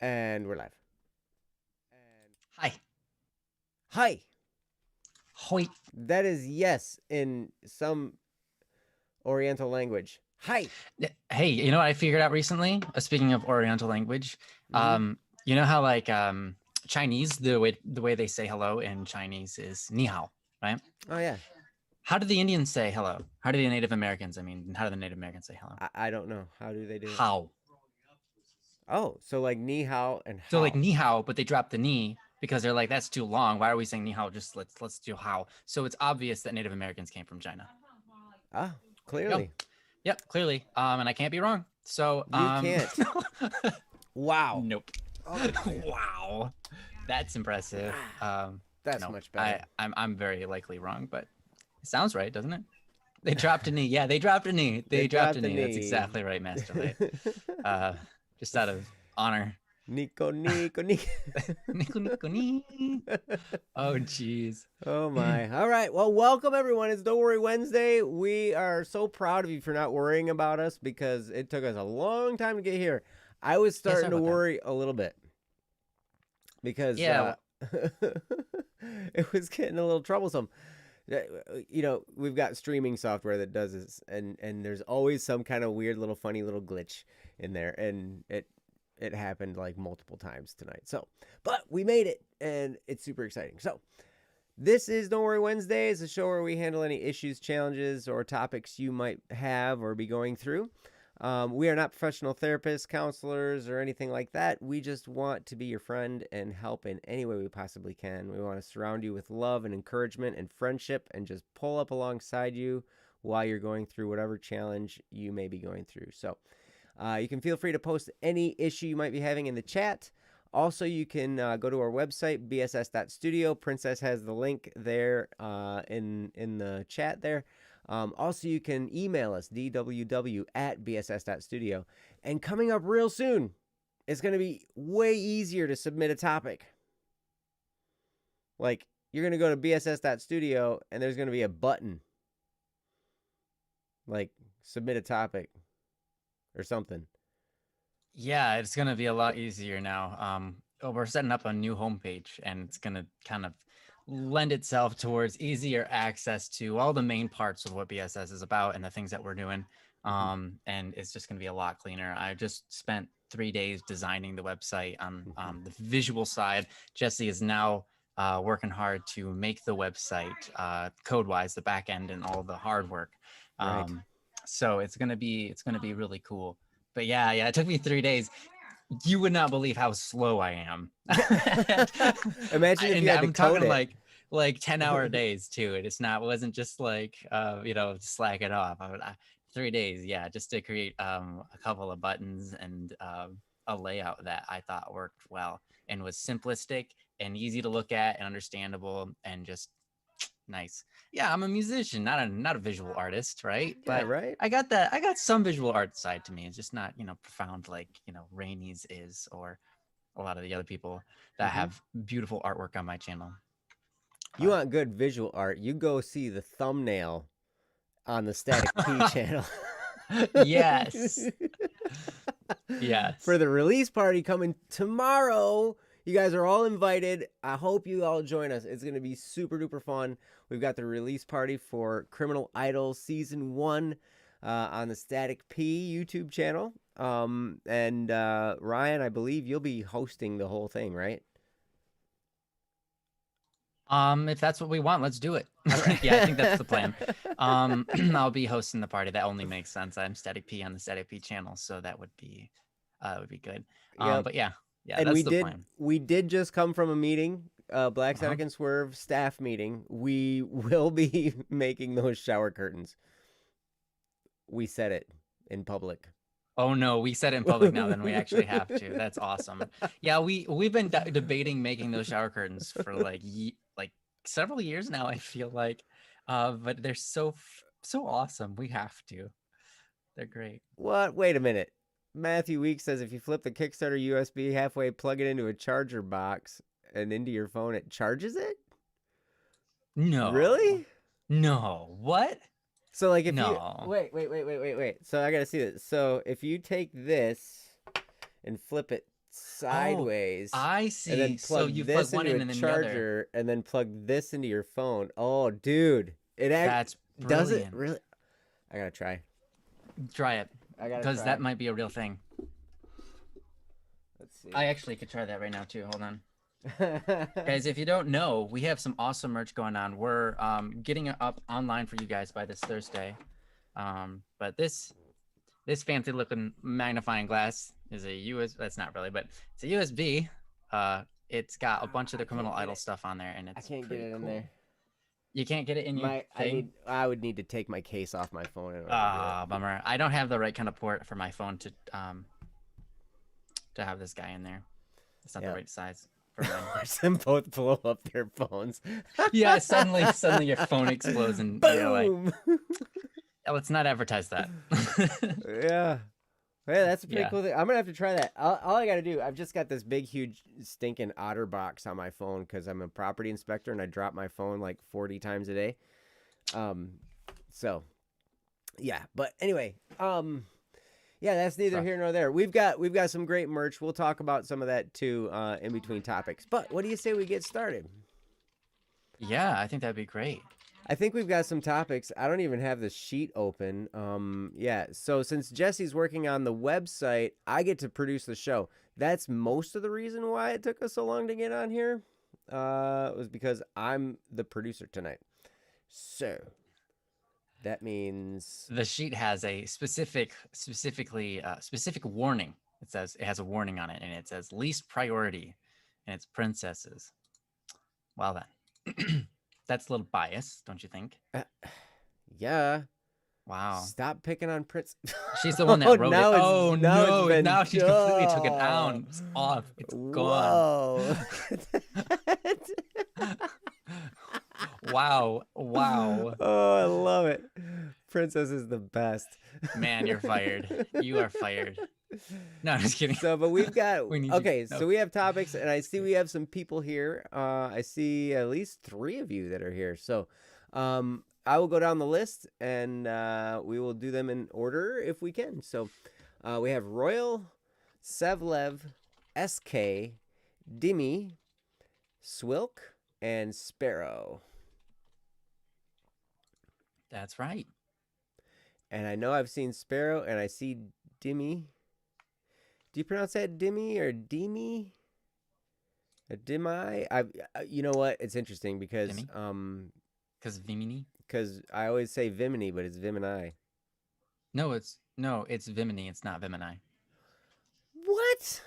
And we're live. Hi. Hi. Hoi. That is yes in some Oriental language. Hi. Hey, you know what I figured out recently? Speaking of Oriental language, Mm-hmm. you know how Chinese, the way they say hello in Chinese is ni hao, right? Oh yeah. How do the Indians say hello? How do the Native Americans? How do the Native Americans say hello? I don't know. How do they do it? How. Oh, so like ni hao and So like how. ni hao, but they drop the ni because they're like that's too long. Why are we saying ni hao? Just let's do how. So it's obvious that Native Americans came from China. Ah, Yep. clearly. Yep, clearly. And I can't be wrong. So You can't. Wow. nope. Oh, Wow. That's impressive. that's No, much better. I'm very likely wrong, but it sounds right, doesn't it? They dropped a knee. Yeah, they dropped a knee. They They dropped a dropped the knee. That's knee. exactly right, Master Light. Just out of honor. Nico, Nico, Nico. Nico, Nico, nee. Oh, jeez. Oh my. All right. Well, welcome everyone. It's Don't Worry Wednesday. We are so proud of you for not worrying about us because it took us a long time to get here. I was Yeah, sorry starting to about that. worry a little bit because Yeah. it was getting a little troublesome. You know, we've got streaming software that does this, and there's always some kind of weird little funny little glitch in there, and it happened like multiple times tonight. So, but we made it, and it's super exciting. So, this is Don't Worry Wednesdays, a show where we handle any issues, challenges, or topics you might have or be going through. We are not professional therapists, counselors, or anything like that. We just want to be your friend and help in any way we possibly can. We want to surround you with love and encouragement and friendship and just pull up alongside you while you're going through whatever challenge you may be going through. So you can feel free to post any issue you might be having in the chat. Also, you can go to our website, bss.studio. Princess has the link there in the chat there. Also, you can email us, dww@bss.studio. And coming up real soon, it's going to be way easier to submit a topic. Like, you're going to go to bss.studio, and there's going to be a button, like, submit a topic or something. Yeah, it's gonna be a lot easier now. We're setting up a new homepage, and it's gonna kind of lend itself towards easier access to all the main parts of what BSS is about and the things that we're doing. And it's just gonna be a lot cleaner. I just spent 3 days designing the website on the visual side. Jesse is now working hard to make the website code-wise, the back end, and all the hard work. Right. So it's gonna be really cool. But yeah, it took me 3 days. You would not believe how slow I am. Imagine if you had to I'm code talking it. like 10-hour days too. Wasn't just like slack it off. 3 days, yeah, just to create a couple of buttons and a layout that I thought worked well and was simplistic and easy to look at and understandable and just nice. Yeah, I'm a musician, not a visual artist, right? Yeah, But right? I got some visual art side to me. It's just not, profound like, Rainey's is or a lot of the other people that Mm-hmm. have beautiful artwork on my channel. You want good visual art, you go see the thumbnail on the Static P channel. Yes. Yes. For the release party coming tomorrow. You guys are all invited. I hope you all join us. It's going to be super duper fun. We've got the release party for Criminal Idol Season 1 on the Static P YouTube channel. And Ryan, I believe you'll be hosting the whole thing, right? If that's what we want, let's do it. Right. Yeah, I think that's the plan. I'll be hosting the party. That only makes sense. I'm Static P on the Static P channel, so that would be good. Yep. But yeah, And that's the plan. we did just come from a meeting, Black Uh-huh. Static and Swerve staff meeting. We will be making those shower curtains. We said it in public. Oh no, we said it in public now. Then we actually have to. That's awesome. Yeah, we've been debating making those shower curtains for like several years now. I feel like, but they're so awesome. We have to. They're great. What? Wait a minute. Matthew Weeks says if you flip the Kickstarter USB halfway, plug it into a charger box and into your phone, it charges it? No. Really? No. What? So like if you No. wait. So I gotta see this. So if you take this and flip it sideways, I and see. then So plug you plug this one into in a and then the other. charger, and then plug this into your phone. Oh, dude, That's does it brilliant. really? I gotta try. Try it, I gotta because that try. might be a real thing. Let's see. I actually could try that right now too. Hold on. Guys, if you don't know, we have some awesome merch going on. We're getting it up online for you guys by this Thursday. But this fancy looking magnifying glass is a US. That's not really, but it's a USB. It's got a bunch of the I can't Criminal get Idol it. stuff on there, and I it's can't get pretty it in cool. there. You can't get it in your thing. I would need to take my case off my phone in order to Ah, bummer. I don't have the right kind of port for my phone to have this guy in there. It's not Yeah. the right size for mine. Watch them both blow up their phones. Yeah, suddenly your phone explodes and you know, like, Boom. oh, let's not advertise that. Yeah. Hey, that's a pretty Yeah. cool thing. I'm gonna have to try that. All I gotta do, I've just got this big, huge, stinking otter box on my phone because I'm a property inspector and I drop my phone like 40 times a day. So yeah. But anyway, yeah, that's neither Rough. here nor there. We've got some great merch. We'll talk about some of that too in between topics. But what do you say we get started? Yeah, I think that'd be great. I think we've got some topics. I don't even have the sheet open. Yeah. So since Jesse's working on the website, I get to produce the show. That's most of the reason why it took us so long to get on here. Was because I'm the producer tonight. So that means The sheet has a specific warning. It has a warning on it, and it says least priority, and it's princesses. Well then, that's a little biased, don't you think? yeah. Wow. Stop picking on Prince. She's the one that wrote it. Oh now no! it's been Now she completely took it oh, down. It's off. It's gone. Whoa. Wow! Wow! Oh, I love it. Princess is the best. Man, you're fired. You are fired. No, I'm just kidding. So, but we've got We need okay. you. No. So we have topics, and I see we have some people here. I see at least 3 of you that are here. So, I will go down the list, and we will do them in order if we can. So, we have Royal, Sevlev, SK, Dimmy, Swilk, and Sparrow. That's right. And I know I've seen Sparrow, and I see Dimmy. Do you pronounce that Dimmy or Demi? A Dimi? You know what? It's interesting because Dimmy? Because Vimini? because I always say Vimini, but it's Vimini. No, it's Vimini. It's not Vimini. What?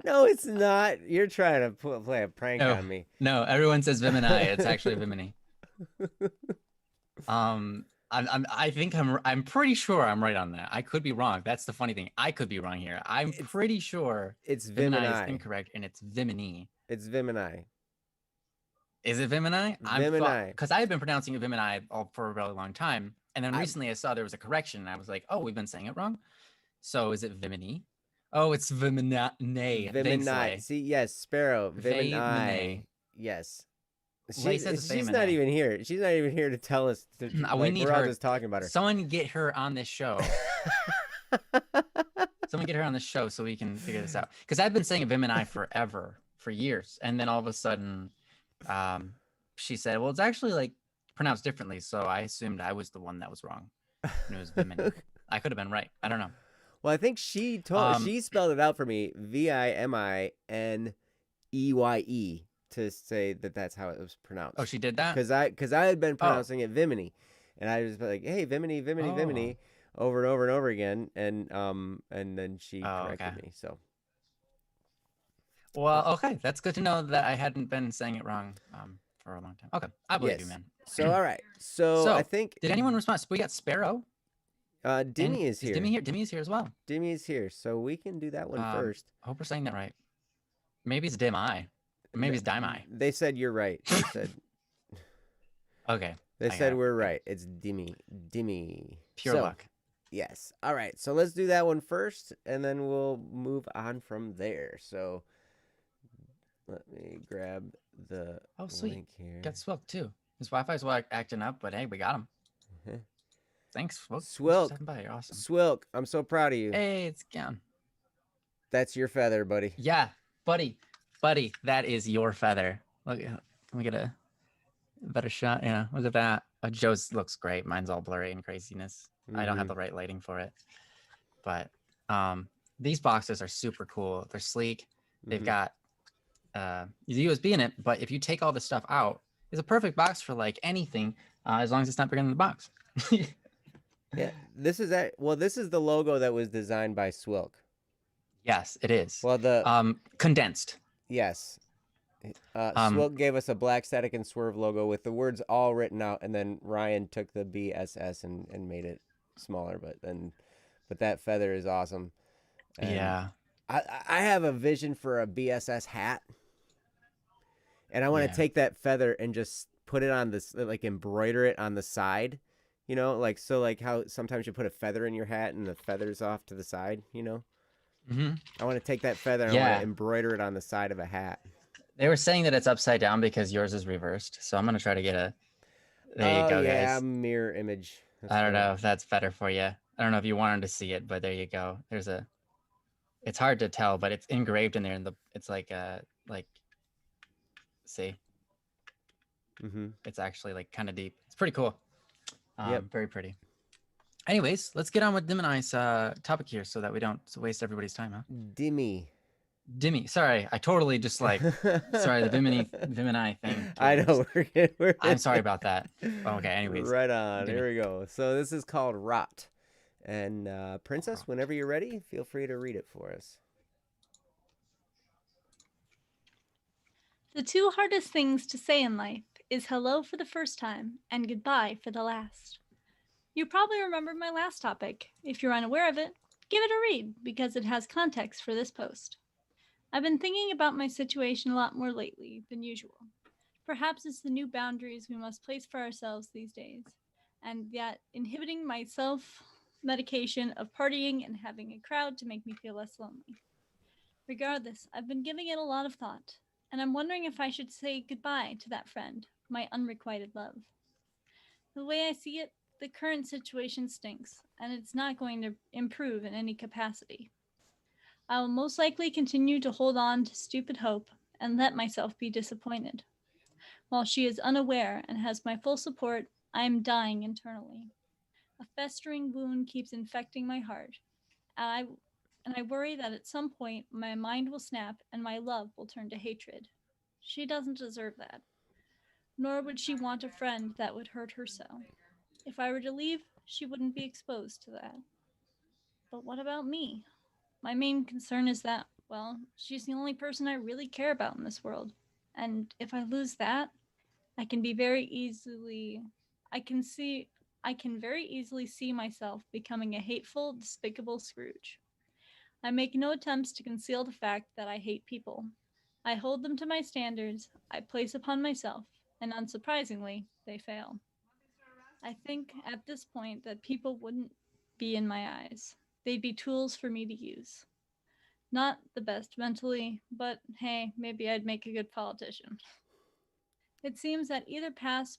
No, it's not. You're trying to play a prank No. on me. No, everyone says Vimini. It's actually Vimini. I'm pretty sure I'm right on that. I could be wrong. That's the funny thing. I could be wrong here. I'm pretty sure It's Vimini is Vimini. incorrect, and it's Vimini. It's Vimini. Is it Vimini? Vimini. Because I had been pronouncing it Vimini for a really long time, and then I- recently I saw there was a correction, and I was like, "Oh, we've been saying it wrong." So is it Vimini? Oh, it's Vimini. Thanks, Vimini. Lay. See, yes, Sparrow. Vimini. Vimini. Yes. Lay says She's Vimini. not even here. She's not even here to tell us. We Like, need we're all her. just talking about her. Someone get her on this show. Someone get her on the show so we can figure this out. Because I've been saying Vimini forever, for years, and then all of a sudden, she said, "Well, it's actually like pronounced differently." So I assumed I was the one that was wrong. And it was Vimini. I could have been right. I don't know. Well, I think she she spelled it out for me, Vimineye, to say that that's how it was pronounced. Oh, she did that? Because I had been pronouncing it Vimini, and I was like, hey, Vimini, Vimini, over and over and over again, and then she corrected me. So. Well, okay, that's good to know that I hadn't been saying it wrong for a long time. Okay, I believe you, man. So all right, so I think did anyone respond? We got Sparrow. Dimmy is here. Is Dimmy here? Dimmy is here as well. Dimmy is here, so we can do that one first. I hope we're saying that right. Maybe it's Dim-I. Or maybe it's Dime-I. They said you're right. They said. Okay. They said we're right. It's Dimmy. Pure luck. Yes. All right. So let's do that one first, and then we'll move on from there. So let me grab the link here. Got Swilk too. His Wi-Fi's acting up, but hey, we got him. Thanks. Well, thanks for Swilk, stopping by. You're awesome. Swilk, I'm so proud of you. Hey, it's Gam. That's your feather, buddy. Yeah, buddy, buddy, that is your feather. Look, let me get a better shot. Yeah, look at that. Joe's looks great. Mine's all blurry and craziness. I don't have the right lighting for it, but these boxes are super cool. They're sleek. They've got the USB in it, but if you take all the stuff out, it's a perfect box for like anything, as long as it's not bigger than the box. Yeah, this is this is the logo that was designed by Swilk. Yes, it is. Well, Condensed. yes. Swilk gave us a Black Static and Swerve logo with the words all written out, and then Ryan took the BSS and made it smaller. But that feather is awesome. And yeah. I have a vision for a BSS hat, and I want to take that feather and just put it on this, like embroider it on the side, you know, like how sometimes you put a feather in your hat and the feather's off to the side, you know. I want to take that feather and I want to embroider it on the side of a hat. They were saying that it's upside down because yours is reversed, so I'm gonna try to get a. There you go, guys. Mirror image. I don't know if that's better for you. I don't know if you wanted to see it, but there you go. There's a. It's hard to tell, but it's engraved in there, and it's like see. It's actually like kind of deep. It's pretty cool. Very pretty. Anyways, let's get on with Dim and I's topic here, so that we don't waste everybody's time, huh? Dimmy. Sorry, I totally just like. Sorry, the Vim and I thing. I know. I'm sorry about that. Okay. Anyways. Right on. Here we go. So this is called Rot. And Princess, whenever you're ready, feel free to read it for us. The two hardest things to say in life is hello for the first time and goodbye for the last. You probably remember my last topic. If you're unaware of it, give it a read because it has context for this post. I've been thinking about my situation a lot more lately than usual. Perhaps it's the new boundaries we must place for ourselves these days, and yet inhibiting my self-medication of partying and having a crowd to make me feel less lonely. Regardless, I've been giving it a lot of thought, and I'm wondering if I should say goodbye to that friend, my unrequited love. The way I see it, the current situation stinks, and it's not going to improve in any capacity. I will most likely continue to hold on to stupid hope and let myself be disappointed. While she is unaware and has my full support, I am dying internally. A festering wound keeps infecting my heart, and I worry that at some point my mind will snap and my love will turn to hatred. She doesn't deserve that, nor would she want a friend that would hurt her so. If I were to leave, she wouldn't be exposed to that. But what about me? My main concern is that, well, she's the only person I really care about in this world. And if I lose that, I can very easily see myself becoming a hateful, despicable Scrooge. I make no attempts to conceal the fact that I hate people. I hold them to my standards, I place upon myself, and unsurprisingly, they fail. I think at this point that people wouldn't be in my eyes. They'd be tools for me to use. Not the best mentally, but hey, maybe I'd make a good politician. It seems that either path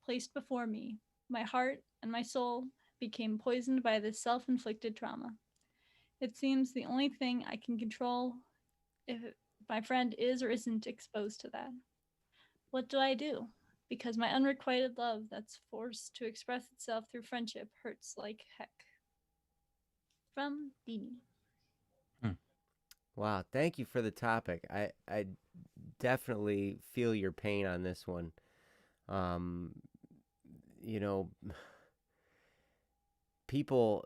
placed before me, my heart and my soul became poisoned by this self-inflicted trauma. It seems the only thing I can control if my friend is or isn't exposed to that. What do I do? Because my unrequited love that's forced to express itself through friendship hurts like heck. From Beanie. Wow, thank you for the topic. I definitely feel your pain on this one. You know, people,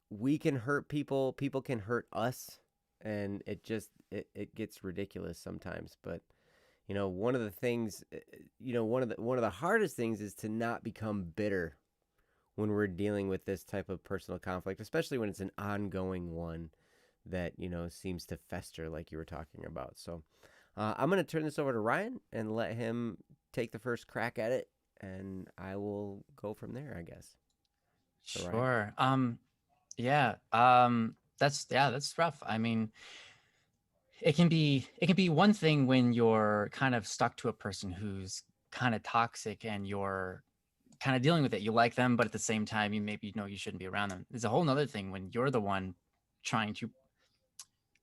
we can hurt people, people can hurt us, and it gets ridiculous sometimes. But you know, one of the things, one of the hardest things is to not become bitter when we're dealing with this type of personal conflict, especially when it's an ongoing one that, seems to fester like you were talking about. So I'm going to turn this over to Ryan and let him take the first crack at it, and I will go from there, I guess. So, sure. That's rough. I mean, it can be one thing when you're kind of stuck to a person who's kind of toxic and you're kind of dealing with it. You like them, but at the same time, you maybe know you shouldn't be around them. There's a whole nother thing when you're the one trying to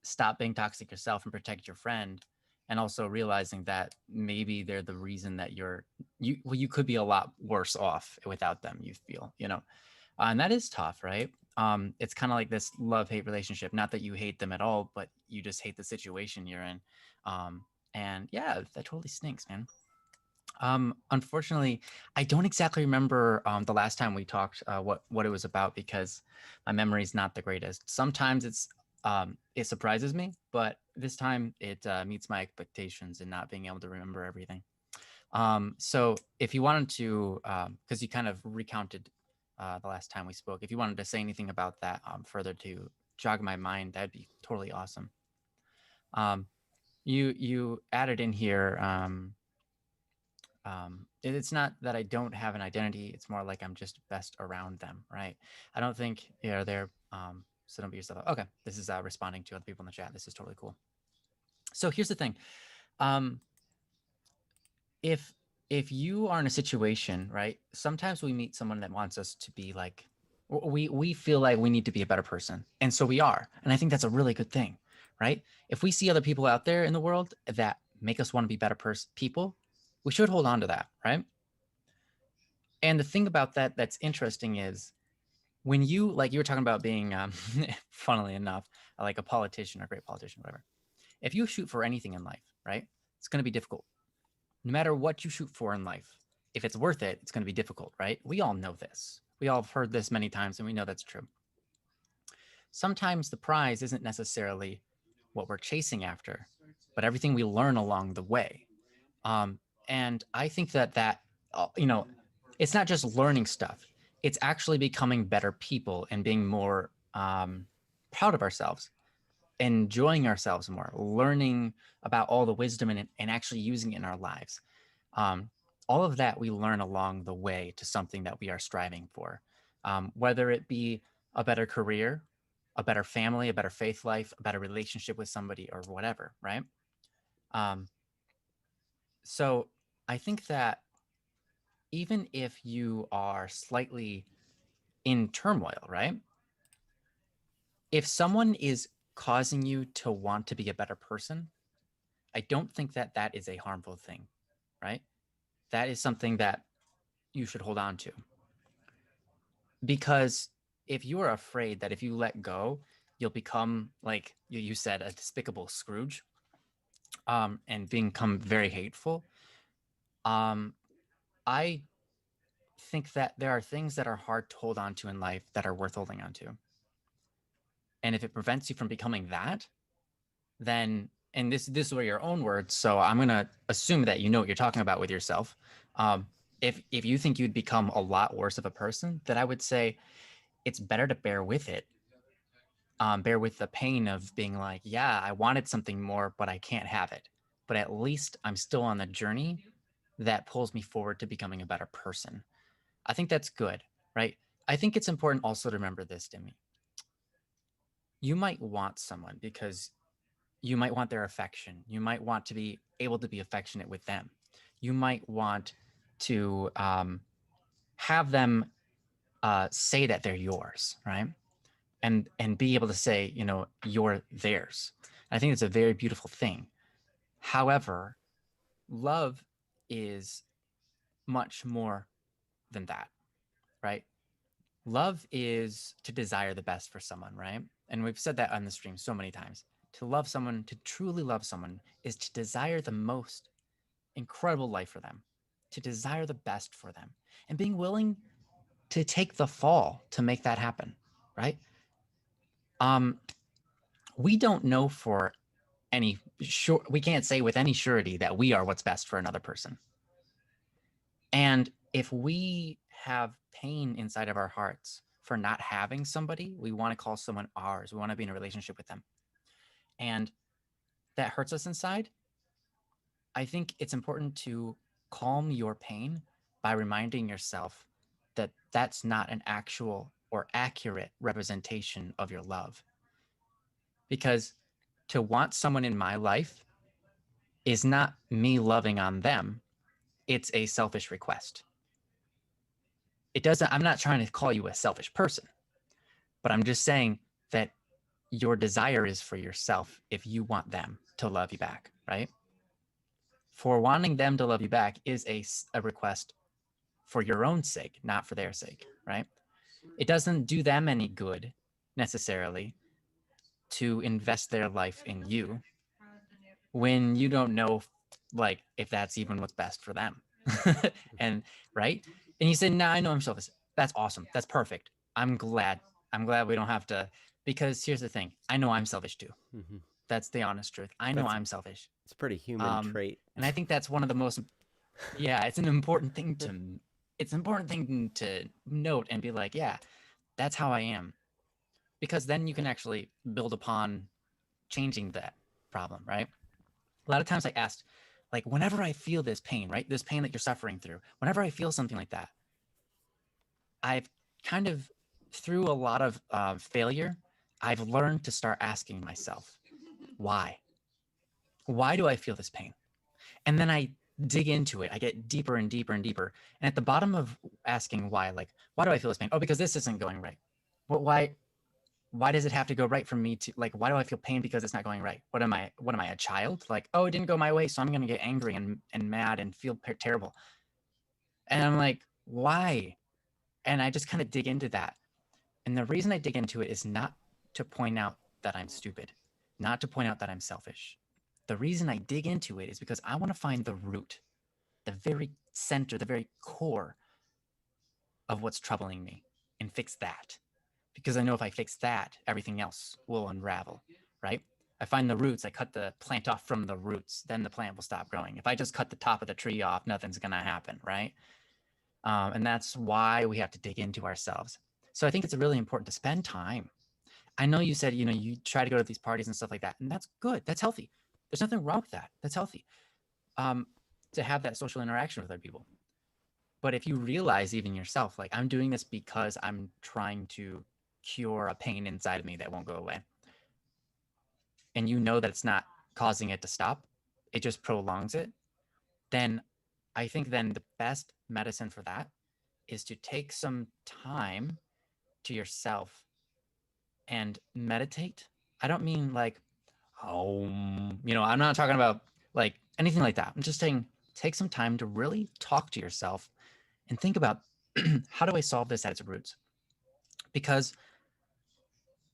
stop being toxic yourself and protect your friend, and also realizing that maybe they're the reason that you could be a lot worse off without them, you feel, and that is tough, right? It's kind of like this love-hate relationship. Not that you hate them at all, but you just hate the situation you're in. And yeah, that totally stinks, man. Unfortunately, I don't exactly remember the last time we talked what it was about, because my memory is not the greatest. Sometimes it surprises me, but this time it meets my expectations in not being able to remember everything. So if you wanted to, because you kind of recounted the last time we spoke, if you wanted to say anything about that further to jog my mind, that'd be totally awesome. You added in here. It's not that I don't have an identity. It's more like I'm just best around them, right? I don't think they're so don't be yourself. Okay, this is responding to other people in the chat. This is totally cool. So here's the thing. Um, if you are in a situation, right? Sometimes we meet someone that wants us to be like, we feel like we need to be a better person, and so we are. And I think that's a really good thing, right? If we see other people out there in the world that make us want to be better people, we should hold on to that, right? And the thing about that that's interesting is when you, like you were talking about being, funnily enough, like a politician or a great politician, whatever. If you shoot for anything in life, right, it's going to be difficult. No matter what you shoot for in life, if it's worth it, it's going to be difficult, right? We all know this. We all have heard this many times, and we know that's true. Sometimes the prize isn't necessarily what we're chasing after, but everything we learn along the way. And I think that it's not just learning stuff. It's actually becoming better people and being more proud of ourselves, enjoying ourselves more, learning about all the wisdom and actually using it in our lives. All of that we learn along the way to something that we are striving for, whether it be a better career, a better family, a better faith life, a better relationship with somebody, or whatever, right? So I think that even if you are slightly in turmoil, right? If someone is causing you to want to be a better person, I don't think that that is a harmful thing, right? That is something that you should hold on to. Because if you are afraid that if you let go, you'll become, like you said, a despicable Scrooge, and become very hateful, I think that there are things that are hard to hold on to in life that are worth holding on to. And if it prevents you from becoming that, then, and this were your own words, so I'm gonna assume that you know what you're talking about with yourself. If you think you'd become a lot worse of a person, then I would say it's better to bear with it. Bear with the pain of being like, yeah, I wanted something more, but I can't have it. But at least I'm still on the journey that pulls me forward to becoming a better person. I think that's good, right? I think it's important also to remember this, Demi. You might want someone because you might want their affection. You might want to be able to be affectionate with them. You might want to have them say that they're yours, right? And be able to say, you're theirs. I think it's a very beautiful thing. However, love is much more than that, right? Love is to desire the best for someone, right? And we've said that on the stream so many times. To love someone, to truly love someone, is to desire the most incredible life for them, to desire the best for them, and being willing to take the fall to make that happen, right? We don't know for any sure, we can't say with any surety that we are what's best for another person. And if we have pain inside of our hearts for not having somebody, we want to call someone ours. We want to be in a relationship with them. And that hurts us inside. I think it's important to calm your pain by reminding yourself that that's not an actual or accurate representation of your love. Because to want someone in my life is not me loving on them. It's a selfish request. it doesn't, I'm not trying to call you a selfish person, but I'm just saying that your desire is for yourself if you want them to love you back, right? For wanting them to love you back is a request for your own sake, not for their sake, right? It doesn't do them any good necessarily to invest their life in you when you don't know like if that's even what's best for them. And right? And you say, nah, I know I'm selfish. That's awesome. That's perfect. I'm glad. I'm glad we don't have to, because here's the thing. I know I'm selfish too. Hmm. That's the honest truth. I know That's I'm selfish. it's a pretty human trait. And I think that's one of the most, yeah, it's an important thing to note and be like, yeah, that's how I am. Because then you can actually build upon changing that problem, right? A lot of times I asked, like, whenever I feel this pain, right? This pain that you're suffering through, whenever I feel something like that, I've kind of, through a lot of failure, I've learned to start asking myself, why? Why do I feel this pain? And then I dig into it. I get deeper and deeper and deeper. And at the bottom of asking why, like, why do I feel this pain? Oh, because this isn't going right. Well, why does it have to go right for me to, like, why do I feel pain because it's not going right? What am I, a child? Like, oh, it didn't go my way, so I'm going to get angry and mad and feel terrible. And I'm like, why? And I just kind of dig into that. And the reason I dig into it is not to point out that I'm stupid, not to point out that I'm selfish. The reason I dig into it is because I want to find the root, the very center, the very core of what's troubling me and fix that. Because I know if I fix that, everything else will unravel, right? I find the roots, I cut the plant off from the roots, then the plant will stop growing. If I just cut the top of the tree off, nothing's going to happen, right? And that's why we have to dig into ourselves. So I think it's really important to spend time. I know you said, you try to go to these parties and stuff like that, and that's good. That's healthy. There's nothing wrong with that. That's healthy. To have that social interaction with other people. But if you realize even yourself, like, I'm doing this because I'm trying to cure a pain inside of me that won't go away, and you know that it's not causing it to stop, it just prolongs it, then I think then the best medicine for that is to take some time to yourself and meditate. I don't mean like, I'm not talking about like anything like that. I'm just saying take some time to really talk to yourself and think about how do I solve this at its roots? Because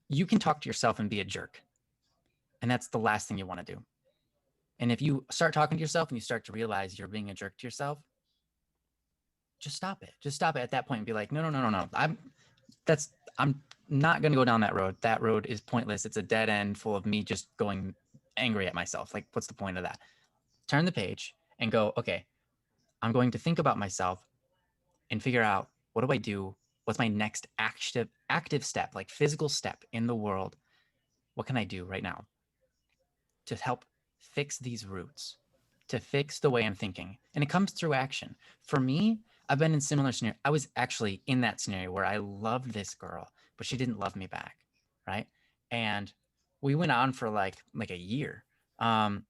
you can talk to yourself and be a jerk. And that's the last thing you want to do. And if you start talking to yourself and you start to realize you're being a jerk to yourself, just stop it. Just stop it at that point and be like, no. I'm not going to go down that road. That road is pointless. It's a dead end full of me just going angry at myself. Like, what's the point of that? Turn the page and go, okay, I'm going to think about myself and figure out, what do I do? What's my next active step, like physical step in the world? What can I do right now to help fix these roots, to fix the way I'm thinking? And it comes through action. For me, I've been in similar scenario. I was actually in that scenario where I loved this girl, but she didn't love me back, right? And we went on for like a year, and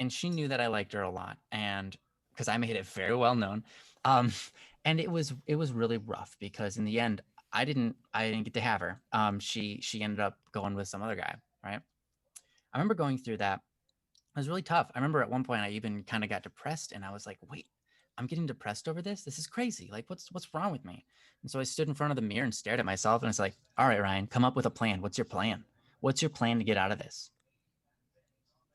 she knew that I liked her a lot, and because I made it very well known, and it was really rough because in the end, I didn't get to have her. She ended up going with some other guy, right? I remember going through that. It was really tough. I remember at one point I even kind of got depressed, and I was like, wait, I'm getting depressed over this? This is crazy. Like, what's wrong with me? And so I stood in front of the mirror and stared at myself, and it's like, all right, Ryan, come up with a plan. What's your plan? What's your plan to get out of this?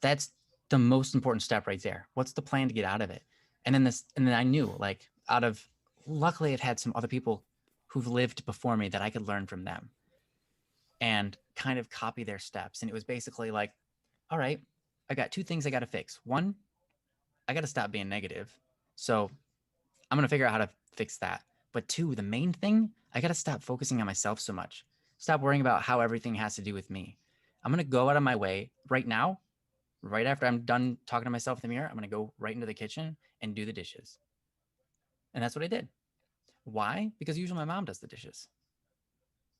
That's the most important step right there. What's the plan to get out of it? And then I knew, like, luckily I've had some other people who've lived before me that I could learn from them and kind of copy their steps. And it was basically like, all right, I got two things I got to fix. One, I got to stop being negative. So I'm going to figure out how to fix that. But two, the main thing, I got to stop focusing on myself so much. Stop worrying about how everything has to do with me. I'm going to go out of my way right now, right after I'm done talking to myself in the mirror. I'm going to go right into the kitchen and do the dishes. And that's what I did. Why? Because usually my mom does the dishes.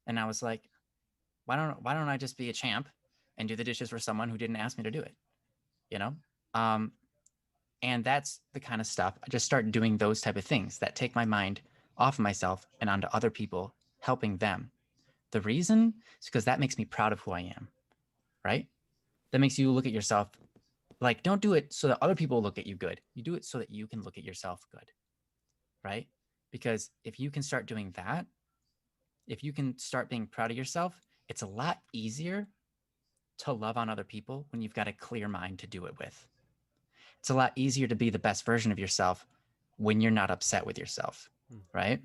And I was like, why don't I just be a champ and do the dishes for someone who didn't ask me to do it? And that's the kind of stuff. I just start doing those type of things that take my mind off myself and onto other people, helping them. The reason is because that makes me proud of who I am, right? That makes you look at yourself like, don't do it so that other people look at you good. You do it so that you can look at yourself good, right? Because if you can start doing that, if you can start being proud of yourself, it's a lot easier to love on other people when you've got a clear mind to do it with. It's a lot easier to be the best version of yourself when you're not upset with yourself, right?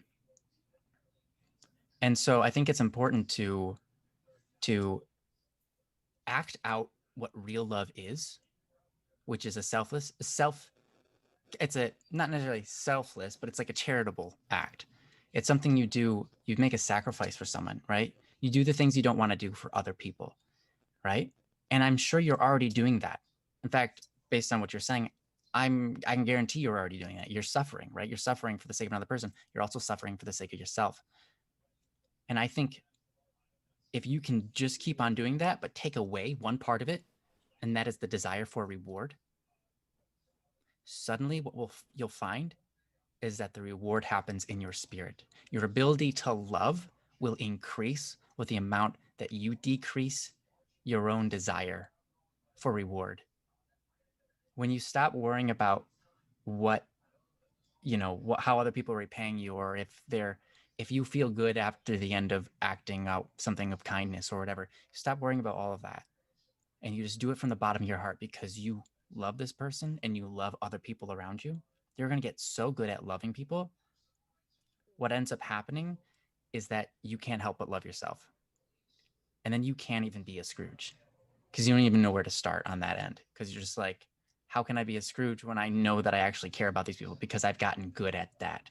And so I think it's important to act out what real love is, which is it's a not necessarily selfless, but it's like a charitable act. It's something you do, you make a sacrifice for someone, right? You do the things you don't want to do for other people, right? And I'm sure you're already doing that. In fact, based on what you're saying, I can guarantee you're already doing that. You're suffering, right? You're suffering for the sake of another person. You're also suffering for the sake of yourself. And I think if you can just keep on doing that, but take away one part of it, and that is the desire for reward, suddenly what you'll find is that the reward happens in your spirit. Your ability to love will increase with the amount that you decrease your own desire for reward. When you stop worrying about what, how other people are repaying you, or if you feel good after the end of acting out something of kindness or whatever, stop worrying about all of that. And you just do it from the bottom of your heart because you love this person and you love other people around you. You're going to get so good at loving people. What ends up happening is that you can't help but love yourself. And then you can't even be a Scrooge because you don't even know where to start on that end. Because you're just like, how can I be a Scrooge when I know that I actually care about these people? Because I've gotten good at that.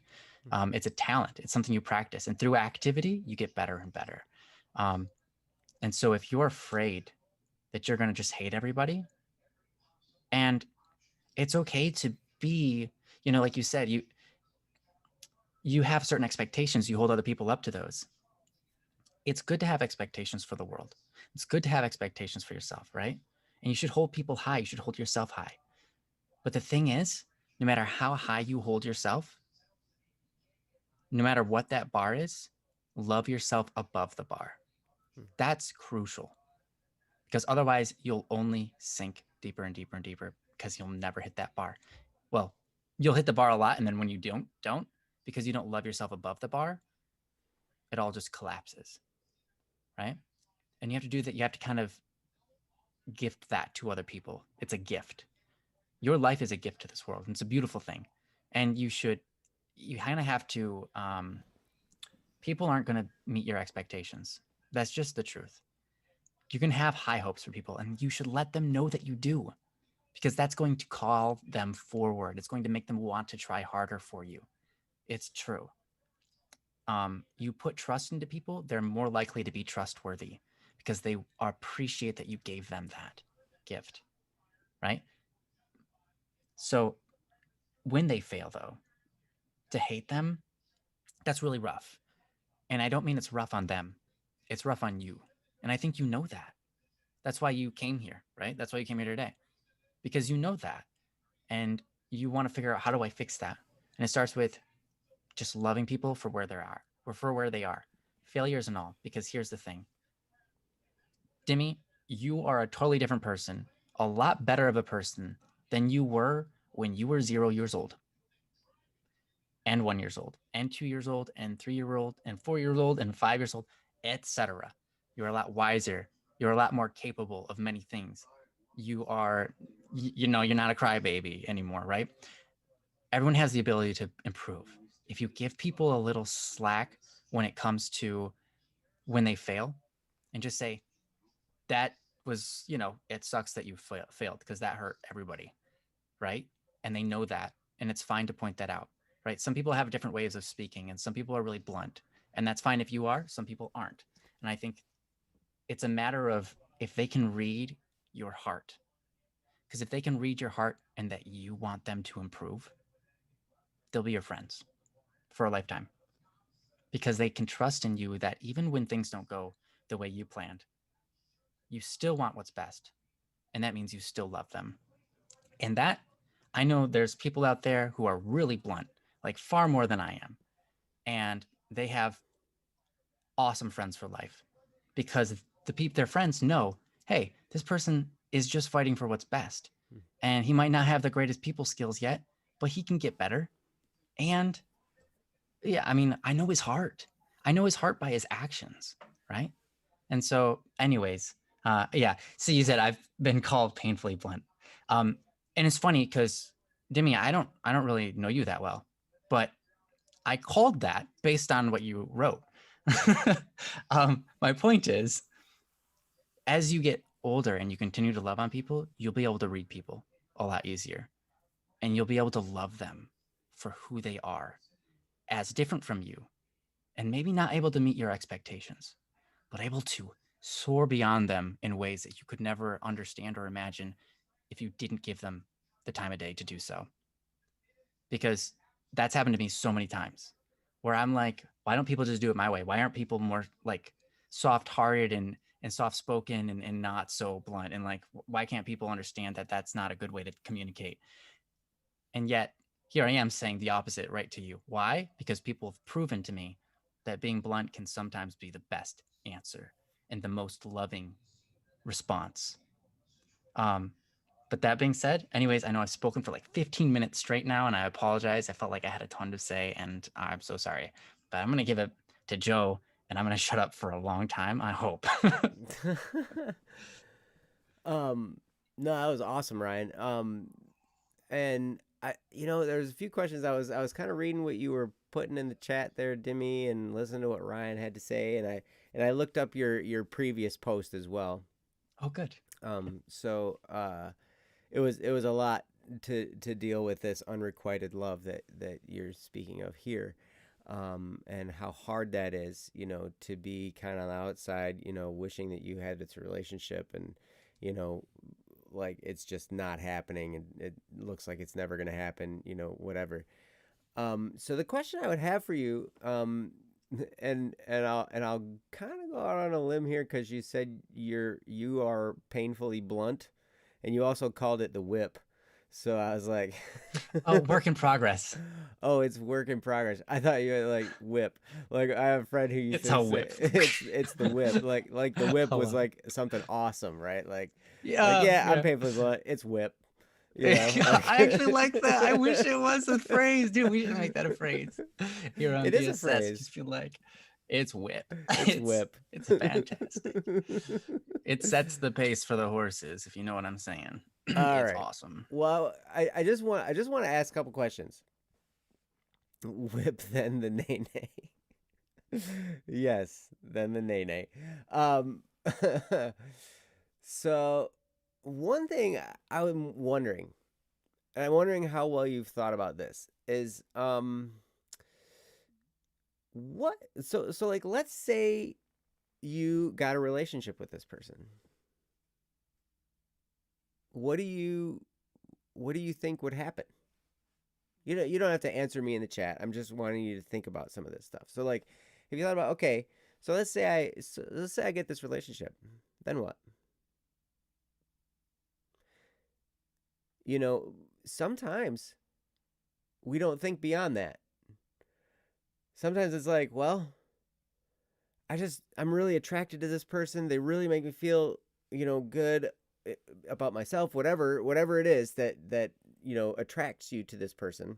It's a talent. It's something you practice. And through activity, you get better and better. And so if you're afraid that you're going to just hate everybody, and it's okay to be, like you said, you have certain expectations. You hold other people up to those. It's good to have expectations for the world. It's good to have expectations for yourself, right? And you should hold people high. You should hold yourself high. But the thing is, no matter how high you hold yourself, no matter what that bar is, love yourself above the bar. That's crucial because otherwise you'll only sink deeper and deeper and deeper because you'll never hit that bar. Well, you'll hit the bar a lot. And then when you don't, because you don't love yourself above the bar, it all just collapses, right? And you have to do that. You have to kind of gift that to other people. It's a gift. Your life is a gift to this world. And it's a beautiful thing. And you kind of have to, people aren't going to meet your expectations. That's just the truth. You can have high hopes for people and you should let them know that you do, because that's going to call them forward. It's going to make them want to try harder for you. It's true. You put trust into people, they're more likely to be trustworthy because they appreciate that you gave them that gift, right? So when they fail, though, to hate them, that's really rough. And I don't mean it's rough on them. It's rough on you. And I think you know that. That's why you came here, right? That's why you came here today, because you know that. And you want to figure out, how do I fix that? And it starts with just loving people for where they are, or for where they are, failures and all. Because here's the thing, Demi, you are a totally different person, a lot better of a person than you were when you were 0 years old, and 1 year old, and 2 years old, and 3 year old, and 4 years old, and 5 years old, etc. You're a lot wiser. You're a lot more capable of many things. You are, you're not a crybaby anymore, right? Everyone has the ability to improve. If you give people a little slack when it comes to when they fail, and just say, that was, it sucks that you failed because that hurt everybody, right? And they know that, and it's fine to point that out, right? Some people have different ways of speaking, and some people are really blunt, and that's fine if you are. Some people aren't. And I think it's a matter of if they can read your heart. Because if they can read your heart and that you want them to improve, they'll be your friends for a lifetime. Because they can trust in you that even when things don't go the way you planned, you still want what's best. And that means you still love them. And that, I know there's people out there who are really blunt, like far more than I am. and they have awesome friends for life because their friends know, hey, this person is just fighting for what's best, and he might not have the greatest people skills yet, but he can get better. And yeah, I mean, I know his heart. I know his heart by his actions, right? And so, anyways, yeah. So you said I've been called painfully blunt, and it's funny because Demi, I don't really know you that well, but I called that based on what you wrote. My point is, as you get older and you continue to love on people, you'll be able to read people a lot easier, and you'll be able to love them for who they are, as different from you, and maybe not able to meet your expectations, but able to soar beyond them in ways that you could never understand or imagine if you didn't give them the time of day to do so. Because that's happened to me so many times where I'm like, why don't people just do it my way? Why aren't people more like soft-hearted and soft-spoken and not so blunt? And like, why can't people understand that that's not a good way to communicate? And yet here I am saying the opposite right to you. Why? Because people have proven to me that being blunt can sometimes be the best answer and the most loving response. But that being said, anyways, I know I've spoken for like 15 minutes straight now, and I apologize. I felt like I had a ton to say, and I'm so sorry. But I'm going to give it to Joe, and I'm going to shut up for a long time, I hope. No, that was awesome, Ryan. And there's a few questions. I was kind of reading what you were putting in the chat there, Dimmy, and listening to what Ryan had to say, and I looked up your previous post as well. Oh, good. So it was a lot to deal with this unrequited love that you're speaking of here. And how hard that is, to be kind of on the outside, wishing that you had this relationship and, like it's just not happening and it looks like it's never going to happen, whatever. So the question I would have for you, and I'll kind of go out on a limb here because you said you are painfully blunt, and you also called it the whip. So I was like, oh, work in progress. Oh, it's work in progress. I thought you had like whip. Like I have a friend who used It's to a say whip. it's the whip. Like the whip was Hello. like something awesome, right? Like Yeah, yeah, I'm yeah. painfully blunt. It's whip. You know, I actually like that. I wish it was a phrase, dude. We should make that a phrase here on It is a BSS. phrase. Just feel like it's whip. It's whip. It's fantastic. It sets the pace for the horses, if you know what I'm saying. All It's right. awesome. Well, I just want to ask a couple questions. Whip then the nay nay. Yes, then the nay nay. So one thing I'm wondering, and I'm wondering how well you've thought about this, is what so like let's say you got a relationship with this person. What do you think would happen? You don't have to answer me in the chat. I'm just wanting you to think about some of this stuff. So like if you thought about, okay, so let's say I get this relationship. Then what? Sometimes we don't think beyond that. Sometimes it's like, well, I'm really attracted to this person. They really make me feel, good about myself, whatever it is that attracts you to this person.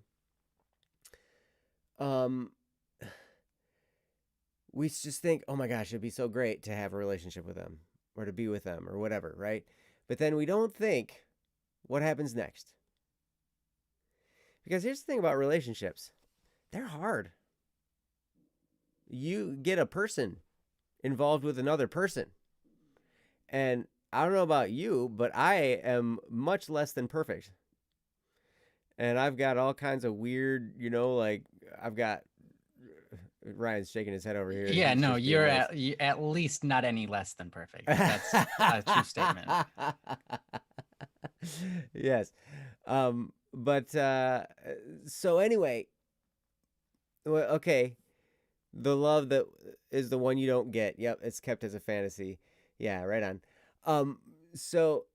We just think, oh my gosh, it'd be so great to have a relationship with them or to be with them or whatever, right? But then we don't think what happens next. Because here's the thing about relationships. They're hard. You get a person involved with another person. And I don't know about you, but I am much less than perfect. And I've got all kinds of weird, like I've got Ryan's shaking his head over here. Yeah, He's no, just being you're nice. at least not any less than perfect. That's a true statement. Yes. But so anyway, okay. The love that is the one you don't get. Yep, it's kept as a fantasy. Yeah, right on. So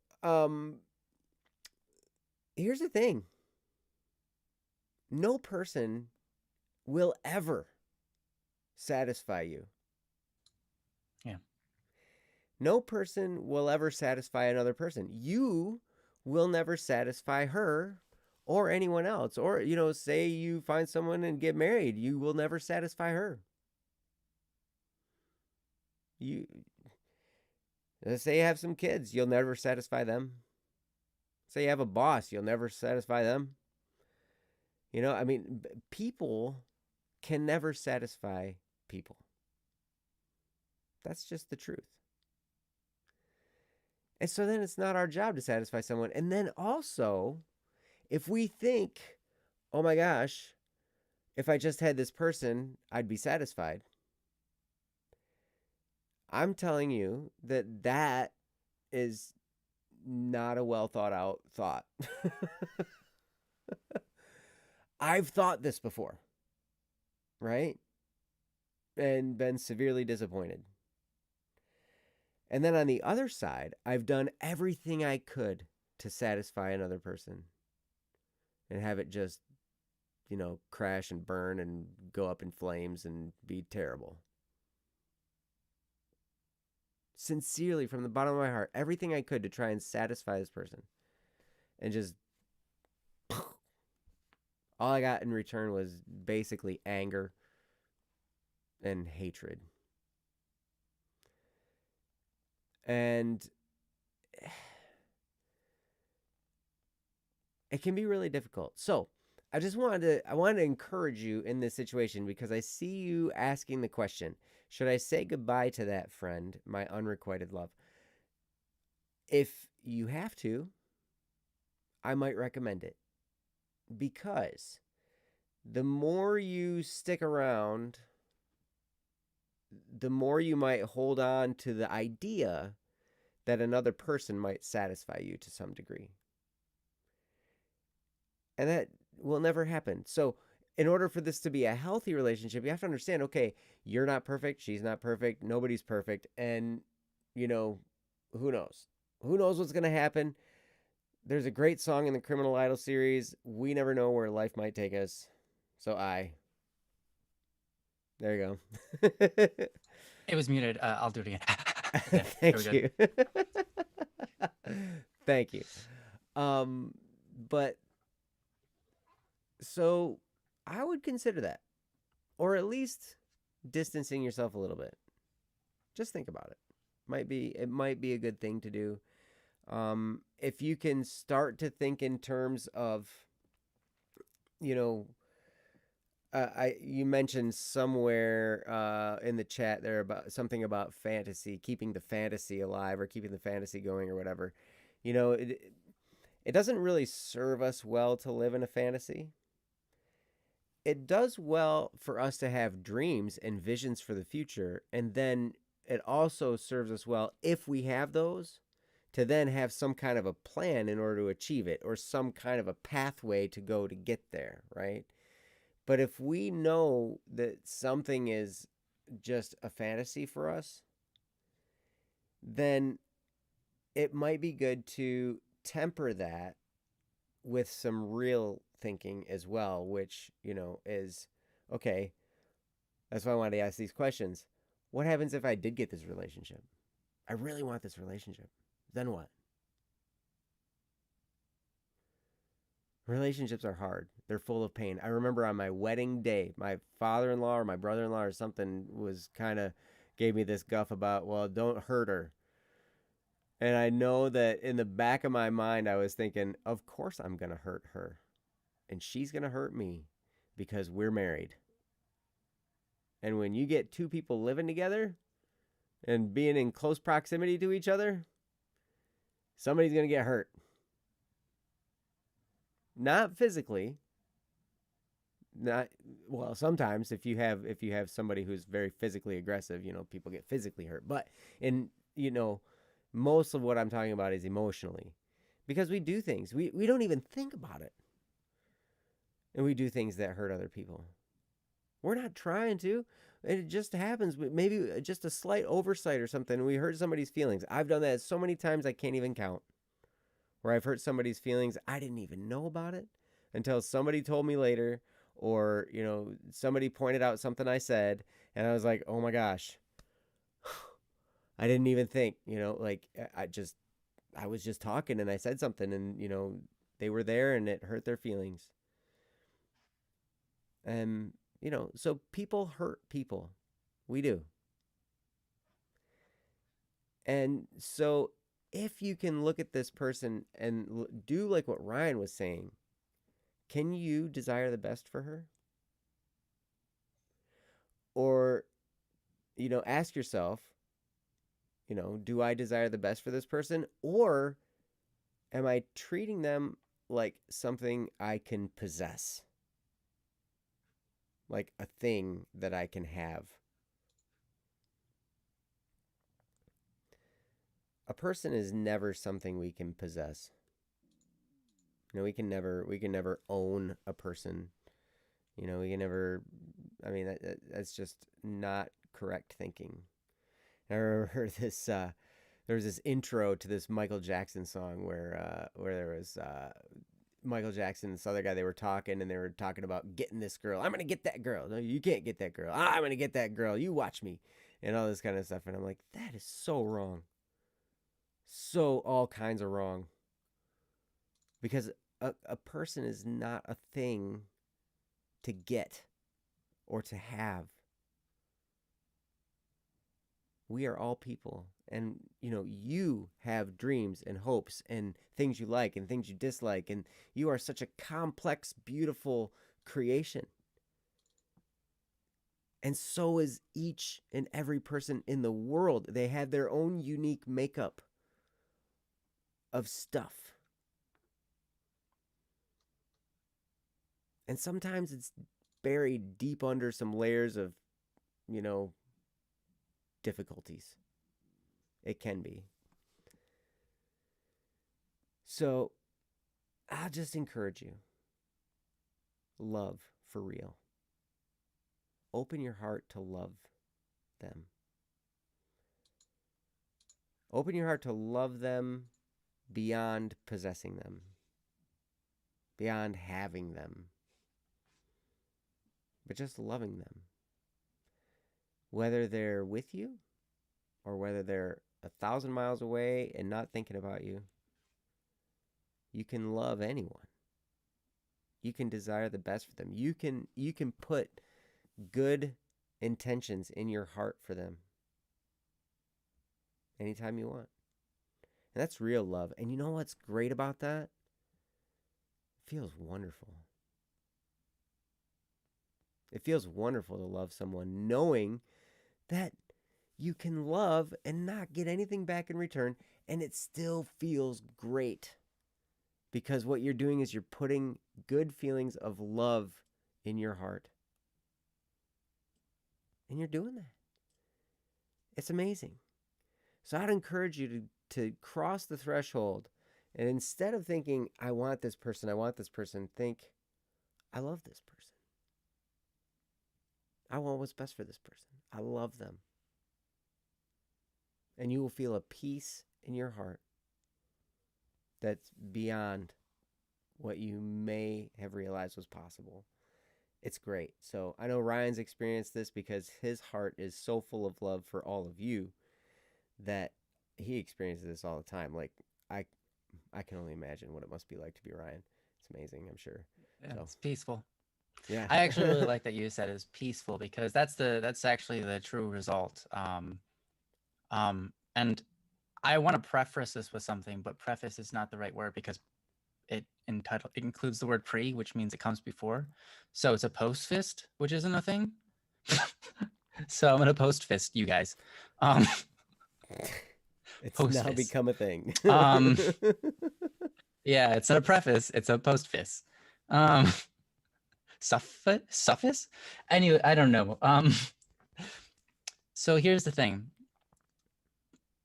here's the thing. No person will ever satisfy you. Yeah. No person will ever satisfy another person. You will never satisfy her or anyone else. Or, say you find someone and get married, you will never satisfy her. You say you have some kids, you'll never satisfy them. Say you have a boss, you'll never satisfy them. People can never satisfy people. That's just the truth. And so then it's not our job to satisfy someone. And then also, if we think, oh my gosh, if I just had this person, I'd be satisfied. I'm telling you that is not a well thought out thought. I've thought this before, right? And been severely disappointed. And then on the other side, I've done everything I could to satisfy another person and have it just, crash and burn and go up in flames and be terrible. Sincerely, from the bottom of my heart, everything I could to try and satisfy this person. And just all I got in return was basically anger and hatred. And it can be really difficult. So I wanted to encourage you in this situation, because I see you asking the question, should I say goodbye to that friend, my unrequited love? If you have to, I might recommend it, because the more you stick around, the more you might hold on to the idea that another person might satisfy you to some degree. And that will never happen. So in order for this to be a healthy relationship, you have to understand, okay, you're not perfect, she's not perfect, nobody's perfect. And, who knows? Who knows what's going to happen? There's a great song in the Criminal Idol series, we never know where life might take us. So there you go. It was muted. I'll do it again. Thank you. Thank you. But so I would consider that, or at least distancing yourself a little bit. Just think about it. It might be a good thing to do. If you can start to think in terms of, you mentioned somewhere in the chat there about something about fantasy, keeping the fantasy alive or keeping the fantasy going or whatever. It doesn't really serve us well to live in a fantasy. It does well for us to have dreams and visions for the future, and then it also serves us well, if we have those, to then have some kind of a plan in order to achieve it, or some kind of a pathway to go to get there, right? But if we know that something is just a fantasy for us, then it might be good to temper that with some real thinking as well, which, is, okay, that's why I wanted to ask these questions. What happens if I did get this relationship? I really want this relationship. Then what? Relationships are hard. They're full of pain. I remember on my wedding day, my father-in-law or my brother-in-law or something gave me this guff about, well, don't hurt her. And I know that in the back of my mind, I was thinking, of course I'm going to hurt her. And she's going to hurt me because we're married. And when you get two people living together and being in close proximity to each other, somebody's going to get hurt. Not physically. Sometimes if you have somebody who's very physically aggressive, people get physically hurt. But most of what I'm talking about is emotionally, because we do things we don't even think about it, and we do things that hurt other people. We're not trying to. It just happens. Maybe just a slight oversight or something, and we hurt somebody's feelings. I've done that so many times I can't even count, where I've hurt somebody's feelings. I didn't even know about it until somebody told me later, or somebody pointed out something I said, And I was like, oh my gosh, I didn't even think, like I was just talking and I said something and, they were there and it hurt their feelings. And, so people hurt people. We do. And so if you can look at this person and do like what Ryan was saying, can you desire the best for her? Or, ask yourself, do I desire the best for this person? Or am I treating them like something I can possess? Like a thing that I can have? A person is never something we can possess. We can never own a person. We can never. I mean, that's just not correct thinking. I remember this. There was this intro to this Michael Jackson song where there was Michael Jackson and this other guy. They were talking and they were talking about getting this girl. I'm gonna get that girl. No, you can't get that girl. I'm gonna get that girl. You watch me, and all this kind of stuff. And I'm like, that is so wrong. So all kinds of wrong. Because a person is not a thing to get or to have. We are all people. And, you have dreams and hopes and things you like and things you dislike. And you are such a complex, beautiful creation. And so is each and every person in the world. They have their own unique makeup of stuff. And sometimes it's buried deep under some layers of, difficulties. It can be. So I'll just encourage you. Love for real. Open your heart to love them. Open your heart to love them beyond possessing them, beyond having them, but just loving them. Whether they're with you or whether they're 1,000 miles away and not thinking about you, you can love anyone. You can desire the best for them. You can put good intentions in your heart for them anytime you want. And that's real love. And you know what's great about that? It feels wonderful. It feels wonderful to love someone knowing that you can love and not get anything back in return, and it still feels great. Because what you're doing is you're putting good feelings of love in your heart. And you're doing that. It's amazing. So I'd encourage you to cross the threshold, and instead of thinking, I want this person, think, I love this person. I want what's best for this person. I love them. And you will feel a peace in your heart that's beyond what you may have realized was possible. It's great. So I know Ryan's experienced this because his heart is so full of love for all of you that he experiences this all the time. Like I can only imagine what it must be like to be Ryan. It's amazing, I'm sure. Yeah, So. it's peaceful. Yeah. I actually really like that you said it's peaceful, because that's actually the true result. And I want to preface this with something, but preface is not the right word because it includes the word pre, which means it comes before. So it's a post fist, which isn't a thing. So I'm gonna post fist you guys. It's Post now fist. become a thing. Yeah, it's not a preface, it's a post fist. Suffix? Anyway, I don't know. So here's the thing.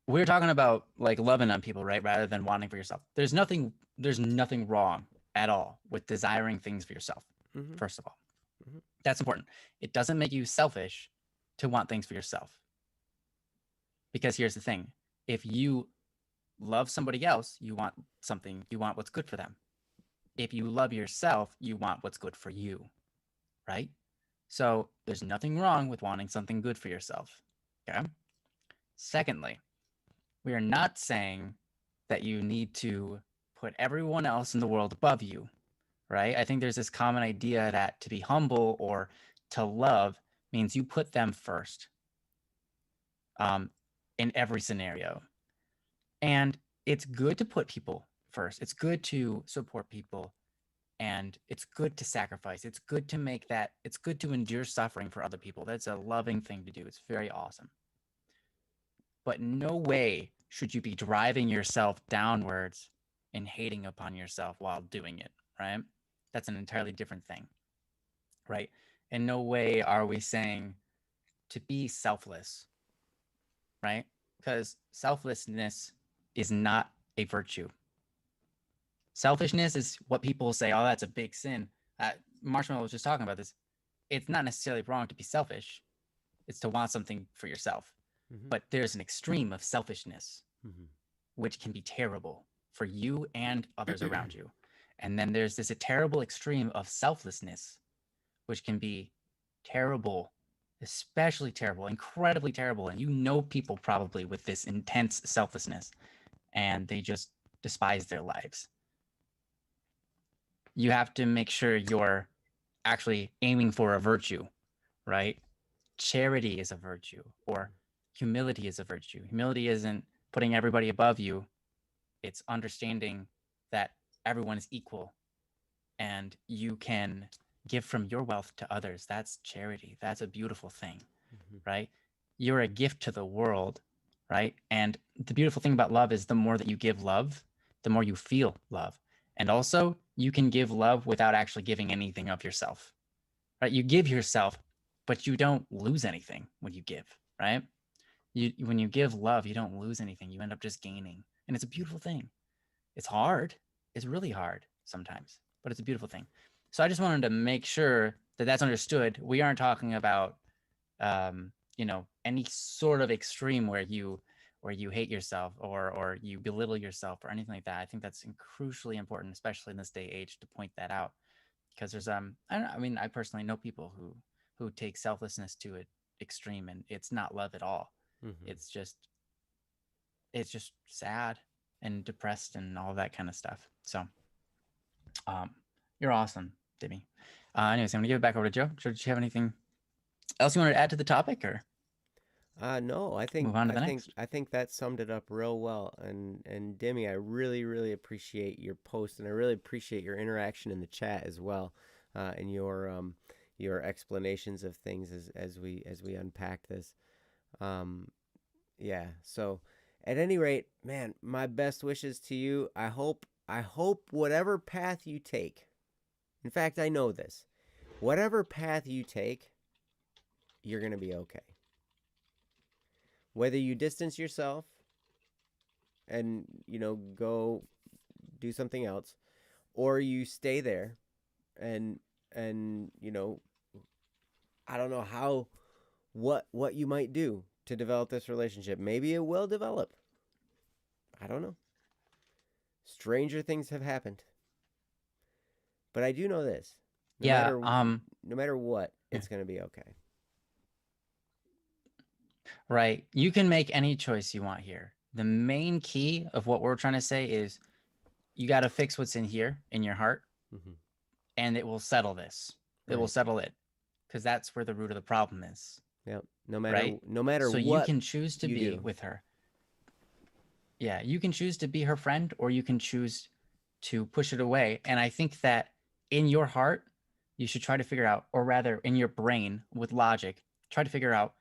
We're talking about like loving on people, right? Rather than wanting for yourself. There's nothing wrong at all with desiring things for yourself. Mm-hmm. First of all, mm-hmm. That's important. It doesn't make you selfish to want things for yourself. Because here's the thing. If you love somebody else, you want what's good for them. If you love yourself, you want what's good for you, right? So there's nothing wrong with wanting something good for yourself. Okay. Secondly, we are not saying that you need to put everyone else in the world above you, right? I think there's this common idea that to be humble or to love means you put them first in every scenario. And it's good to put people first. It's good to support people, and it's good to sacrifice. It's good to make that, it's good to endure suffering for other people. That's a loving thing to do. It's very awesome. But no way should you be driving yourself downwards and hating upon yourself while doing it, right? That's an entirely different thing, right? In no way are we saying to be selfless, right? Because selflessness is not a virtue. Selfishness is what people say, oh, that's a big sin. Marshmallow was just talking about this. It's not necessarily wrong to be selfish. It's to want something for yourself. Mm-hmm. But there's an extreme of selfishness, which can be terrible for you and others around you. And then there's this terrible extreme of selflessness, which can be terrible, especially terrible, incredibly terrible. And you know people probably with this intense selflessness, and they just despise their lives. You have to make sure you're actually aiming for a virtue, right? Charity is a virtue, or humility is a virtue. Humility isn't putting everybody above you. It's understanding that everyone is equal and you can give from your wealth to others. That's charity. That's a beautiful thing, right? You're a gift to the world, right? And the beautiful thing about love is the more that you give love, the more you feel love. And also, you can give love without actually giving anything of yourself, right? You give yourself, but you don't lose anything when you give, right? When you give love, you don't lose anything. You end up just gaining. And it's a beautiful thing. It's hard. It's really hard sometimes, but it's a beautiful thing. So I just wanted to make sure that that's understood. We aren't talking about, any sort of extreme where you hate yourself or you belittle yourself or anything like that. I think that's crucially important, especially in this day age, to point that out, because there's I personally know people who take selflessness to an extreme, and it's not love at all. It's just sad and depressed and all that kind of stuff. So you're awesome, Dibby. Anyways, I'm gonna give it back over to Joe. Joe, did you have anything else you wanted to add to the topic, or No, I think move on to the next? I think that summed it up real well. And Demi, I really really appreciate your post, and I really appreciate your interaction in the chat as well, and your explanations of things as we unpack this. Yeah. So, at any rate, man, my best wishes to you. I hope whatever path you take. In fact, I know this. Whatever path you take, you're going to be okay. Whether you distance yourself and, go do something else, or you stay there and I don't know what you might do to develop this relationship. Maybe it will develop. I don't know. Stranger things have happened. But I do know this. No matter what, it's going to be okay. Right. You can make any choice you want here. The main key of what we're trying to say is you got to fix what's in here in your heart, and it will settle this. It will settle it, because that's where the root of the problem is. Yeah. No matter so what. So you can choose to be with her. Yeah, you can choose to be her friend, or you can choose to push it away. And I think that in your heart, you should try to figure out, or rather in your brain with logic, try to figure out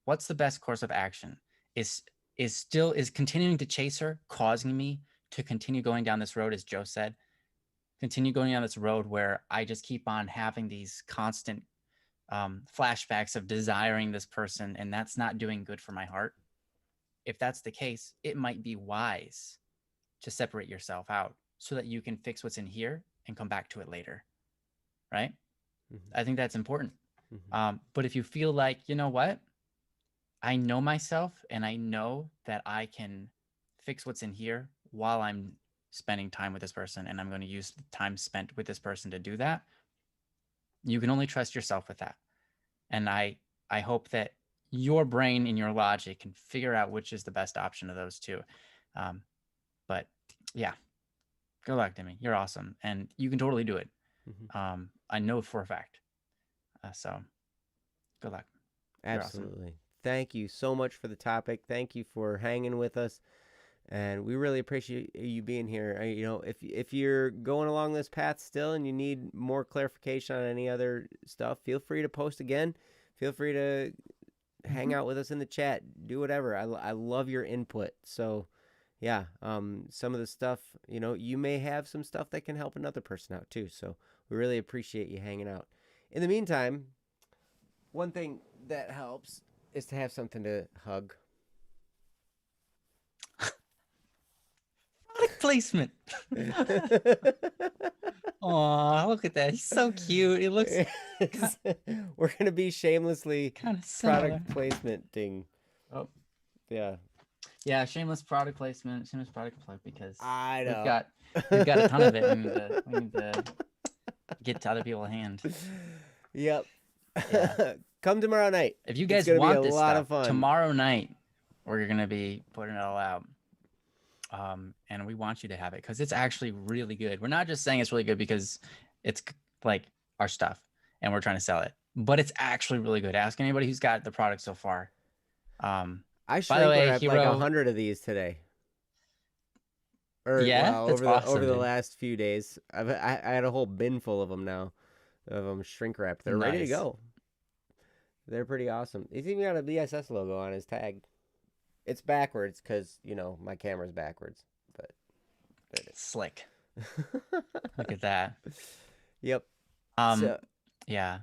what's the best course of action. Is continuing to chase her causing me to continue going down this road, as Joe said, continue going down this road where I just keep on having these constant flashbacks of desiring this person, and that's not doing good for my heart? If that's the case, it might be wise to separate yourself out so that you can fix what's in here and come back to it later, right? I think that's important. But if you feel like, you know what, I know myself and I know that I can fix what's in here while I'm spending time with this person, and I'm going to use the time spent with this person to do that, you can only trust yourself with that. and I hope that your brain and your logic can figure out which is the best option of those two. But yeah, good luck, Demi. You're awesome, and you can totally do it. I know for a fact. So good luck. You're awesome. Absolutely. Thank you so much for the topic. Thank you for hanging with us, and we really appreciate you being here. If you're going along this path still and you need more clarification on any other stuff, feel free to post again. Feel free to hang out with us in the chat. Do whatever. I love your input. So, yeah, some of the stuff, you may have some stuff that can help another person out too. So we really appreciate you hanging out. In the meantime, one thing that helps is to have something to hug. Product placement. Aw, look at that. He's so cute. He looks We're gonna be shamelessly kind of similar. product placement thing. Oh, Yeah, yeah. Shameless product placement. Shameless product plug because I know. we've got a ton of it. We need to get to other people's hands. Yep. Yeah. Come tomorrow night. If you It's guys gonna be want a this lot stuff, of fun. tomorrow night we're gonna be putting it all out. And we want you to have it because it's actually really good. We're not just saying it's really good because it's like our stuff and we're trying to sell it, but it's actually really good. Ask anybody who's got the product so far. I by the shrank way, like Hero, 100 of these today. Or yeah, well, that's awesome, over the dude. last few days, I had a whole bin full of them now, of them shrink wrapped. They're ready to Nice. go. They're pretty awesome. He's even got a BSS logo on his tag. It's backwards because my camera's backwards, but Slick. Look at that. Yep. Yeah.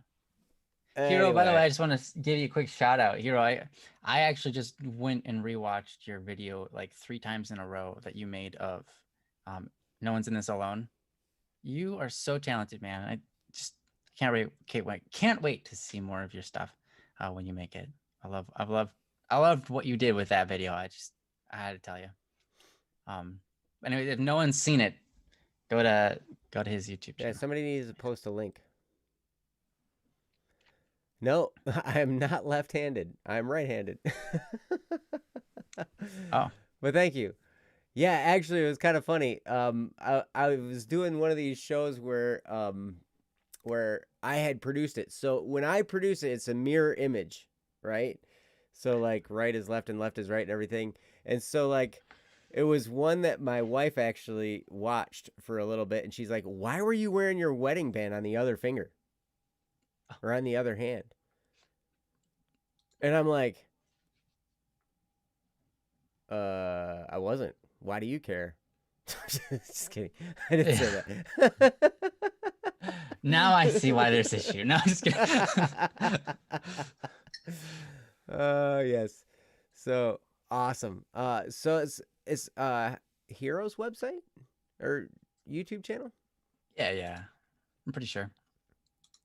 Hero, by the way, I just want to give you a quick shout out. Hero, I actually just went and rewatched your video like 3 times in a row that you made of No One's in This Alone. You are so talented, man. I just can't wait to see more of your stuff when you make it. I loved what you did with that video. I had to tell you. Anyway, if no one's seen it, go to his YouTube channel. Yeah, somebody needs to post a link. No, I am not left-handed. I'm right-handed. Oh. But thank you. Yeah, actually, it was kind of funny. I was doing one of these shows where I had produced it. So when I produce it, it's a mirror image, right? So like right is left and left is right and everything. And so like it was one that my wife actually watched for a little bit, and she's like, "Why were you wearing your wedding band on the other finger or on the other hand?" And I'm like, I wasn't. Why do you care? Just kidding. I didn't say that. Now I see why there's issue. No, I'm just kidding. Yes. So awesome. So it's Hero's website or YouTube channel? Yeah. I'm pretty sure.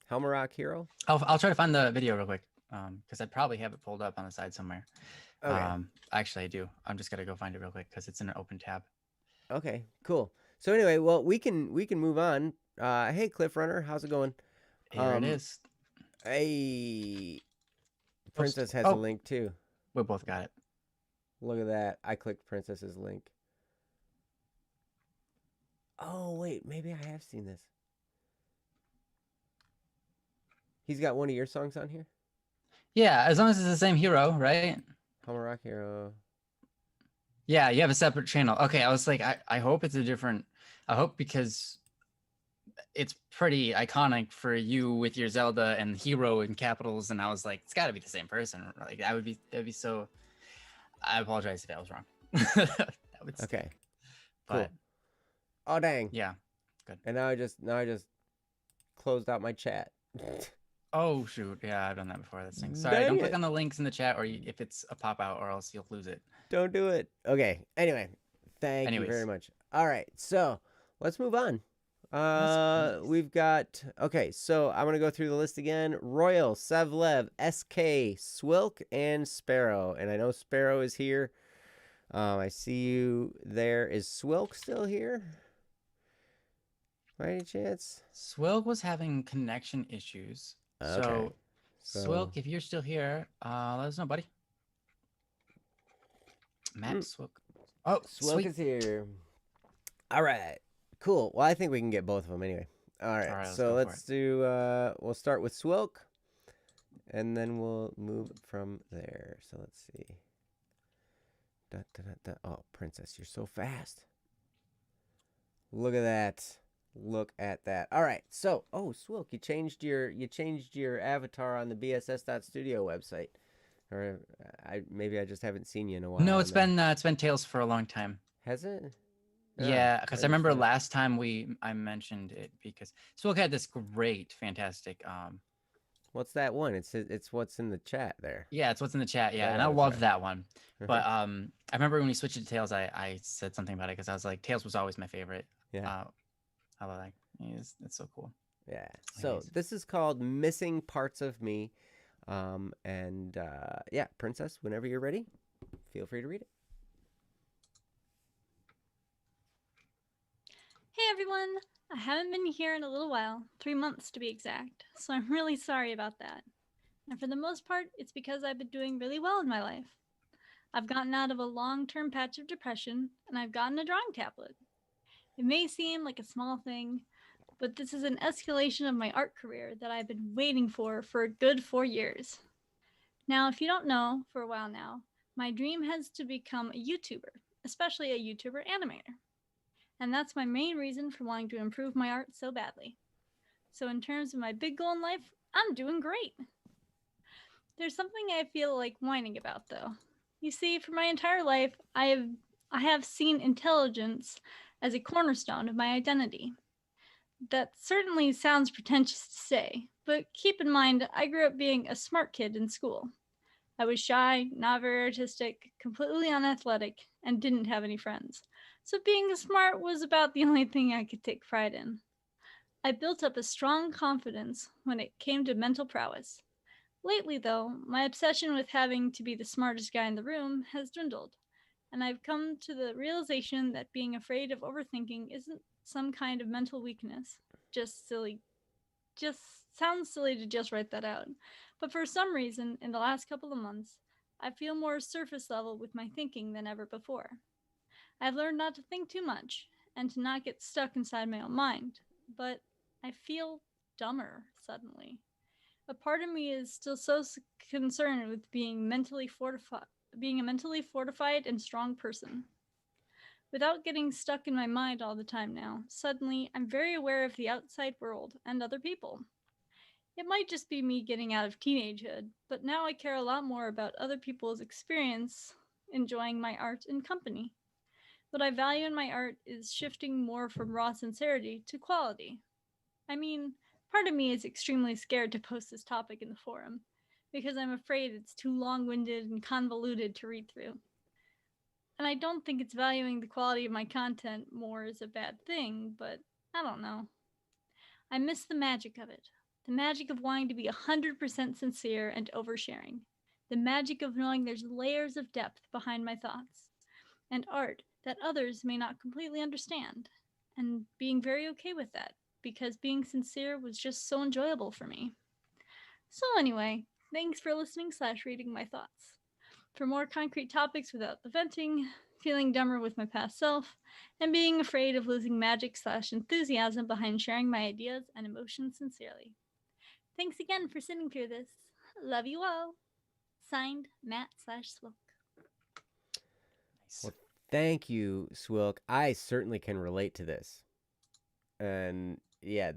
Helmer Rock Hero? I'll try to find the video real quick. Because I probably have it pulled up on the side somewhere. Okay. Actually I do. I'm just gonna go find it real quick because it's in an open tab. Okay, cool. So anyway, well, we can move on. Hey, Cliff Runner, how's it going? Here it is. Hey, Princess has Oh. a link too. We both got it. Look at that. I clicked Princess's link. Oh, wait, maybe I have seen this. He's got one of your songs on here? Yeah, as long as it's the same hero, right? Helmer Rock Hero. Yeah, you have a separate channel. Okay, I was like, I hope it's a different. I hope because it's pretty iconic for you with your Zelda and hero in capitals, and I was like, it's got to be the same person. Like that'd be so. I apologize if I was wrong. That would stink. Okay. Cool. But Oh, dang. yeah. And now I just closed out my chat. Oh shoot, yeah, I've done that before. That stinks. Sorry, Dang don't it. click on the links in the chat, or if it's a pop out, or else you'll lose it. Don't do it. Okay. Anyway, thank you very Anyways. much. All right. So let's move on. Yes, please. We've got, okay, so I'm going to go through the list again. Royal, Sevlev, SK, Swilk, and Sparrow. And I know Sparrow is here. I see you there. Is Swilk still here? By any chance? Swilg was having connection issues. Okay. So Swilk, if you're still here, let us know, buddy. Matt Swilk. Oh, Swilk sweet. is here. All right, cool. Well, I think we can get both of them anyway. All right, All right, let's so go for let's do. We'll start with Swilk, and then we'll move from there. So let's see. Da, da, da, da. Oh, Princess, you're so fast. Look at that. Look at that. All right. So, Swilk, you changed your avatar on the bss.studio website. Or maybe I just haven't seen you in a while. No, it's been Tails for a long time. Has it? Yeah, because I remember last time I mentioned it because Swilk had this great, fantastic. What's that one? It's what's in the chat there. Yeah, it's what's in the chat. Yeah, That and I avatar. love that one. But I remember when we switched to Tails, I said something about it because I was like, Tails was always my favorite. Yeah. I love that. It's so cool. Yeah. So this is called Missing Parts of Me. Yeah, Princess, whenever you're ready, feel free to read it. Hey everyone! I haven't been here in a little while, 3 months to be exact, so I'm really sorry about that. And for the most part, it's because I've been doing really well in my life. I've gotten out of a long-term patch of depression, and I've gotten a drawing tablet. It may seem like a small thing, but this is an escalation of my art career that I've been waiting for a good 4 years. Now, if you don't know, for a while now, my dream has to become a YouTuber, especially a YouTuber animator. And that's my main reason for wanting to improve my art so badly. So in terms of my big goal in life, I'm doing great. There's something I feel like whining about though. You see, for my entire life, I have seen intelligence as a cornerstone of my identity. That certainly sounds pretentious to say, but keep in mind I grew up being a smart kid in school. I was shy, not very artistic, completely unathletic, and didn't have any friends. So being smart was about the only thing I could take pride in. I built up a strong confidence when it came to mental prowess. Lately, though, my obsession with having to be the smartest guy in the room has dwindled, and I've come to the realization that being afraid of overthinking isn't some kind of mental weakness. Just sounds silly to just write that out. But for some reason, in the last couple of months, I feel more surface level with my thinking than ever before. I've learned not to think too much and to not get stuck inside my own mind, but I feel dumber suddenly. A part of me is still so concerned with being a mentally fortified and strong person. Without getting stuck in my mind all the time now, suddenly I'm very aware of the outside world and other people. It might just be me getting out of teenagehood, but now I care a lot more about other people's experience enjoying my art and company. What I value in my art is shifting more from raw sincerity to quality. I mean, part of me is extremely scared to post this topic in the forum, because I'm afraid it's too long-winded and convoluted to read through. And I don't think it's valuing the quality of my content more is a bad thing, but I don't know. I miss the magic of it. The magic of wanting to be 100% sincere and oversharing. The magic of knowing there's layers of depth behind my thoughts. And art that others may not completely understand. And being very okay with that, because being sincere was just so enjoyable for me. So anyway, thanks for listening/reading my thoughts. For more concrete topics without the venting, feeling dumber with my past self, and being afraid of losing magic/enthusiasm behind sharing my ideas and emotions sincerely. Thanks again for sitting through this. Love you all. Signed, Matt/Swilk. Nice. Well, thank you, Swilk. I certainly can relate to this. And yeah,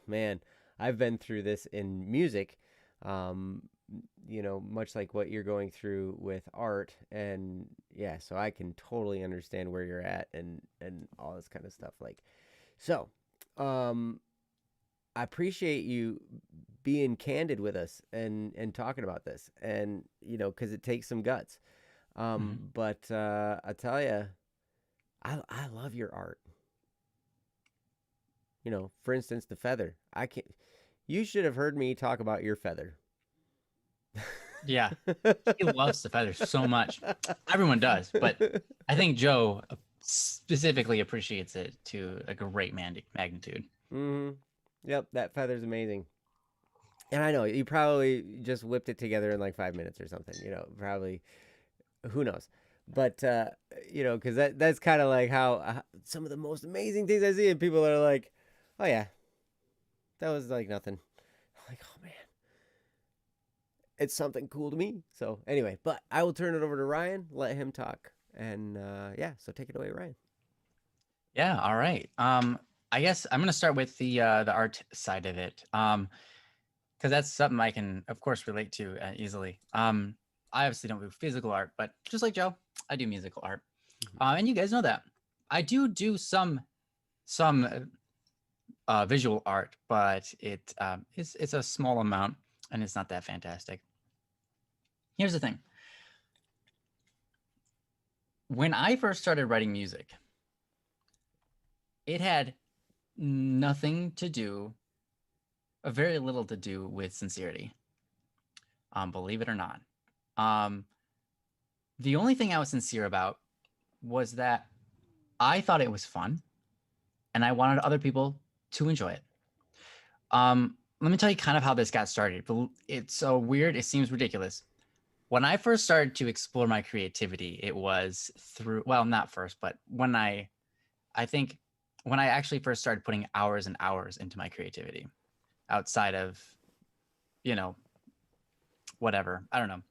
man, I've been through this in music, much like what you're going through with art. And yeah, so I can totally understand where you're at and all this kind of stuff. I appreciate you being candid with us and talking about this, and because it takes some guts. But I tell you, I love your art. For instance, the feather. You should have heard me talk about your feather. Yeah, he loves the feathers so much. Everyone does, but I think Joe specifically appreciates it to a great magnitude. Mm-hmm. Yep, that feather's amazing. And I know you probably just whipped it together in like 5 minutes or something. Probably who knows. But because that's kind of like how some of the most amazing things I see, and people are like, "Oh yeah, that was like nothing." I'm like, "Oh man, it's something cool to me." So anyway, but I will turn it over to Ryan, let him talk, and yeah, so take it away, Ryan. Yeah, all right. I guess I'm gonna start with the art side of it. Because that's something I can, of course, relate to easily. I obviously don't do physical art, but just like Joe, I do musical art, and you guys know that. I do some visual art, but it's a small amount, and it's not that fantastic. Here's the thing: when I first started writing music, it had nothing to do, very little to do with sincerity. Believe it or not. Um, the only thing I was sincere about was that I thought it was fun and I wanted other people to enjoy it. Let me tell you kind of how this got started. It's so weird, it seems ridiculous. When I first started to explore my creativity, it was through, well, not first, but I think when I actually first started putting hours and hours into my creativity outside of, you know, whatever, I don't know,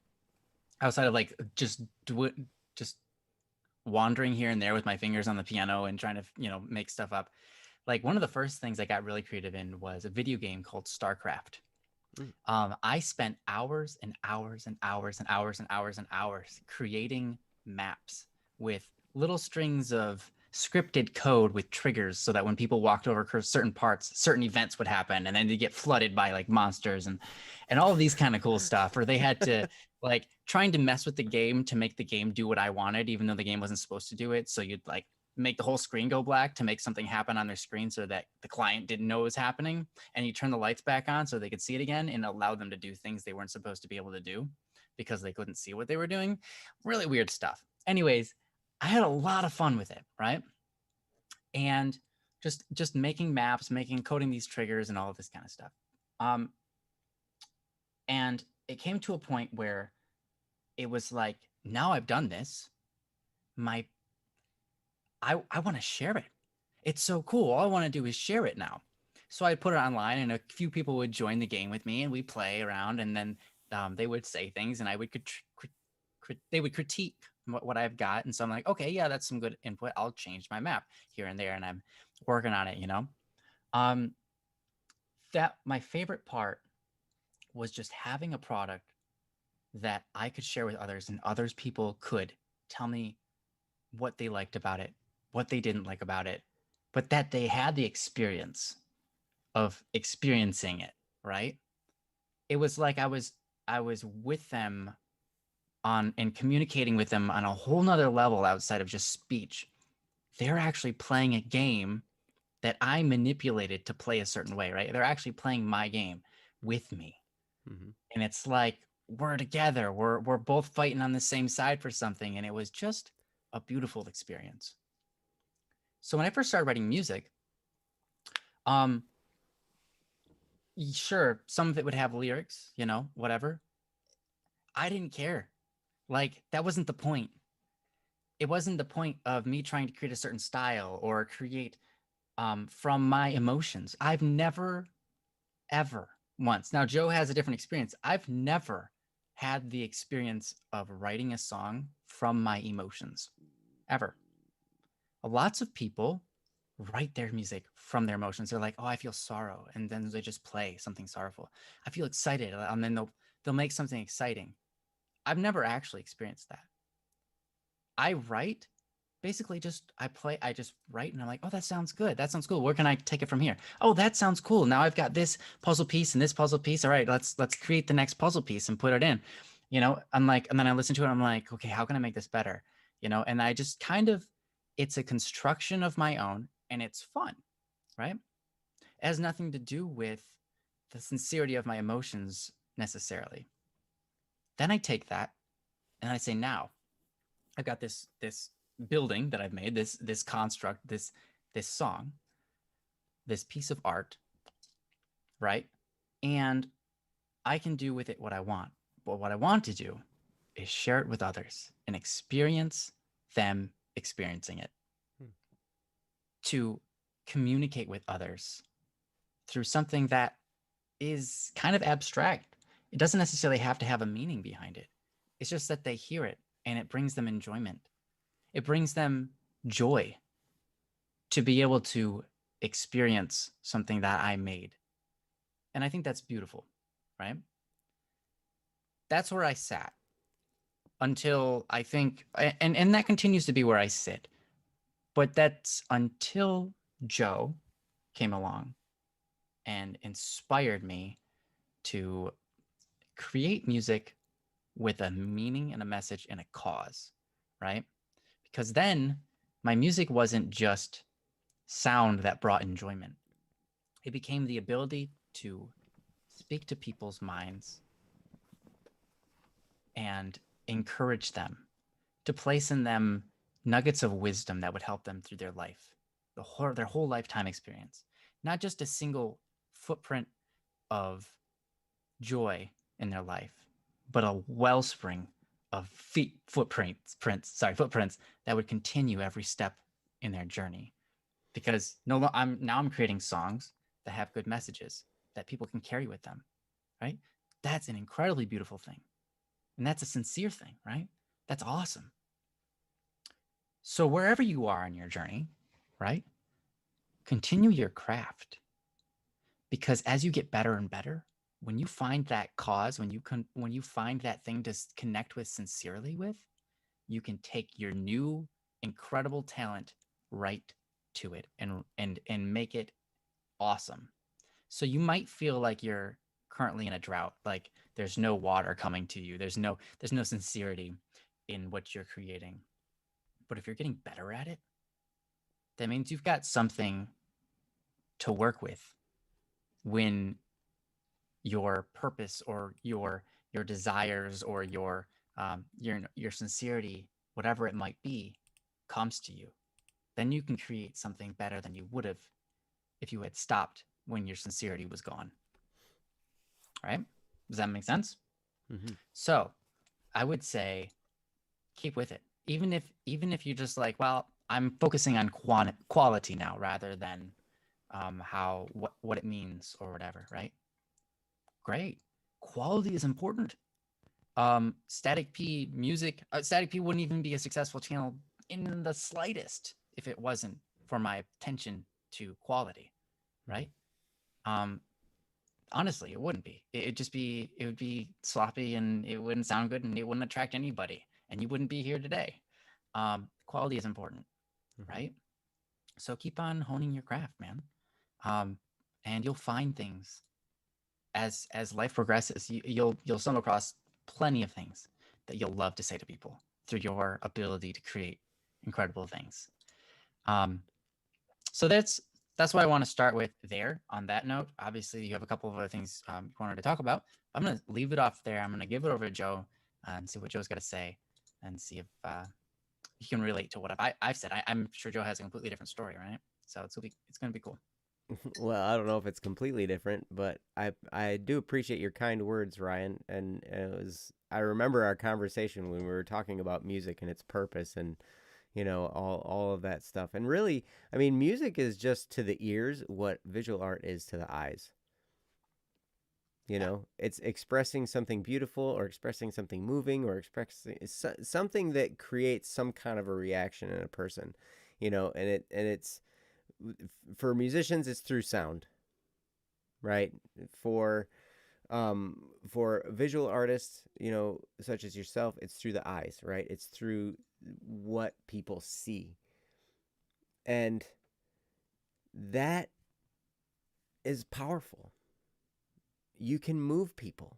outside of like just wandering here and there with my fingers on the piano and trying to, make stuff up. Like one of the first things I got really creative in was a video game called StarCraft. Mm. I spent hours and hours and hours and hours and hours and hours creating maps with little strings of scripted code with triggers so that when people walked over certain parts, certain events would happen, and then they get flooded by like monsters and all of these kind of cool stuff. Or they had to like trying to mess with the game to make the game do what I wanted, even though the game wasn't supposed to do it. So you'd like make the whole screen go black to make something happen on their screen so that the client didn't know it was happening, and you turn the lights back on so they could see it again and allow them to do things they weren't supposed to be able to do because they couldn't see what they were doing. Really weird stuff. Anyways, I had a lot of fun with it, right? And just making maps, coding these triggers and all of this kind of stuff. Um, and it came to a point where it was like, now I've done this, my I want to share it. It's so cool. All I want to do is share it now. So I put it online, and a few people would join the game with me, and we play around, and then they would say things, and I would they would critique what I've got, and so I'm like, okay, yeah, that's some good input. I'll change my map here and there, and I'm working on it. Um, that my favorite part was just having a product that I could share with others, and others people could tell me what they liked about it, what they didn't like about it, but that they had the experience of experiencing it, right? It was like I was with them on and communicating with them on a whole nother level outside of just speech. They're actually playing a game that I manipulated to play a certain way, right? They're actually playing my game with me. Mm-hmm. And it's like we're together. We're both fighting on the same side for something. And it was just a beautiful experience. So when I first started writing music, um, sure, some of it would have lyrics, whatever. I didn't care. Like, that wasn't the point. It wasn't the point of me trying to create a certain style or create from my emotions. I've never, ever once. Now, Joe has a different experience. I've never had the experience of writing a song from my emotions, ever. Lots of people write their music from their emotions. They're like, oh, I feel sorrow, and then they just play something sorrowful. I feel excited, and then they'll make something exciting. I've never actually experienced that. I write basically just I just write, and I'm like, oh, that sounds good. That sounds cool. Where can I take it from here? Oh, that sounds cool. Now I've got this puzzle piece and this puzzle piece. All right, let's create the next puzzle piece and put it in. I'm like, and then I listen to it. I'm like, okay, how can I make this better? And I just kind of, it's a construction of my own, and it's fun, right? It has nothing to do with the sincerity of my emotions necessarily. Then I take that and I say, now I've got this building that I've made, this construct, this song, this piece of art, right? And I can do with it what I want. But what I want to do is share it with others and experience them experiencing it, Hmm. to communicate with others through something that is kind of abstract. It doesn't necessarily have to have a meaning behind it. It's just that they hear it and it brings them enjoyment. It brings them joy to be able to experience something that I made. And I think that's beautiful, right? That's where I sat until I think, and that continues to be where I sit. But that's until Joe came along and inspired me to create music with a meaning and a message and a cause, right? Because then my music wasn't just sound that brought enjoyment. It became the ability to speak to people's minds and encourage them, to place in them nuggets of wisdom that would help them through their life, their whole lifetime experience, not just a single footprint of joy in their life, but a wellspring of footprints that would continue every step in their journey. Because I'm creating songs that have good messages that people can carry with them, right? That's an incredibly beautiful thing. And that's a sincere thing, right? That's awesome. So wherever you are in your journey, right? Continue your craft, because as you get better and better, when you find that cause, when you find that thing to connect with sincerely with, you can take your new incredible talent right to it and make it awesome. So you might feel like you're currently in a drought, like there's no water coming to you. There's no sincerity in what you're creating. But if you're getting better at it, that means you've got something to work with when your purpose or your desires or your sincerity, whatever it might be, comes to you. Then you can create something better than you would have if you had stopped when your sincerity was gone. Right? Does that make sense? Mm-hmm. So I would say keep with it. Even if you're just like, well, I'm focusing on quality now rather than what it means or whatever, right? Great. Quality is important. Static P music, Static P wouldn't even be a successful channel in the slightest if it wasn't for my attention to quality, right? Um, Honestly, it wouldn't be. It would be sloppy and it wouldn't sound good and it wouldn't attract anybody and you wouldn't be here today. Quality is important, Mm-hmm. right? So keep on honing your craft, man. And you'll find things as life progresses. You'll stumble across plenty of things that you'll love to say to people through your ability to create incredible things. Um, so that's what I want to start with there. On that note, obviously you have a couple of other things you wanted to talk about. I'm going to leave it off there. I'm going to give it over to Joe and see what Joe's got to say and see if he can relate to what I've said. I'm sure Joe has a completely different story, right? So it's going to be cool. Well, I don't know if it's completely different, but I do appreciate your kind words, Ryan. And I remember our conversation when we were talking about music and its purpose and all of that stuff. And really, I mean, music is just to the ears what visual art is to the eyes. Yeah. It's expressing something beautiful or expressing something moving or expressing something that creates some kind of a reaction in a person. And it's for musicians it's through sound, right? For visual artists, such as yourself, it's through the eyes, right? It's through what people see. And that is powerful. You can move people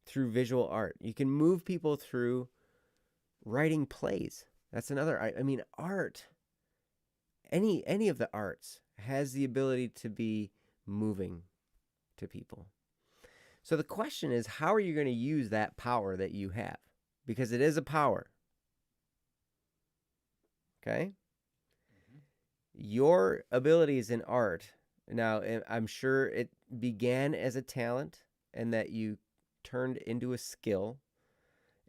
through visual art. You can move people through writing plays. That's another. I mean, art. Any of the arts has the ability to be moving to people. So the question is, how are you going to use that power that you have? Because it is a power. Okay? Mm-hmm. Your abilities in art, now I'm sure it began as a talent and that you turned into a skill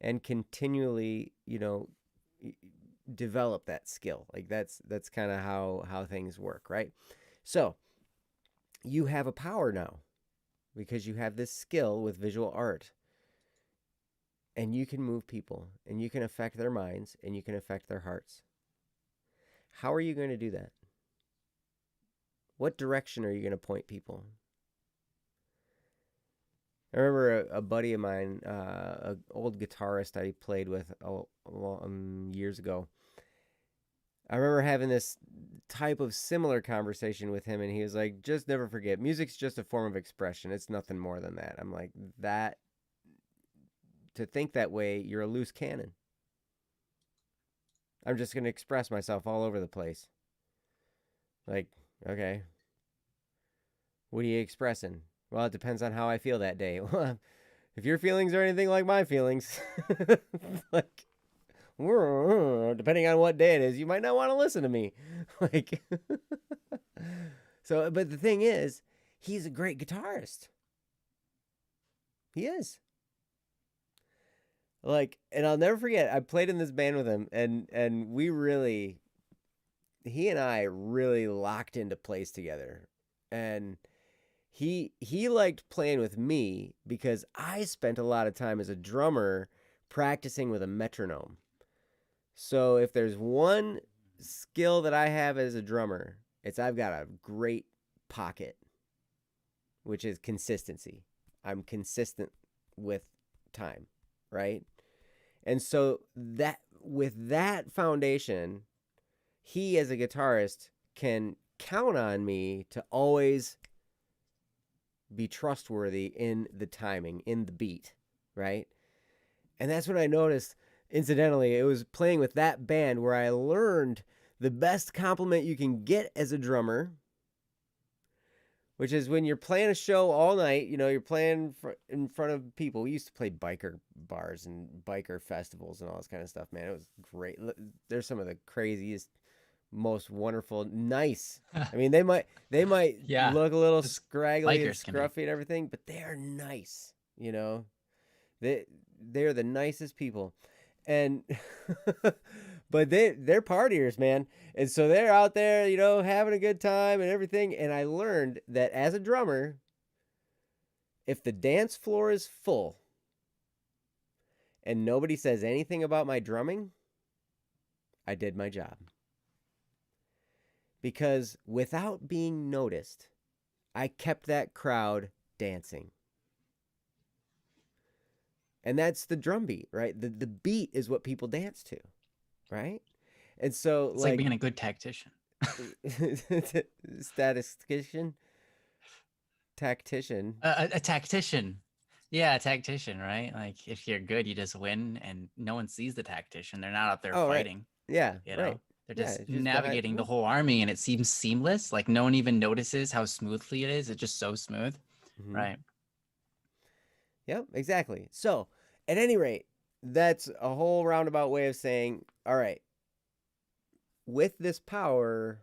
and continually, develop that skill. Like that's kind of how things work, right? So, you have a power now because you have this skill with visual art. And you can move people, and you can affect their minds, and you can affect their hearts. How are you going to do that? What direction are you going to point people? I remember a buddy of mine, an old guitarist I played with years ago. I remember having this type of similar conversation with him, and he was like, just never forget, music's just a form of expression. It's nothing more than that. I'm like, to think that way, you're a loose cannon. I'm just going to express myself all over the place. Like, okay. What are you expressing? Well, it depends on how I feel that day. If your feelings are anything like my feelings, like, depending on what day it is, you might not want to listen to me. Like, so, but the thing is, he's a great guitarist. He is. Like, and I'll never forget, I played in this band with him, and he and I really locked into place together. And he liked playing with me because I spent a lot of time as a drummer practicing with a metronome. So if there's one skill that I have as a drummer, it's I've got a great pocket, which is consistency. I'm consistent with time, right? And so that with that foundation, he as a guitarist can count on me to always be trustworthy in the timing, in the beat, right? And that's when I noticed, incidentally, it was playing with that band where I learned the best compliment you can get as a drummer, which is when you're playing a show all night, you're playing in front of people. We used to play biker bars and biker festivals and all this kind of stuff, man. It was great. There's some of the craziest, most wonderful, nice. I mean, they might Yeah, look a little the scraggly and bikers can be. scruffy and everything, but they are nice, They're the nicest people. And but they're partiers, man. And so they're out there, having a good time and everything. And I learned that as a drummer, if the dance floor is full and nobody says anything about my drumming, I did my job. Because without being noticed, I kept that crowd dancing. And that's the drum beat, right? The beat is what people dance to, right? And so, It's like being a good tactician. Statistician? Tactician. A tactician. Yeah, a tactician, right? Like if you're good, you just win, and no one sees the tactician. They're not out there fighting. Right. Yeah, You know, right. they're Yeah, just it's just navigating the whole army, and it seems seamless. Like no one even notices how smoothly it is. It's just so smooth, right? Yep, exactly. So, at any rate, that's a whole roundabout way of saying, all right, with this power,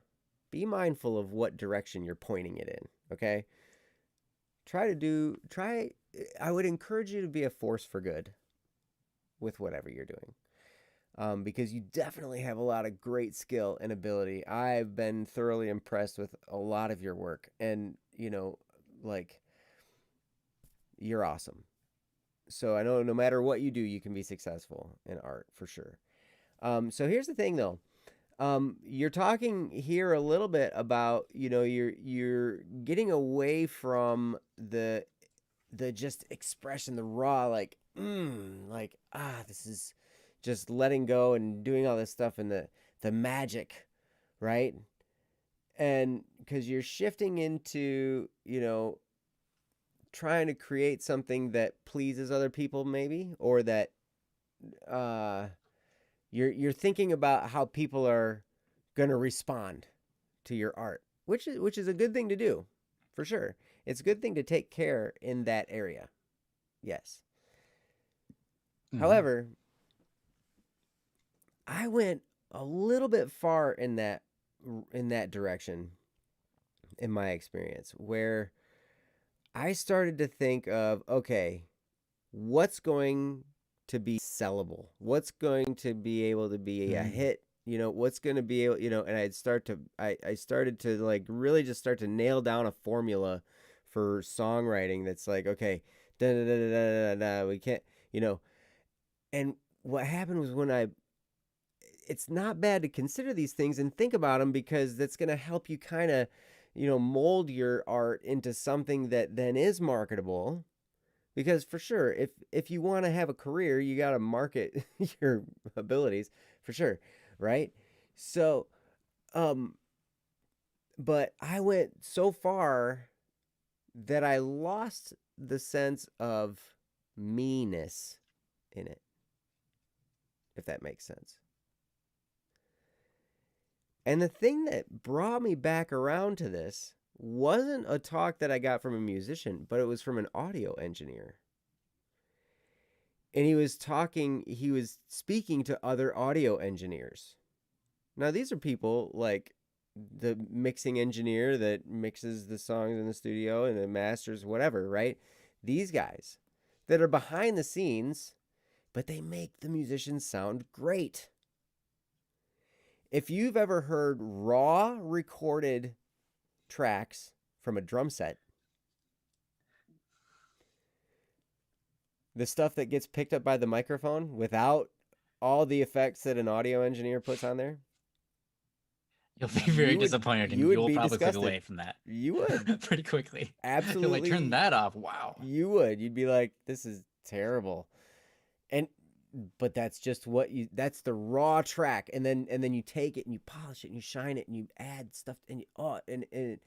be mindful of what direction you're pointing it in, okay? I would encourage you to be a force for good with whatever you're doing. Because you definitely have a lot of great skill and ability. I've been thoroughly impressed with a lot of your work, and you're awesome. So I know no matter what you do, you can be successful in art for sure. So here's the thing, though. You're talking here a little bit about you're getting away from the just expression, the raw this is just letting go and doing all this stuff and the magic, right? And because you're shifting into trying to create something that pleases other people, maybe, or that you're thinking about how people are going to respond to your art, which is a good thing to do, for sure. It's a good thing to take care in that area. Yes. Mm-hmm. However, I went a little bit far in that direction in my experience, where I started to think of, okay, what's going to be sellable? What's going to be able to be a Mm. hit? What's going to be able, and I started to like really just start to nail down a formula for songwriting that's like, okay, da da da da da da, da we can't, you know, and what happened was it's not bad to consider these things and think about them because that's going to help you kind of, mold your art into something that then is marketable. Because for sure, if you want to have a career, you got to market your abilities for sure, right? So, um, but I went so far that I lost the sense of meanness in it, if that makes sense. And the thing that brought me back around to this wasn't a talk that I got from a musician, but it was from an audio engineer. And he was speaking to other audio engineers. Now, these are people like the mixing engineer that mixes the songs in the studio and the masters, whatever, right? These guys that are behind the scenes, but they make the musicians sound great. If you've ever heard raw recorded tracks from a drum set, the stuff that gets picked up by the microphone without all the effects that an audio engineer puts on there, You'll be very you would disappointed, you and would you'll be probably click disgusted. away from that You would. pretty quickly. You're like, turn Absolutely, that off. Wow. you would. You'd be like, this is terrible. And but that's just that's the raw track, and then you take it and you polish it and you shine it and you add stuff and and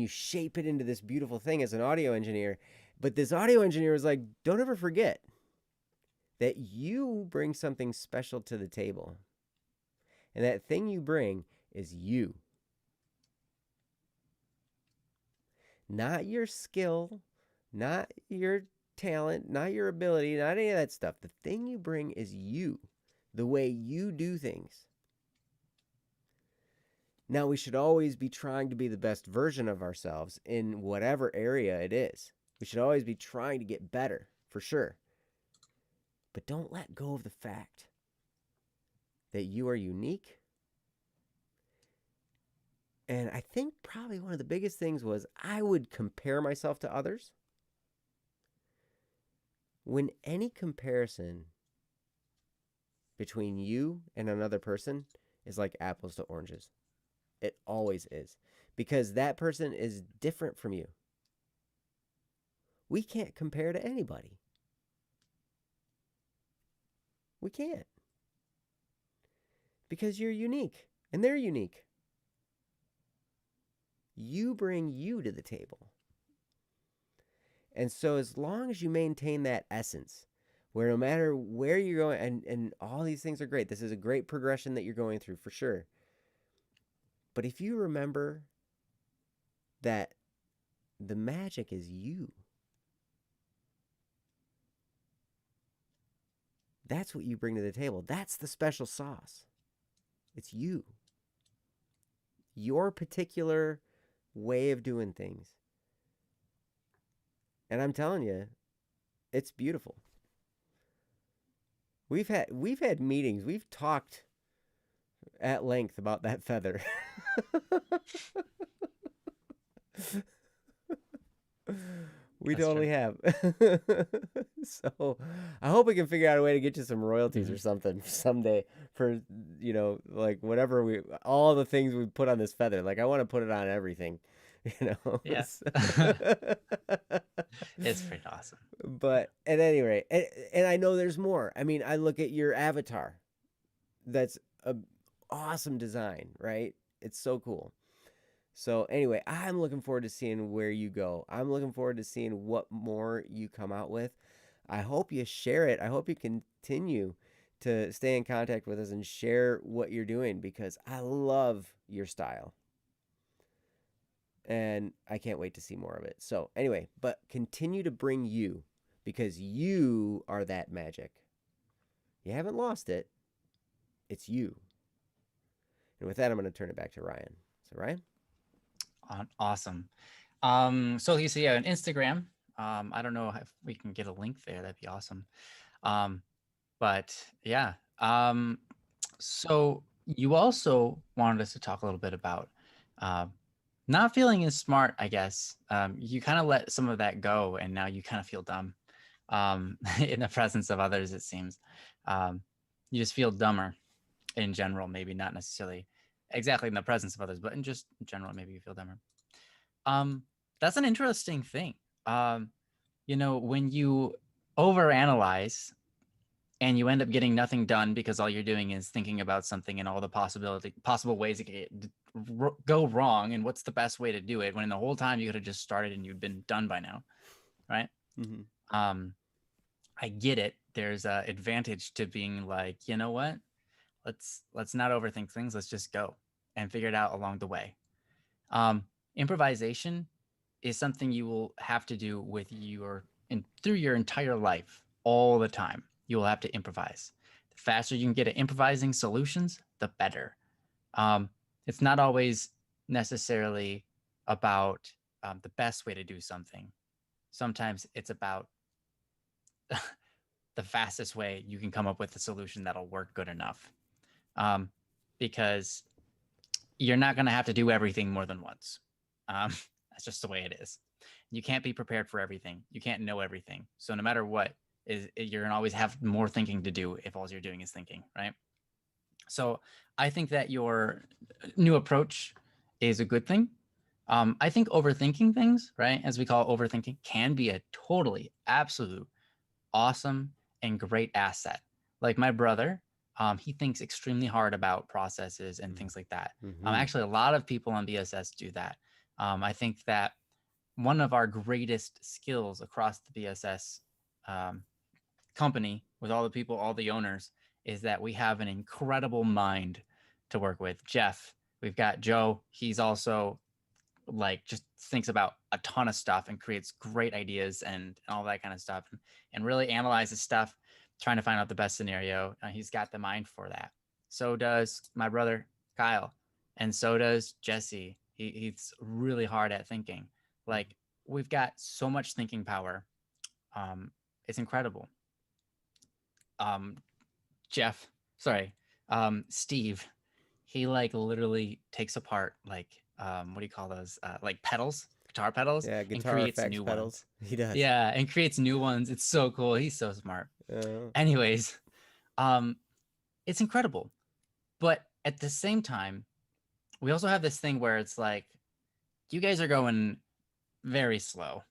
you shape it into this beautiful thing as an audio engineer. But this audio engineer was like, don't ever forget that you bring something special to the table. And that thing you bring is you. Not your skill, not your talent, not your ability, not any of that stuff. The thing you bring is you, the way you do things. Now, we should always be trying to be the best version of ourselves in whatever area it is. We should always be trying to get better, for sure. But don't let go of the fact that you are unique. And I think probably one of the biggest things was I would compare myself to others. When any comparison between you and another person is like apples to oranges, it always is. Because that person is different from you. We can't compare to anybody. We can't. Because you're unique and they're unique. You bring you to the table. And so as long as you maintain that essence, where no matter where you're going, and all these things are great. This is a great progression that you're going through for sure. But if you remember that the magic is you, that's what you bring to the table. That's the special sauce. It's you. Your particular way of doing things. And I'm telling you, it's beautiful. We've had meetings. We've talked at length about that feather. We That's totally true. have. So I hope we can figure out a way to get you some royalties or Mhm. something someday for, like whatever all the things we put on this feather. Like I want to put it on everything, you know. Yeah. So- It's pretty awesome. But at any rate, and I know there's more. I mean, I look at your avatar. That's a awesome design, right? It's so cool. So anyway, I'm looking forward to seeing where you go. I'm looking forward to seeing what more you come out with. I hope you share it. I hope you continue to stay in contact with us and share what you're doing because I love your style. And I can't wait to see more of it. So anyway, but continue to bring you because you are that magic. You haven't lost it. It's you. And with that, I'm going to turn it back to Ryan. So Ryan? Awesome. So you see on Instagram. I don't know if we can get a link there. That'd be awesome. Um, but yeah. So you also wanted us to talk a little bit about uh, not feeling as smart, I guess. You kind of let some of that go, and now you kind of feel dumb in the presence of others, it seems. Um, you just feel dumber in general, maybe not necessarily exactly in the presence of others, but in just general, maybe you feel dumber. Um, that's an interesting thing. Um, when you overanalyze and you end up getting nothing done because all you're doing is thinking about something and all the possible ways it could go wrong and what's the best way to do it, when the whole time you could have just started and you'd been done by now, right? Mm-hmm. um I get it. There's a advantage to being like, you know what, let's not overthink things, let's just go and figure it out along the way. Improvisation is something you will have to do with through your entire life. All the time you will have to improvise. The faster you can get at improvising solutions, the better. It's not always necessarily about the best way to do something. Sometimes it's about the fastest way you can come up with a solution that'll work good enough. Because you're not going to have to do everything more than once. That's just the way it is. You can't be prepared for everything. You can't know everything. So no matter what, you're going to always have more thinking to do if all you're doing is thinking, right? So I think that your new approach is a good thing. I think overthinking things, right, as we call it, overthinking, can be a totally absolute awesome and great asset. Like my brother, he thinks extremely hard about processes and things like that. Mm-hmm. Actually, a lot of people on BSS do that. I think that one of our greatest skills across the BSS um, company, with all the people, all the owners, is that we have an incredible mind to work with. Jeff, we've got Joe. He's also like just thinks about a ton of stuff and creates great ideas and all that kind of stuff, and really analyzes stuff, trying to find out the best scenario. He's got the mind for that. So does my brother Kyle, and so does Jesse. He's really hard at thinking. Like, we've got so much thinking power. It's incredible. um Jeff, sorry, Steve, he like literally takes apart like what do you call those? Like pedals, guitar pedals, Yeah, and guitar creates effects new pedals. ones. He does. Yeah, and creates new ones. It's so cool. He's so smart. Uh, Anyways, um, it's incredible. But at the same time, we also have this thing where it's like, you guys are going very slow.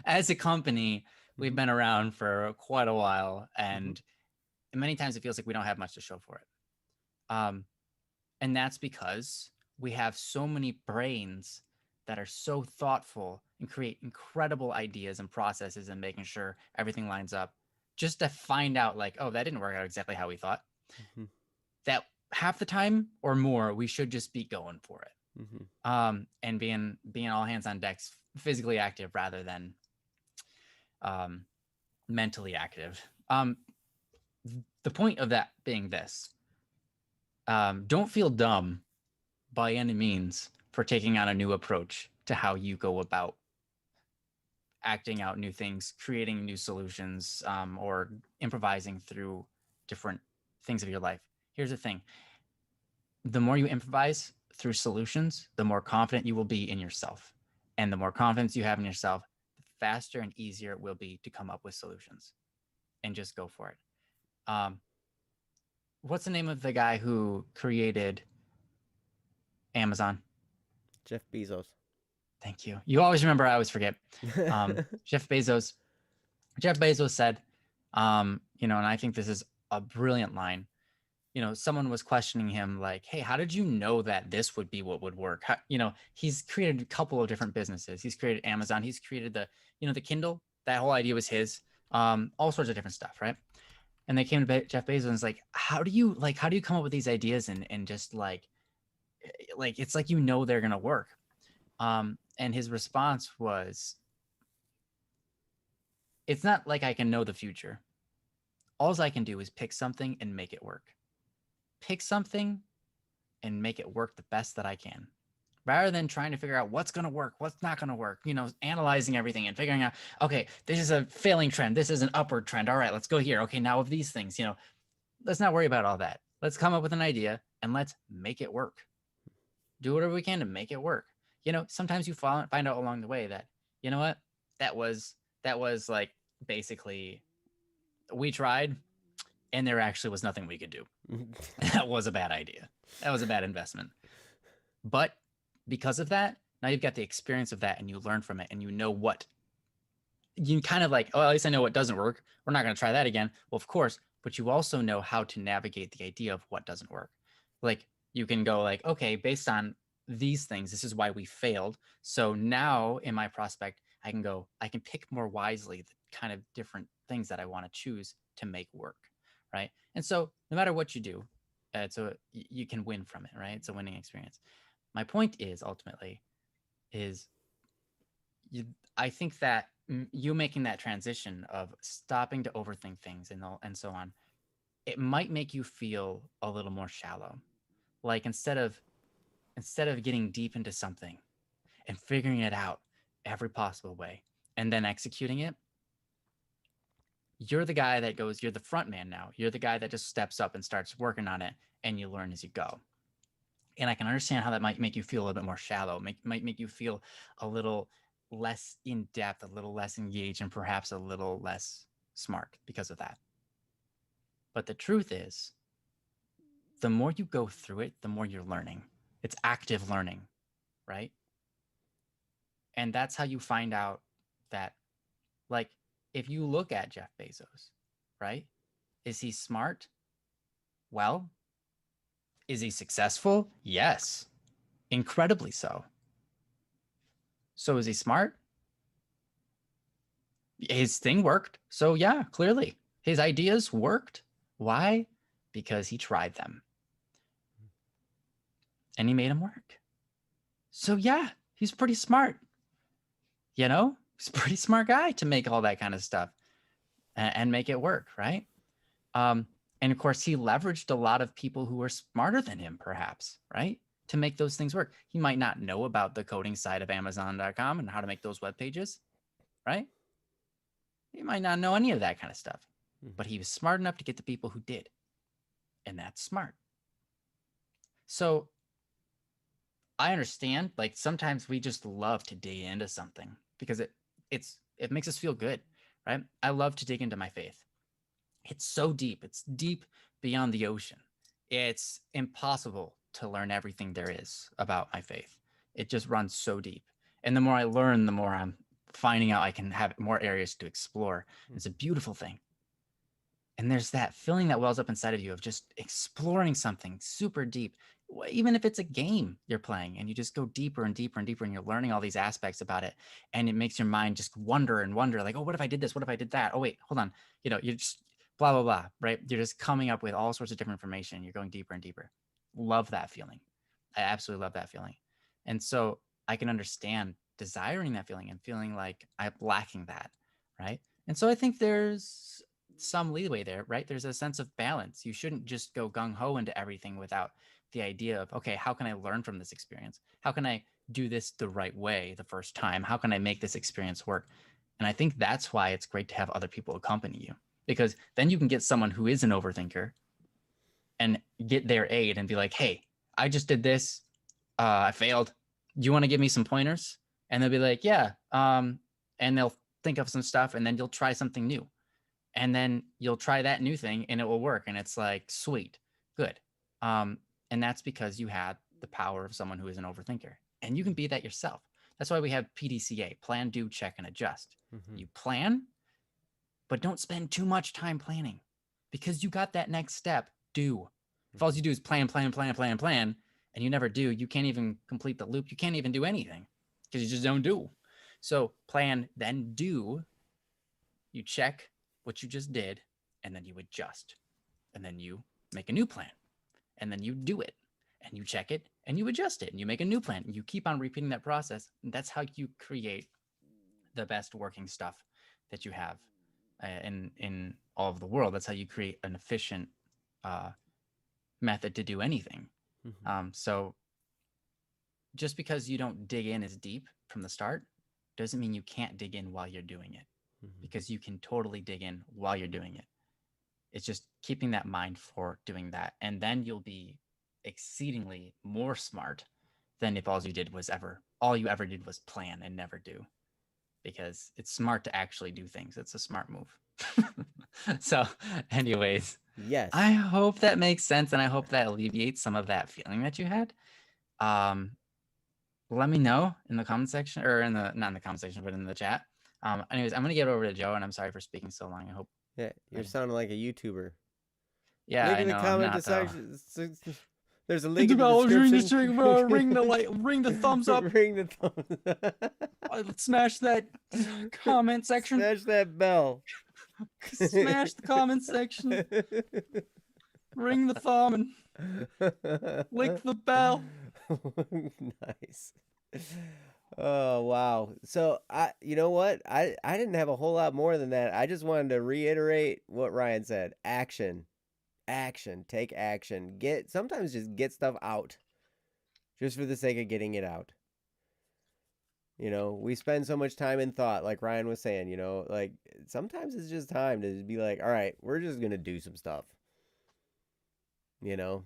As a company, we've Mhm. been around for quite a while, Mhm. and many times it feels like we don't have much to show for it. Um, and that's because we have so many brains that are so thoughtful and create incredible ideas and processes and making sure everything lines up, just to find out like, oh, that didn't work out exactly how we thought. Mhm. That half the time or more, we should just be going for it. Mhm. And being all hands on decks, physically active rather than um, mentally active. The point of that being this: don't feel dumb by any means for taking on a new approach to how you go about acting out new things, creating new solutions, or improvising through different things of your life. Here's the thing: the more you improvise through solutions, the more confident you will be in yourself. And the more confidence you have in yourself, the faster and easier it will be to come up with solutions, and just go for it. Um, what's the name of the guy who created Amazon? Jeff Bezos. Thank you. You always remember. I always forget. Jeff Bezos. Jeff Bezos said, and I think this is a brilliant line. Someone was questioning him, like, "Hey, how did you know that this would be what would work?" He's created a couple of different businesses. He's created Amazon. He's created the Kindle. That whole idea was his. All sorts of different stuff, right? And they came to Jeff Bezos and was like, "How do you come up with these ideas and just like it's like they're gonna work?" And his response was, "It's not like I can know the future. All I can do is pick something and make it work. Pick something and make it work the best that I can. rather than trying to figure out what's going to work, what's not going to work, analyzing everything and figuring out, okay, this is a failing trend. This is an upward trend. All right, let's go here. Okay, now of these things, let's not worry about all that. Let's come up with an idea and let's make it work. Do whatever we can to make it work. Sometimes you find out along the way that, you know what, that was like basically we tried and there actually was nothing we could do. That was a bad idea. That was a bad investment. But because of that, now you've got the experience of that and you learn from it and what you kind of like, oh, at least I know what doesn't work. We're not going to try that again. Well, of course, but you also know how to navigate the idea of what doesn't work. Like you can go like, okay, based on these things, this is why we failed. So now in my prospect, I can pick more wisely the kind of different things that I want to choose to make work. Right. And so no matter what you do, so you can win from it. Right. It's a winning experience. My point is ultimately I think that you making that transition of stopping to overthink things and so on, it might make you feel a little more shallow. Like instead of getting deep into something and figuring it out every possible way and then executing it, you're the guy that goes, you're the front man now. You're the guy that just steps up and starts working on it and you learn as you go. And I can understand how that might make you feel a little bit more shallow, might make you feel a little less in depth, a little less engaged, and perhaps a little less smart because of that. But the truth is, the more you go through it, the more you're learning. It's active learning, right? And that's how you find out that, like, if you look at Jeff Bezos, right? Is he smart? Well, is he successful? Yes, incredibly so. So is he smart? His thing worked. So yeah, clearly his ideas worked. Why? Because he tried them and he made them work. So yeah, he's pretty smart. He's a pretty smart guy to make all that kind of stuff and make it work, right? And of course, he leveraged a lot of people who were smarter than him, perhaps, right? To make those things work. He might not know about the coding side of Amazon.com and how to make those web pages, right? He might not know any of that kind of stuff, but he was smart enough to get the people who did. And that's smart. So I understand, like sometimes we just love to dig into something because it makes us feel good, right? I love to dig into my faith. It's so deep. It's deep beyond the ocean. It's impossible to learn everything there is about my faith. It just runs so deep. And the more I learn, the more I'm finding out I can have more areas to explore. It's a beautiful thing. And there's that feeling that wells up inside of you of just exploring something super deep, even if it's a game you're playing and you just go deeper and deeper and deeper and you're learning all these aspects about it. And it makes your mind just wonder and wonder like, oh, what if I did this? What if I did that? Oh, wait, hold on. You're just blah, blah, blah, right? You're just coming up with all sorts of different information. You're going deeper and deeper. Love that feeling. I absolutely love that feeling. And so I can understand desiring that feeling and feeling like I'm lacking that, right? And so I think there's some leeway there, right? There's a sense of balance. You shouldn't just go gung-ho into everything without the idea of, okay, how can I learn from this experience? How can I do this the right way the first time? How can I make this experience work? And I think that's why it's great to have other people accompany you, because then you can get someone who is an overthinker and get their aid and be like, hey, I just did this. I failed. You want to give me some pointers? And they'll be like, yeah. And they'll think of some stuff and then you'll try something new. And then you'll try that new thing and it will work. And it's like, sweet, good. And that's because you had the power of someone who is an overthinker. And you can be that yourself. That's why we have PDCA, plan, do, check, and adjust. You plan, but don't spend too much time planning because you got that next step, do. If all you do is plan, and you never do, you can't even complete the loop. You can't even do anything because you just don't do. So plan, then do. You check what you just did, and then you adjust. And then you make a new plan. And then you do it. And you check it, and you adjust it, and you make a new plan. And you keep on repeating that process. And that's how you create the best working stuff that you have in all of the world. That's how you create an efficient method to do anything. So just because you don't dig in as deep from the start doesn't mean you can't dig in while you're doing it, because you can totally dig in while you're doing it. It's just keeping that mind for doing that. And then you'll be exceedingly more smart than if all you ever did was plan and never do. Because it's smart to actually do things. It's a smart move. So, anyways, Yes. I hope that makes sense, and I hope that alleviates some of that feeling that you had. Let me know in the comment section, or not in the comment section, but in the chat. Anyways, I'm gonna get over to Joe, and I'm sorry for speaking so long. I hope. Yeah, you're sounding like a YouTuber. Yeah, link I in the know. comment section. There's a link in the description. Ring the thumbs up. Ring the thumbs. Smash that comment section. Smash that bell. Smash the comment section. Ring the thumb and lick the bell. Nice. Oh wow. So you know what? I didn't have a whole lot more than that. I just wanted to reiterate what Ryan said. Action. Take action. Sometimes just get stuff out. Just for the sake of getting it out. You know, we spend so much time in thought, like Ryan was saying, you know, like sometimes it's just time to be like, all right, we're just going to do some stuff. You know,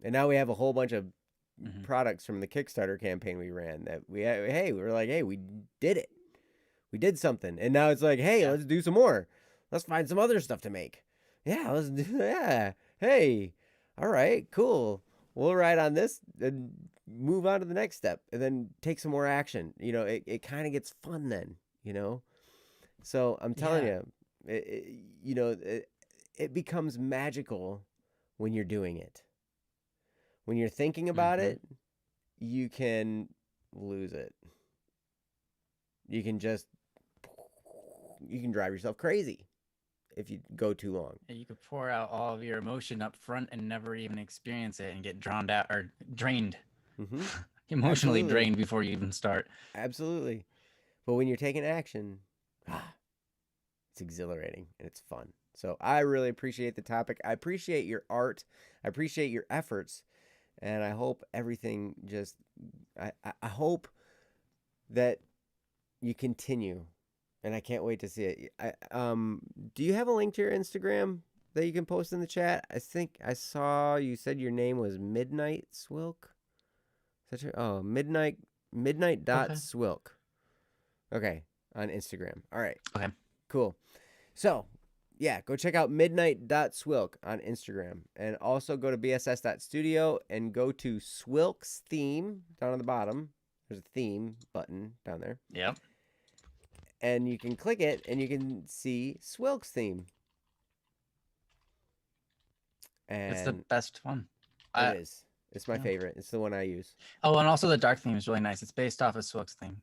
and now we have a whole bunch of products from the Kickstarter campaign we ran that we were like, hey, we did it. We did something. And now it's like, hey, let's do some more. Let's find some other stuff to make. Yeah, let's do that. Hey, all right, cool. We'll ride on this and move on to the next step and then take some more action. You know, it kind of gets fun then, you know? So I'm telling you, it becomes magical when you're doing it. When you're thinking about it, you can lose it. You can drive yourself crazy if you go too long. You could pour out all of your emotion up front and never even experience it and get drowned out or drained. Emotionally Absolutely. drained before you even start. Absolutely. But when you're taking action, it's exhilarating and it's fun. So I really appreciate the topic. I appreciate your art. I appreciate your efforts. And I hope everything I hope that you continue. And I can't wait to see it. Do you have a link to your Instagram that you can post in the chat? I think I saw you said your name was Midnight Swilk. Midnight.swilk. Okay, on Instagram. All right. Okay. Cool. So, yeah, go check out midnight.swilk on Instagram. And also go to bss.studio and go to Swilk's theme down on the bottom. There's a theme button down there. Yep. And you can click it and you can see Swilk's theme. And it's the best one. It is. It's my favorite. It's the one I use. Oh, and also the dark theme is really nice. It's based off of Swilk's theme.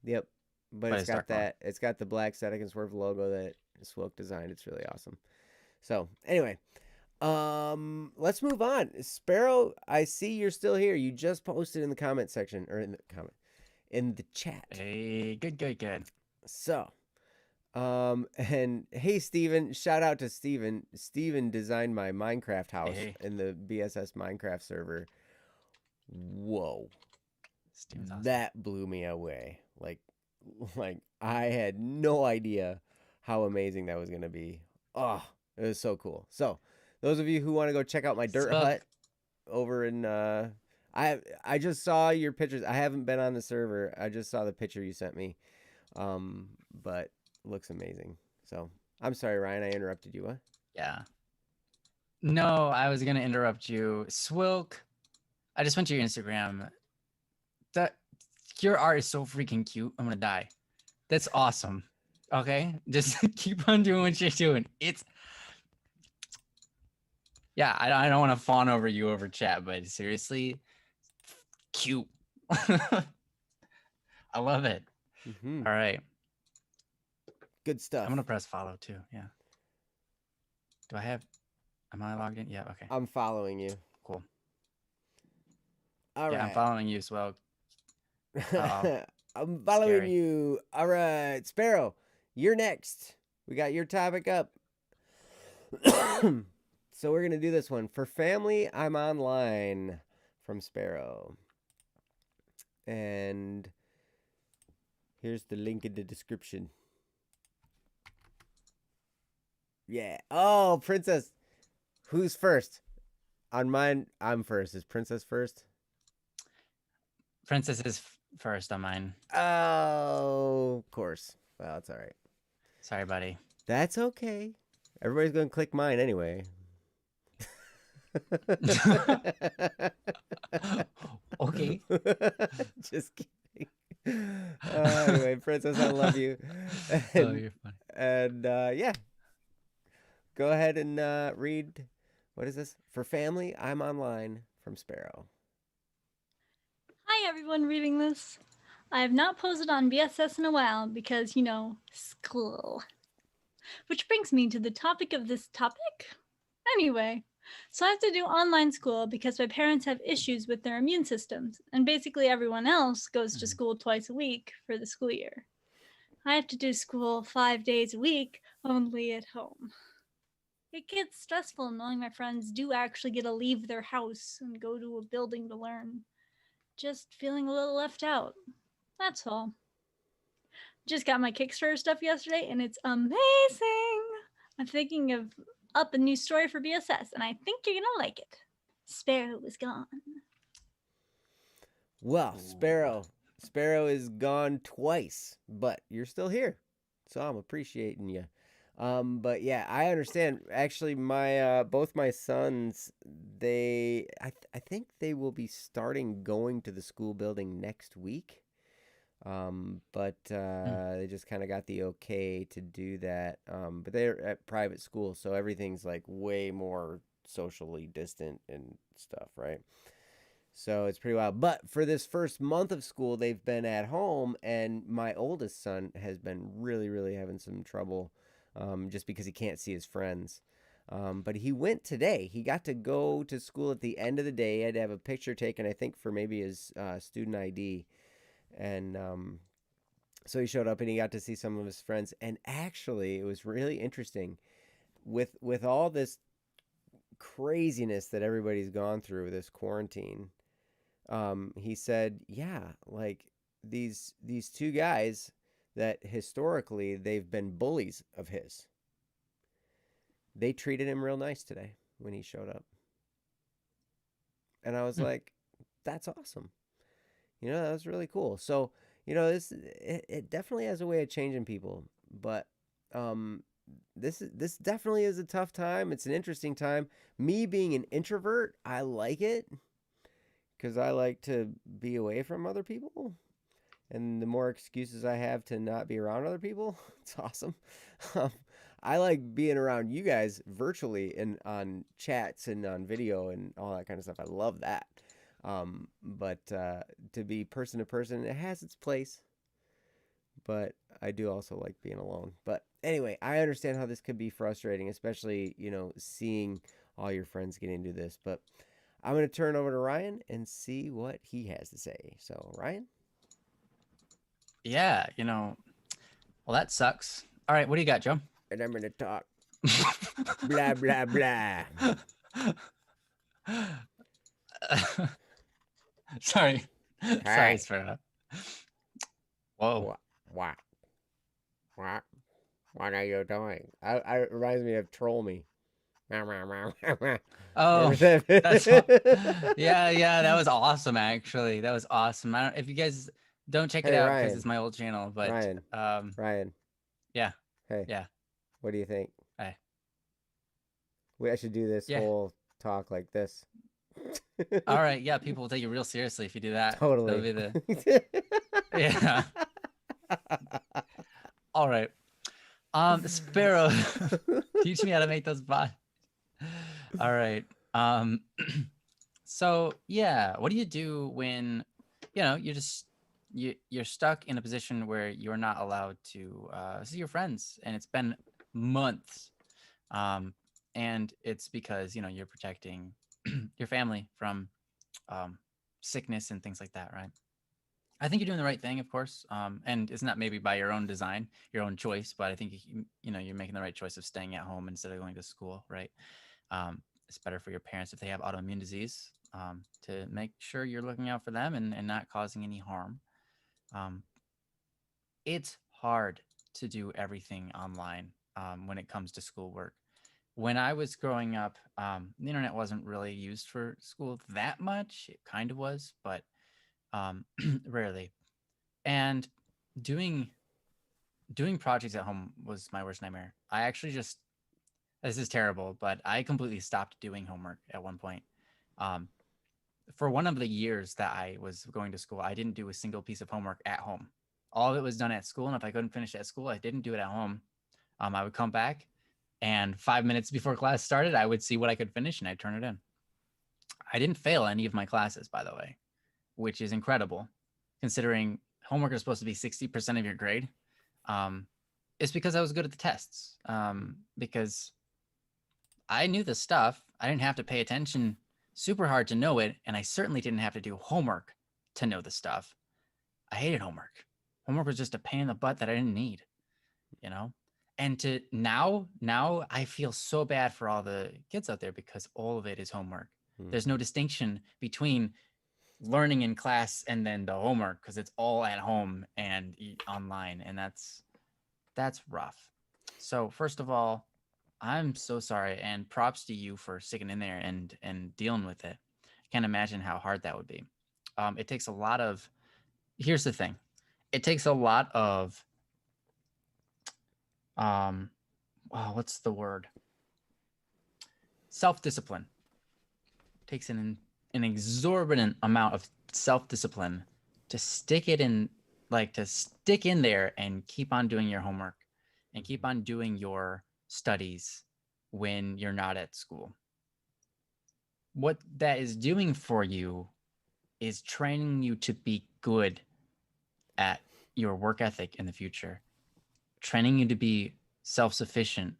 Yep. But it's got it's got the black Static and Swerve logo that Swilk designed. It's really awesome. So anyway, let's move on. Sparrow, I see you're still here. You just posted in the comment section, or in the chat. Hey, good. So, and hey, Steven, shout out to Steven. Steven designed my Minecraft house in the BSS Minecraft server. Whoa. Steven's awesome. That blew me away. Like I had no idea how amazing that was going to be. Oh, it was so cool. So those of you who want to go check out my dirt hut over in, I just saw your pictures. I haven't been on the server. I just saw the picture you sent me. But looks amazing. So I'm sorry, Ryan, I interrupted you. What? Yeah. No, I was going to interrupt you. Swilk, I just went to your Instagram. Your art is so freaking cute. I'm going to die. That's awesome. Okay. Just keep on doing what you're doing. Yeah, I don't want to fawn over you over chat, but seriously, cute. I love it. All right. Good stuff. I'm going to press follow too. Yeah. Am I logged in? Yeah. Okay. I'm following you. Cool. All right. I'm following you as well. I'm following you. All right. Sparrow, you're next. We got your topic up. So we're going to do this one. For family, I'm online. from Sparrow. And here's the link in the description. Yeah. Oh, Princess. Who's first? On mine, I'm first. Is Princess first? Princess is first on mine. Oh, of course. Well, that's all right. Sorry, buddy. That's okay. Everybody's going to click mine anyway. Okay. Just kidding. Anyway, Princess, I love you. Oh, you're funny. And yeah, go ahead and read. What is this? For family, I'm online from Sparrow. Hi, everyone reading this. I have not posted on BSS in a while because, school. Which brings me to the topic of this topic. Anyway, so I have to do online school because my parents have issues with their immune systems, and basically everyone else goes to school twice a week for the school year. I have to do school 5 days a week, only at home. It gets stressful knowing my friends do actually get to leave their house and go to a building to learn. Just feeling a little left out. That's all. Just got my Kickstarter stuff yesterday, and it's amazing. I'm thinking of up a new story for BSS, and I think you're gonna like it. Sparrow is gone. Well, Sparrow is gone twice, but you're still here, so I'm appreciating you. But yeah, I understand. Actually, my both my sons, I think they will be starting going to the school building next week. But they just kind of got the okay to do that. But they're at private school, so everything's like way more socially distant and stuff, right? So it's pretty wild. But for this first month of school, they've been at home, and my oldest son has been really, really having some trouble, just because he can't see his friends. But he went today. He got to go to school at the end of the day. He had to have a picture taken, I think, for maybe his student ID. And so he showed up and he got to see some of his friends. And actually, it was really interesting with all this craziness that everybody's gone through, this quarantine. He said, yeah, like these two guys that historically they've been bullies of his. They treated him real nice today when he showed up. And I was like, that's awesome. That was really cool. So, it definitely has a way of changing people, but this definitely is a tough time. It's an interesting time. Me being an introvert, I like it because I like to be away from other people. And the more excuses I have to not be around other people, it's awesome. I like being around you guys virtually and on chats and on video and all that kind of stuff. I love that. But to be person to person, it has its place. But I do also like being alone. But anyway, I understand how this could be frustrating, especially, seeing all your friends get into this. But I'm going to turn over to Ryan and see what he has to say. So, Ryan? Yeah, well, that sucks. All right, what do you got, Joe? And I'm going to talk. Blah, blah, blah. Sorry. Hey. Sorry, Sparrow. Whoa. What are you doing? It reminds me of Troll Me. Oh, that's yeah, that was awesome. Actually, that was awesome. I don't if you guys don't check it Hey, out Ryan. because it's my old channel, but Ryan. yeah, Hey. yeah. What do you think? Hey. I should do this whole talk like this. All right, yeah, people will take you real seriously if you do that. Totally. That'll be the yeah. All right. Sparrow, teach me how to make those bots. All right. So yeah, what do you do when you're stuck in a position where you're not allowed to see your friends, and it's been months, and it's because you're protecting your family from sickness and things like that, right? I think you're doing the right thing, of course, and it's not maybe by your own design, your own choice, but I think you're making the right choice of staying at home instead of going to school, right? It's better for your parents if they have autoimmune disease. to make sure you're looking out for them and not causing any harm. Um, it's hard to do everything online when it comes to schoolwork. When I was growing up, the internet wasn't really used for school that much. It kind of was, but rarely. And doing doing projects at home was my worst nightmare. I actually just this is terrible, but I completely stopped doing homework at one point. Um, for one of the years that I was going to school, I didn't do a single piece of homework at home. All of it was done at school, and if I couldn't finish it at school, I didn't do it at home. I would come back, and 5 minutes before class started, I would see what I could finish, and I'd turn it in. I didn't fail any of my classes, by the way, which is incredible, considering homework is supposed to be 60% of your grade. Um, it's because I was good at the tests. Because I knew the stuff. I didn't have to pay attention super hard to know it, and I certainly didn't have to do homework to know the stuff. I hated homework. Homework was just a pain in the butt that I didn't need, you know? And to now I feel so bad for all the kids out there because all of it is homework. There's no distinction between learning in class and then the homework because it's all at home and online, and that's rough. So first of all, I'm so sorry, and props to you for sticking in there and dealing with it. I can't imagine how hard that would be. It takes a lot of. Here's the thing, it takes a lot of. What's the word? Self-discipline. Takes an exorbitant amount of self-discipline to stick it in, like to stick in there and keep on doing your homework and keep on doing your studies when you're not at school. What that is doing for you is training you to be good at your work ethic in the future, training you to be self-sufficient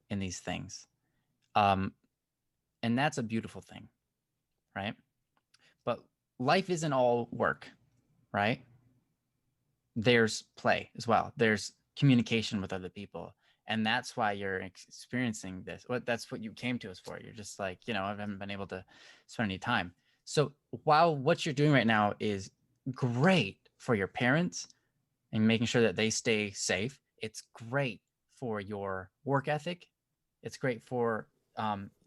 in these things. And that's a beautiful thing, right? But life isn't all work, right? There's play as well. There's communication with other people. And that's why you're experiencing this. That's what you came to us for. You're just like, I haven't been able to spend any time. So while what you're doing right now is great for your parents and making sure that they stay safe, it's great for your work ethic. It's great for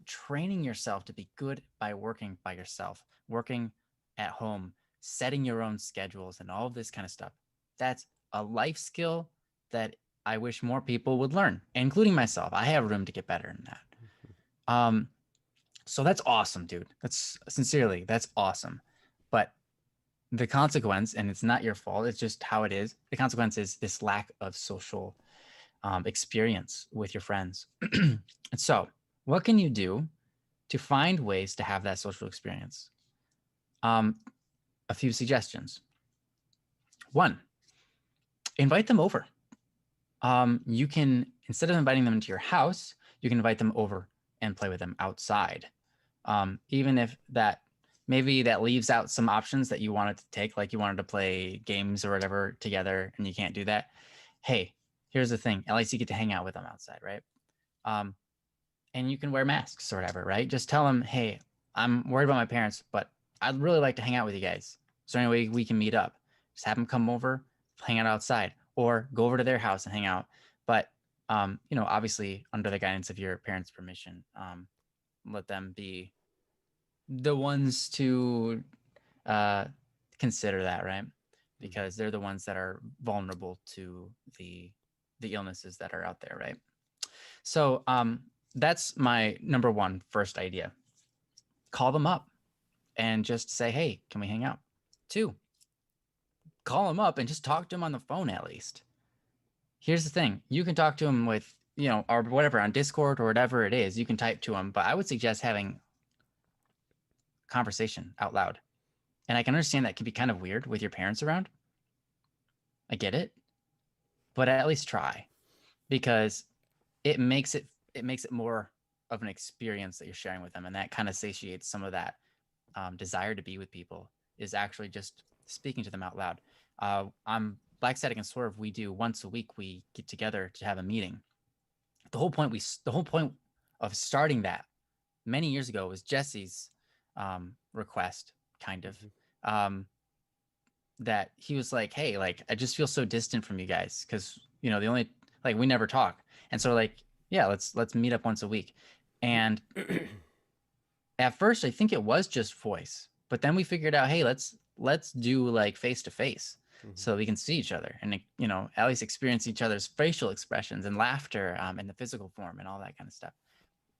training yourself to be good by working by yourself, working at home, setting your own schedules and all of this kind of stuff. That's a life skill that I wish more people would learn, including myself. I have room to get better in that. So that's awesome, dude. That's awesome. But the consequence, and it's not your fault, it's just how it is. The consequence is this lack of social experience with your friends. And so what can you do to find ways to have that social experience? A few suggestions. One, invite them over. You can, instead of inviting them into your house, you can invite them over and play with them outside. Even if maybe that leaves out some options that you wanted to take, like you wanted to play games or whatever together and you can't do that. Hey, here's the thing. At least you get to hang out with them outside, right? And you can wear masks or whatever, right? Just tell them, hey, I'm worried about my parents, but I'd really like to hang out with you guys. Is there any way we can meet up? Just have them come over, hang out outside, or go over to their house and hang out. But, obviously under the guidance of your parents' permission, let them be the ones to consider that, right? Because they're the ones that are vulnerable to the illnesses that are out there, right? So that's my number one first idea. Call them up and just say, hey, can we hang out? 2, call them up and just talk to them on the phone at least. Here's the thing. You can talk to them with, or whatever, on Discord or whatever it is. You can type to them, but I would suggest having conversation out loud. And I can understand that can be kind of weird with your parents around. I get it. But at least try, because it makes it more of an experience that you're sharing with them, and that kind of satiates some of that desire to be with people, is actually just speaking to them out loud. On Black Static and Swerve, we do once a week, we get together to have a meeting. The whole point of starting that many years ago was Jesse's request, kind of. Mhm. That he was like, hey, like I just feel so distant from you guys because the only like we never talk, and so like yeah, let's meet up once a week. And at first I think it was just voice, but then we figured out, hey, let's do like face to face Mhm. so we can see each other and at least experience each other's facial expressions and laughter in the physical form and all that kind of stuff.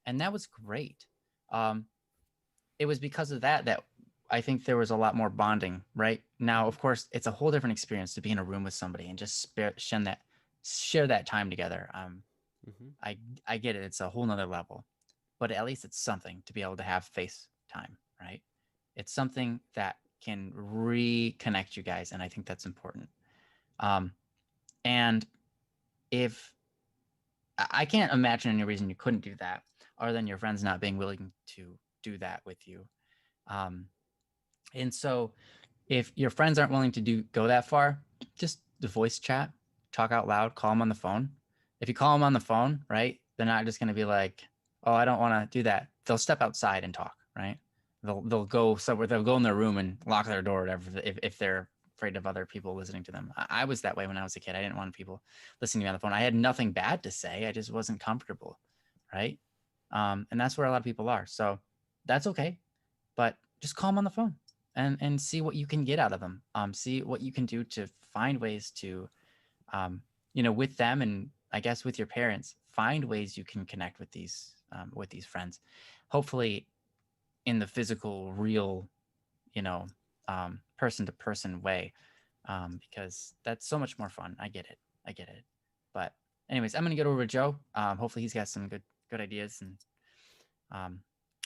And that was great. um it was because of that I think there was a lot more bonding. Right now, of course, it's a whole different experience to be in a room with somebody and just share that time together. Mhm. I get it, it's a whole nother level, but at least it's something to be able to have face time, right? It's something that can reconnect you guys, and I think that's important. um and if I can't imagine any reason you couldn't do that other than your friends not being willing to do that with you. um and so if your friends aren't willing to go that far, just the voice chat, talk out loud, call them on the phone. If you call them on the phone, right, they're not just going to be like, oh, I don't want to do that. They'll step outside and talk, right? They'll go somewhere. They'll go in their room and lock their door, or whatever, if they're afraid of other people listening to them. I was that way when I was a kid. I didn't want people listening to me on the phone. I had nothing bad to say. I just wasn't comfortable, right? And that's where a lot of people are. So that's okay, but just call them on the phone and see what you can get out of them. See what you can do to find ways to, with them, and I guess with your parents, find ways you can connect with these friends. Hopefully, in the physical, real, person to person way, because that's so much more fun. I get it. I get it. But anyways, I'm gonna get over to Joe. Hopefully, he's got some good ideas, and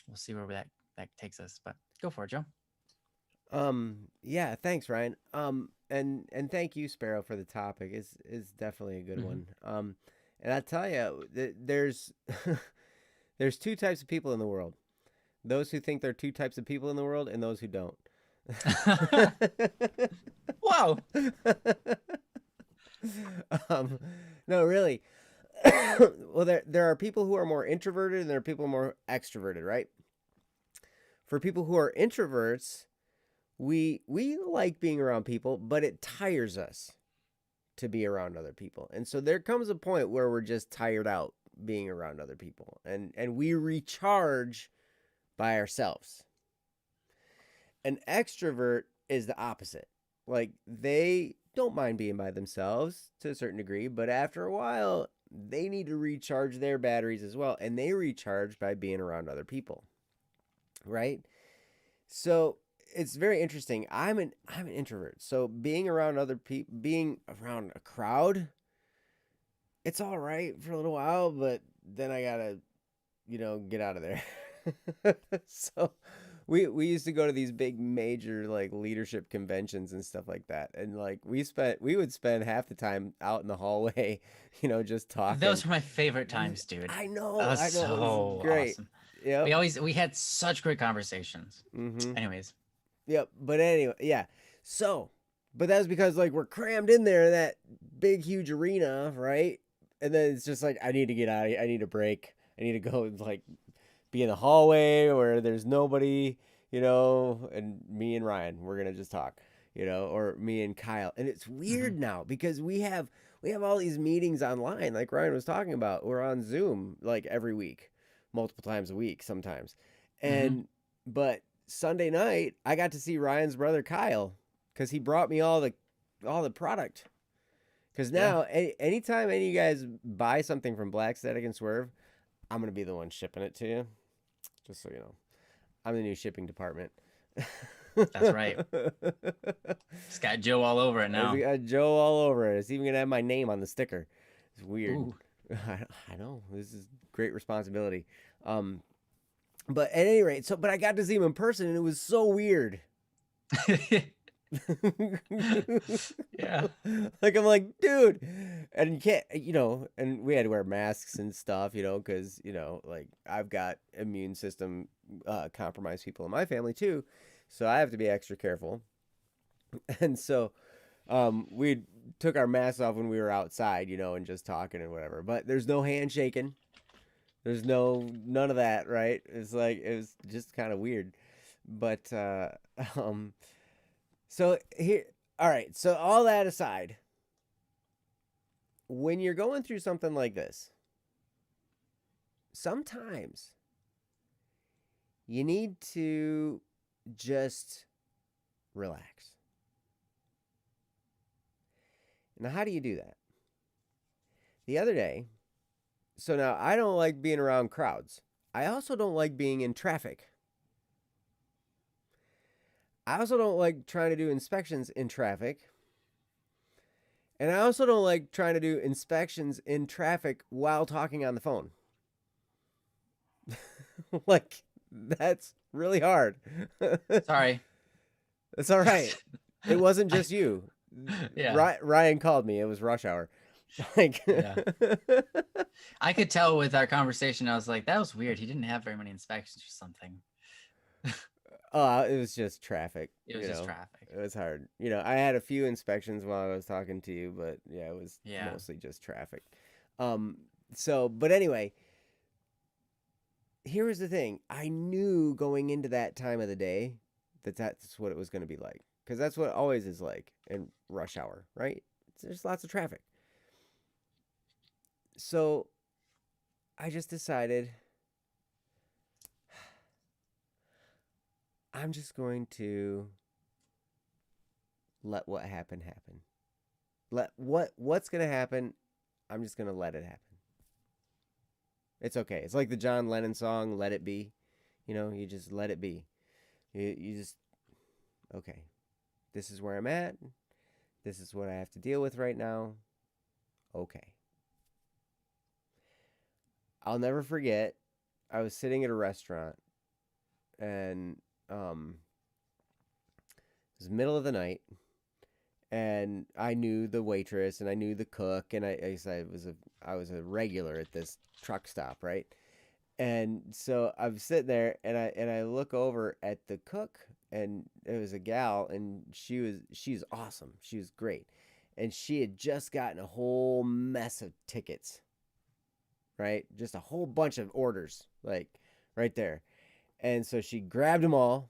we'll see where that takes us. But go for it, Joe. Yeah, thanks, Ryan. And thank you, Sparrow, for the topic. Is definitely a good Mm-hmm. one. And I tell you, there's there's two types of people in the world: those who think there are two types of people in the world, and those who don't. Wow. um, no, really. Well, there are people who are more introverted, and there are people more extroverted, right? For people who are introverts, we like being around people, but it tires us to be around other people. And so there comes a point where we're just tired out being around other people, and we recharge by ourselves. An extrovert is the opposite. Like, they don't mind being by themselves to a certain degree, but after a while they need to recharge their batteries as well, and they recharge by being around other people, right? So it's very interesting. I'm an introvert. So being around other people, being around a crowd, it's all right for a little while, but then I got to, get out of there. So we used to go to these big major like leadership conventions and stuff like that. And like we would spend half the time out in the hallway, just talking. Those were my favorite times, dude. I That know, was I know. It was so great. awesome. Yep. We had such great conversations. Mhm. Anyways. Yep. But anyway, yeah. So, but that was because like we're crammed in there in that big huge arena, right? And then it's just like I need to get out of here. I need a break. I need to go like be in the hallway where there's nobody, and me and Ryan, we're gonna just talk, or me and Kyle. And it's Mm-hmm. weird now because we have all these meetings online, like Ryan was talking about. We're on Zoom like every week, multiple times a week sometimes. Mm-hmm. But Sunday night I got to see Ryan's brother Kyle because he brought me all the product. Because Yeah. now, anytime any of you guys buy something from Black Static and Swerve, I'm gonna be the one shipping it to you. Just so you know, I'm the new shipping department. That's right. It's got Joe all over it It's now. got Joe all over it. It's even gonna have my name on the sticker. It's weird. Ooh. I know this is great responsibility. Um, but at any rate, but I got to see him in person, and it was so weird. Yeah. Like, I'm like, dude, and you can't, and we had to wear masks and stuff, because like I've got immune system compromised people in my family too, so I have to be extra careful. And so we took our masks off when we were outside, and just talking and whatever. But there's no handshaking. There's none of that, right? It's like it was just kind of weird. But um, so here, all right. So all that aside, when you're going through something like this, sometimes you need to just relax. Now, how do you do that? The other day, so now I don't like being around crowds. I also don't like being in traffic. I also don't like trying to do inspections in traffic. And I also don't like trying to do inspections in traffic while talking on the phone. Like, that's really hard. Sorry. It's all right. It wasn't I- just you. yeah. Ryan called me. It was rush hour. Like, Yeah. I could tell with our conversation, I was like, that was weird. He didn't have very many inspections or something. oh, it was just traffic. It was just traffic. It was hard. I had a few inspections while I was talking to you, but yeah, it was Yeah. mostly just traffic. But anyway, here was the thing. I knew going into that time of the day that that's what it was going to be like, because that's what it always is like in rush hour, right? There's lots of traffic. So I just decided I'm just going to let what happen happen. Let what's going to happen, I'm just going to let it happen. It's okay. It's like the John Lennon song Let It Be. You just let it be. You just okay. This is where I'm at. This is what I have to deal with right now. Okay. I'll never forget, I was sitting at a restaurant, and it was the middle of the night, and I knew the waitress and I knew the cook, and I was a regular at this truck stop, right? And so I'm sitting there, and I look over at the cook, and it was a gal, and she's awesome. She was great. And she had just gotten a whole mess of tickets, right? Just a whole bunch of orders, like right there. And so she grabbed them all,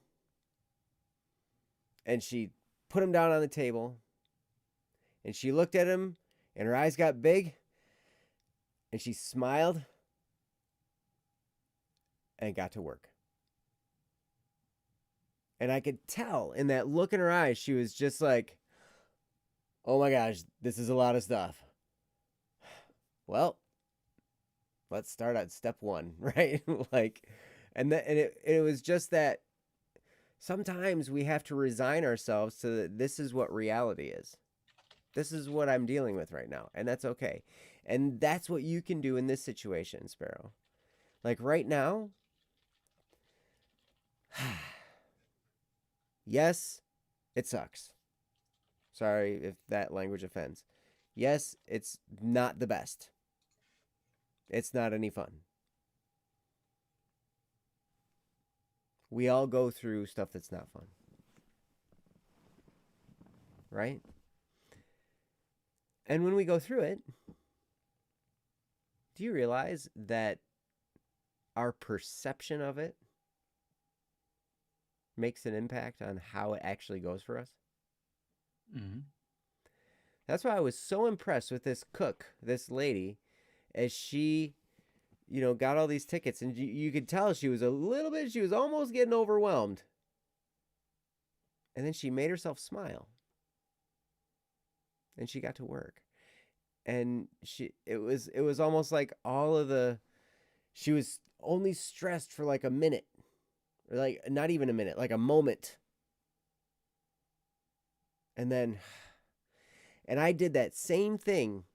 and she put them down on the table, and she looked at him, and her eyes got big, and she smiled and got to work. And I could tell in that look in her eyes, she was just like, oh my gosh, this is a lot of stuff. Well, let's start at step one, right? It was just that sometimes we have to resign ourselves to that this is what reality is. This is what I'm dealing with right now, and that's okay. And that's what you can do in this situation, Sparrow. Like right now, yes, it sucks. Sorry if that language offends. Yes, it's not the best. It's not any fun. We all go through stuff that's not fun. Right? And when we go through it, do you realize that our perception of it makes an impact on how it actually goes for us? Mm-hmm. That's why I was so impressed with this cook, this lady, as she, got all these tickets, and you could tell she was almost getting overwhelmed. And then she made herself smile. And she got to work. And it was almost like she was only stressed for like a minute. Or like not even a minute, like a moment. And I did that same thing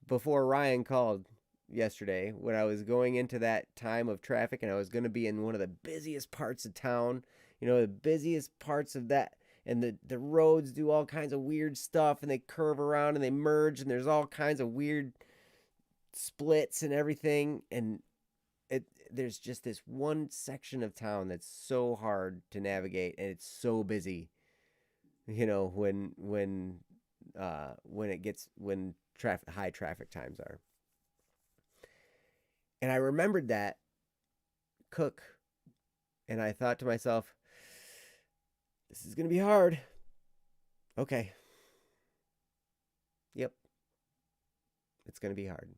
before Ryan called yesterday when I was going into that time of traffic, and I was going to be in one of the busiest parts of town, the busiest parts of that. And the roads do all kinds of weird stuff, and they curve around and they merge, and there's all kinds of weird splits and everything. And there's just this one section of town that's so hard to navigate, and it's so busy. When high traffic times are. And I remembered that cook And I thought to myself, this is going to be hard. Okay. Yep. It's going to be hard.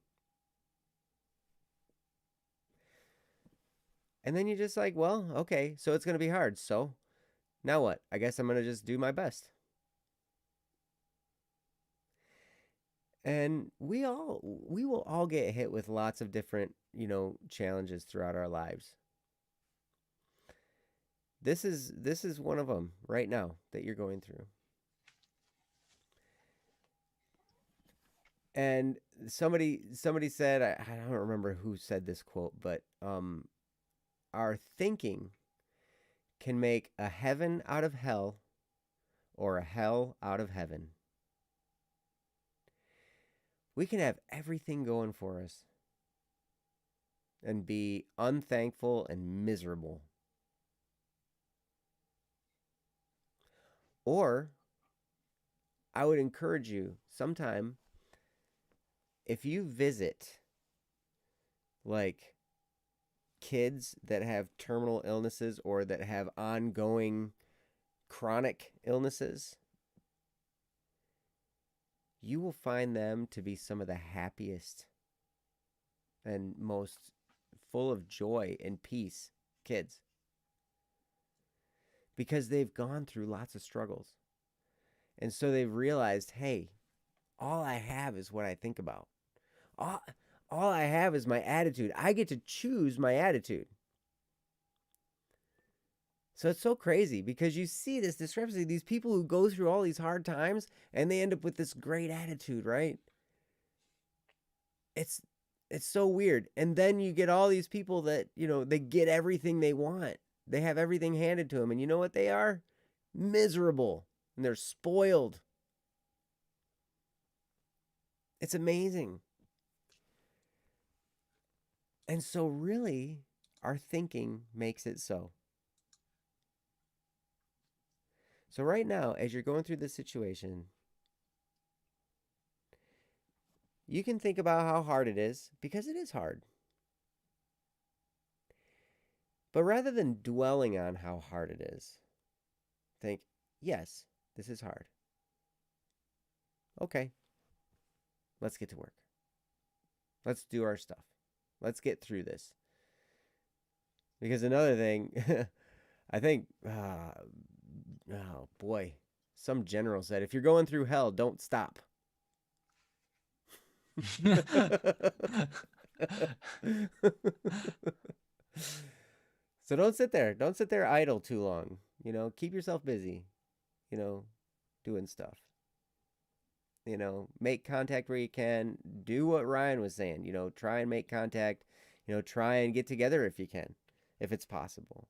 And then you're just like, well, okay, so it's going to be hard. So now what? I guess I'm going to just do my best. And we will all get hit with lots of different, challenges throughout our lives. This is one of them right now that you're going through. And somebody said, I don't remember who said this quote, but our thinking can make a heaven out of hell or a hell out of heaven. We can have everything going for us and be unthankful and miserable. Or I would encourage you sometime, if you visit like kids that have terminal illnesses or that have ongoing chronic illnesses, you will find them to be some of the happiest and most full of joy and peace kids. Because they've gone through lots of struggles. And so they've realized, hey, all I have is what I think about. All I have is my attitude. I get to choose my attitude. So it's so crazy because you see this discrepancy, these people who go through all these hard times and they end up with this great attitude, right? It's so weird. And then you get all these people that, they get everything they want. They have everything handed to them. And you know what they are? Miserable. And they're spoiled. It's amazing. And so really, our thinking makes it so. So right now, as you're going through this situation, you can think about how hard it is, because it is hard. But rather than dwelling on how hard it is, think, yes, this is hard. Okay, let's get to work. Let's do our stuff. Let's get through this. Because another thing, I think, oh boy, some general said, if you're going through hell, don't stop. So don't sit there. Don't sit there idle too long. Keep yourself busy, doing stuff. Make contact where you can. Do what Ryan was saying. Try and make contact. Try and get together if you can, if it's possible,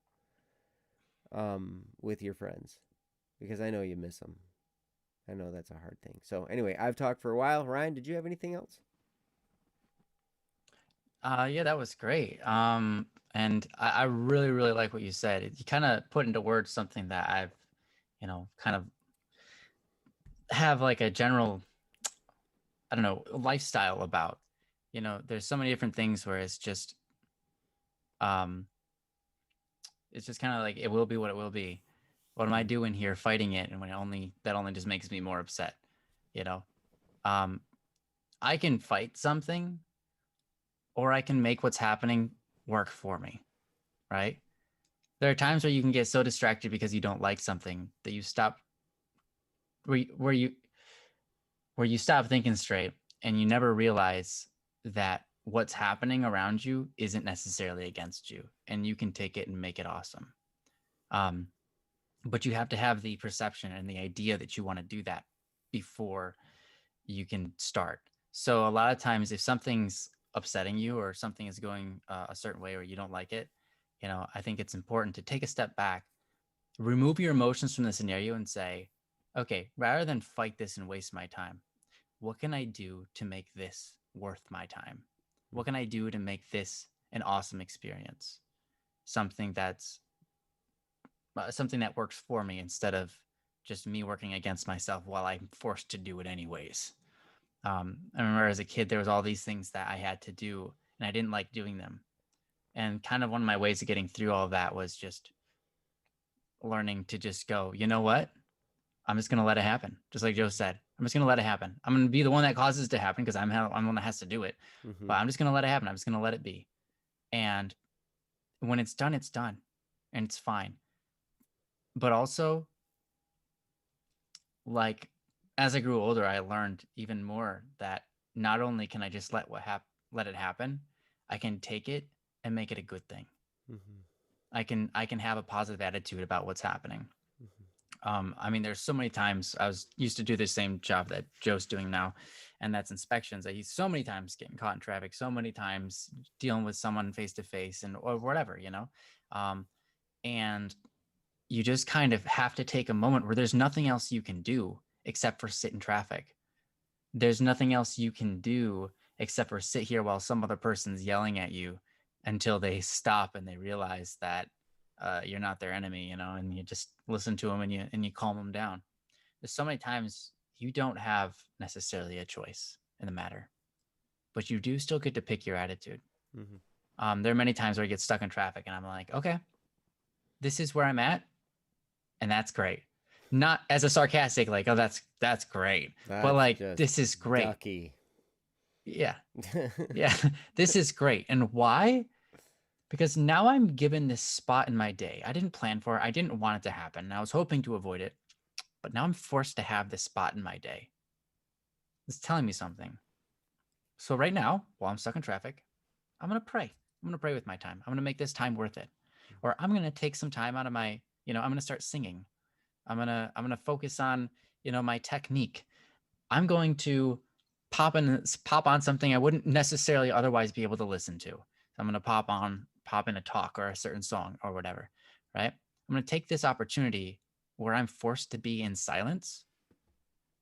with your friends, because I know you miss them. I know that's a hard thing. So anyway, I've talked for a while. Ryan, did you have anything else? Yeah, that was great. And I really, really like what you said. You kind of put into words something that I've, kind of have like a general, I don't know, lifestyle about. There's so many different things where it's just kind of like, it will be what it will be. What am I doing here fighting it? And that only just makes me more upset. I can fight something, or I can make what's happening work for me, right? There are times where you can get so distracted because you don't like something that you stop, where you stop thinking straight, and you never realize that what's happening around you isn't necessarily against you, and you can take it and make it awesome. But you have to have the perception and the idea that you want to do that before you can start. So a lot of times, if something's upsetting you or something is going a certain way or you don't like it, I think it's important to take a step back, remove your emotions from the scenario and say, okay, rather than fight this and waste my time, what can I do to make this worth my time? What can I do to make this an awesome experience? Something that works for me, instead of just me working against myself while I'm forced to do it anyways. I remember as a kid, there was all these things that I had to do and I didn't like doing them. And kind of one of my ways of getting through all of that was just learning to just go, you know what? I'm just going to let it happen. Just like Joe said, I'm just going to let it happen. I'm going to be the one that causes it to happen because I'm the one that has to do it. Mm-hmm. But I'm just going to let it happen. I'm just going to let it be. And when it's done and it's fine. But also, like, as I grew older, I learned even more that not only can I just let it happen, I can take it and make it a good thing. Mm-hmm. I can have a positive attitude about what's happening. Mm-hmm. I mean, there's so many times I was used to do the same job that Joe's doing now, and that's inspections. I used so many times getting caught in traffic, so many times dealing with someone face to face, and or whatever, you know. And you just kind of have to take a moment where there's nothing else you can do except for sit in traffic. There's nothing else you can do except for sit here while some other person's yelling at you until they stop and they realize that you're not their enemy, you know, and you just listen to them and you calm them down. There's so many times you don't have necessarily a choice in the matter, but you do still get to pick your attitude. Mm-hmm. There are many times where I get stuck in traffic and I'm like, okay, this is where I'm at, and that's great. Not as a sarcastic, like, oh, that's great, but That's like, just this is great. ducky. Yeah, yeah, this is great. And why? Because now I'm given this spot in my day. I didn't plan for it. I didn't want it to happen. I was hoping to avoid it, but now I'm forced to have this spot in my day. It's telling me something. So right now, while I'm stuck in traffic, I'm going to pray. I'm going to pray with my time. I'm going to make this time worth it. Or I'm going to take some time out of my, I'm going to start singing. I'm going to focus on, my technique. I'm going to pop on something I wouldn't necessarily otherwise be able to listen to. So I'm going to pop in a talk or a certain song or whatever, right? I'm going to take this opportunity where I'm forced to be in silence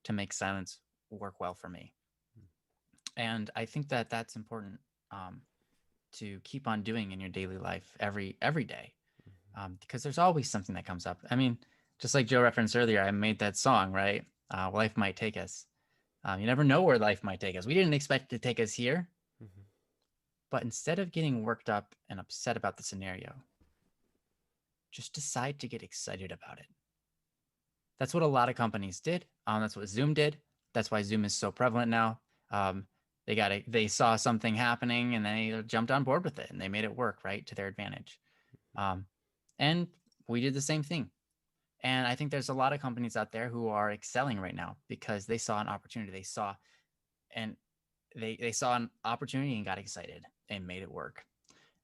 to make silence work well for me. And I think that that's important to keep on doing in your daily life every day, because there's always something that comes up. I mean, just like Joe referenced earlier, I made that song, right? Life might take us. You never know where life might take us. We didn't expect it to take us here. Mm-hmm. But instead of getting worked up and upset about the scenario, just decide to get excited about it. That's what a lot of companies did. That's what Zoom did. That's why Zoom is so prevalent now. They saw something happening and they jumped on board with it and they made it work, right, to their advantage. And we did the same thing. And I think there's a lot of companies out there who are excelling right now because they saw an opportunity. They saw an opportunity and got excited and made it work.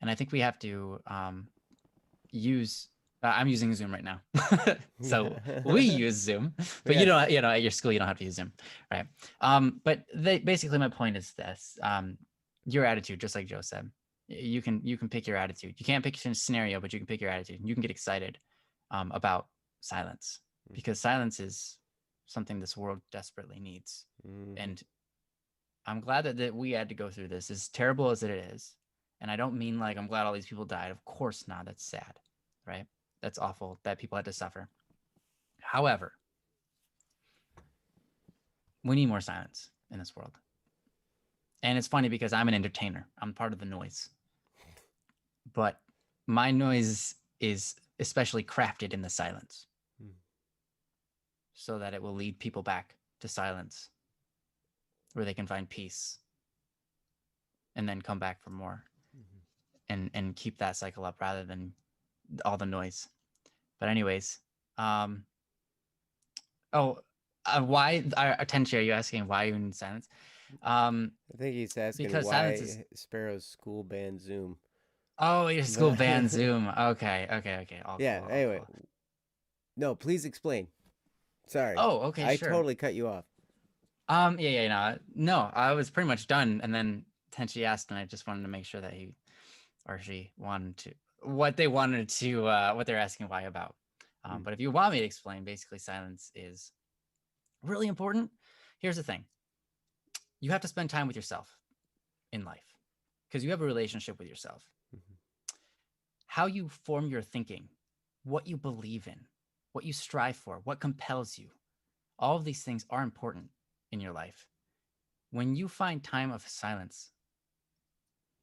And I think we have to use. I'm using Zoom right now, so we use Zoom. But Yes. at your school you don't have to use Zoom, right? But basically my point is this: your attitude, just like Joe said, you can pick your attitude. You can't pick a scenario, but you can pick your attitude. You can get excited about silence because silence is something this world desperately needs. Mm-hmm. And I'm glad that we had to go through this, as terrible as it is. And I don't mean like I'm glad all these people died. Of course not. That's sad, right? That's awful that people had to suffer. However, we need more silence in this world. And it's funny because I'm an entertainer. I'm part of the noise. But my noise is especially crafted in the silence so that it will lead people back to silence where they can find peace and then come back for more and keep that cycle up rather than all the noise. But anyways, why Tenchi, are you asking why you in silence? I think he's asking Because why silence is. Sparrow's school banned Zoom. Oh, your school banned Zoom. Okay. Yeah. Cool, Anyway, cool. no, please explain. Sorry. Oh, okay, I sure. totally cut you off. No, I was pretty much done, and then Tenchi asked, and I just wanted to make sure that he or she wanted to what they're asking why about. But if you want me to explain, basically silence is really important. Here's the thing. You have to spend time with yourself in life because you have a relationship with yourself. Mm-hmm. How you form your thinking, what you believe in, what you strive for, what compels you, all of these things are important in your life. When you find time of silence,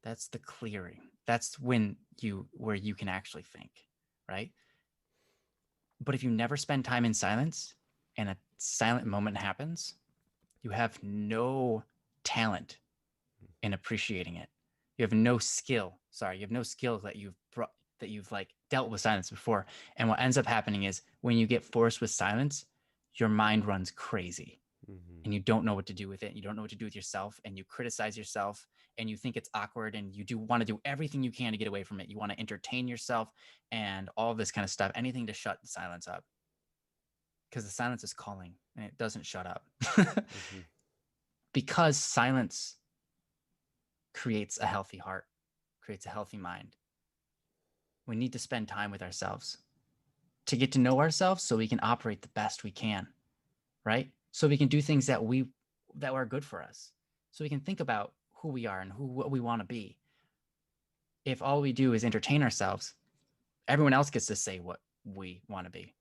that's the clearing. That's where you can actually think, right? But if you never spend time in silence and a silent moment happens, you have no talent in appreciating it. You have no skill. Sorry, you have no skill that you've like dealt with silence before. And what ends up happening is when you get forced with silence, your mind runs crazy and you don't know what to do with it. You don't know what to do with yourself, and you criticize yourself, and you think it's awkward, and you do want to do everything you can to get away from it. You want to entertain yourself and all this kind of stuff, anything to shut the silence up, because the silence is calling and it doesn't shut up. Because silence creates a healthy heart, creates a healthy mind. We need to spend time with ourselves to get to know ourselves so we can operate the best we can, right? So we can do things that are good for us. So we can think about who we are and what we want to be. If all we do is entertain ourselves, everyone else gets to say what we want to be.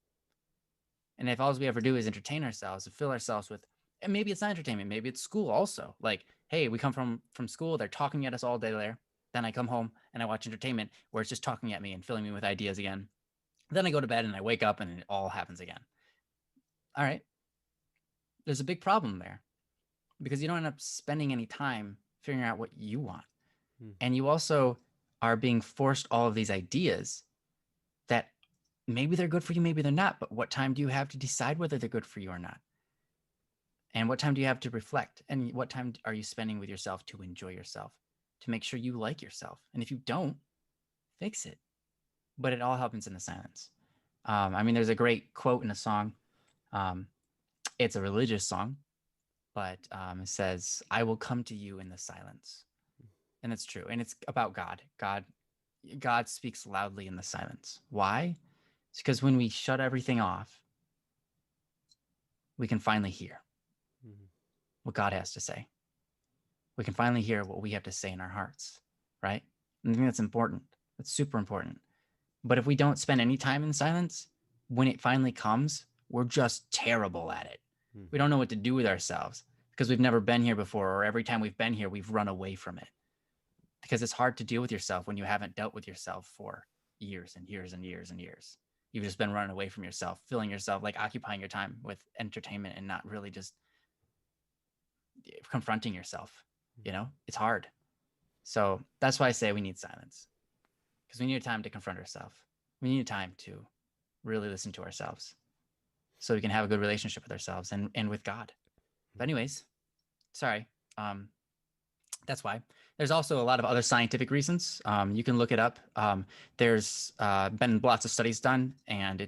And if all we ever do is entertain ourselves and fill ourselves with, and maybe it's not entertainment, maybe it's school also. Like, hey, we come from school, they're talking at us all day there. Then I come home and I watch entertainment where it's just talking at me and filling me with ideas again. Then I go to bed and I wake up and it all happens again. All right. There's a big problem there because you don't end up spending any time figuring out what you want. And you also are being forced all of these ideas that maybe they're good for you, maybe they're not. But what time do you have to decide whether they're good for you or not? And what time do you have to reflect? And what time are you spending with yourself to enjoy yourself, to make sure you like yourself? And if you don't, fix it. But it all happens in the silence. I mean, there's a great quote in a song. It's a religious song, but it says, "I will come to you in the silence." And it's true. And it's about God. God speaks loudly in the silence. Why? It's because when we shut everything off, we can finally hear what God has to say. We can finally hear what we have to say in our hearts, right? And I think that's important. That's super important. But if we don't spend any time in silence, when it finally comes, we're just terrible at it. We don't know what to do with ourselves because we've never been here before, or every time we've been here, we've run away from it. Because it's hard to deal with yourself when you haven't dealt with yourself for years and years and years and years. You've just been running away from yourself, filling yourself, like occupying your time with entertainment and not really just confronting yourself. You know, it's hard. So that's why I say we need silence, because we need time to confront ourselves. We need time to really listen to ourselves so we can have a good relationship with ourselves and with God. But anyways, sorry. That's why. There's also a lot of other scientific reasons. You can look it up. There's been lots of studies done, and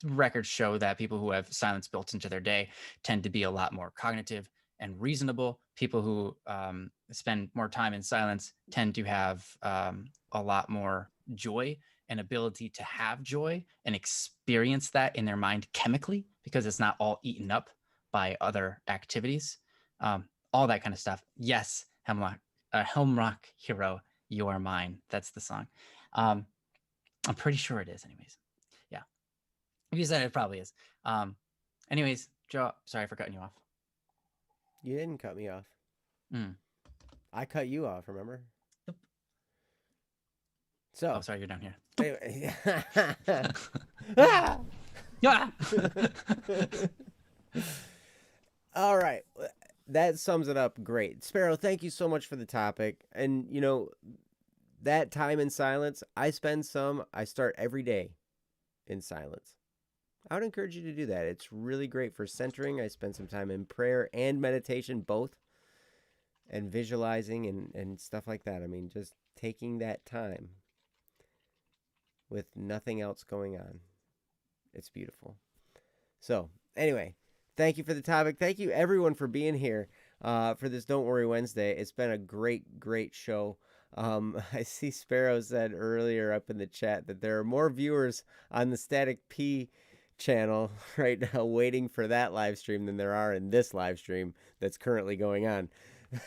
records show that people who have silence built into their day tend to be a lot more cognitive and reasonable. People who spend more time in silence tend to have a lot more joy and ability to have joy and experience that in their mind chemically, because it's not all eaten up by other activities. All that kind of stuff. Yes, Hemlock Hero, You Are Mine. That's the song. I'm pretty sure it is, anyways. Yeah. If you said it, probably is. Anyways, Joe, sorry for cutting you off. You didn't cut me off. I cut you off, remember? Yep. So. Oh, sorry, you're down here. Anyway. Yeah. All right. That sums it up great. Sparrow, thank you so much for the topic. And, you know, that time in silence, I start every day in silence. I would encourage you to do that. It's really great for centering. I spend some time in prayer and meditation, both, and visualizing and stuff like that. I mean, just taking that time with nothing else going on. It's beautiful. So, anyway, thank you for the topic. Thank you, everyone, for being here for this Don't Worry Wednesday. It's been a great, great show. I see Sparrow said earlier up in the chat that there are more viewers on the Static P channel right now waiting for that live stream than there are in this live stream that's currently going on.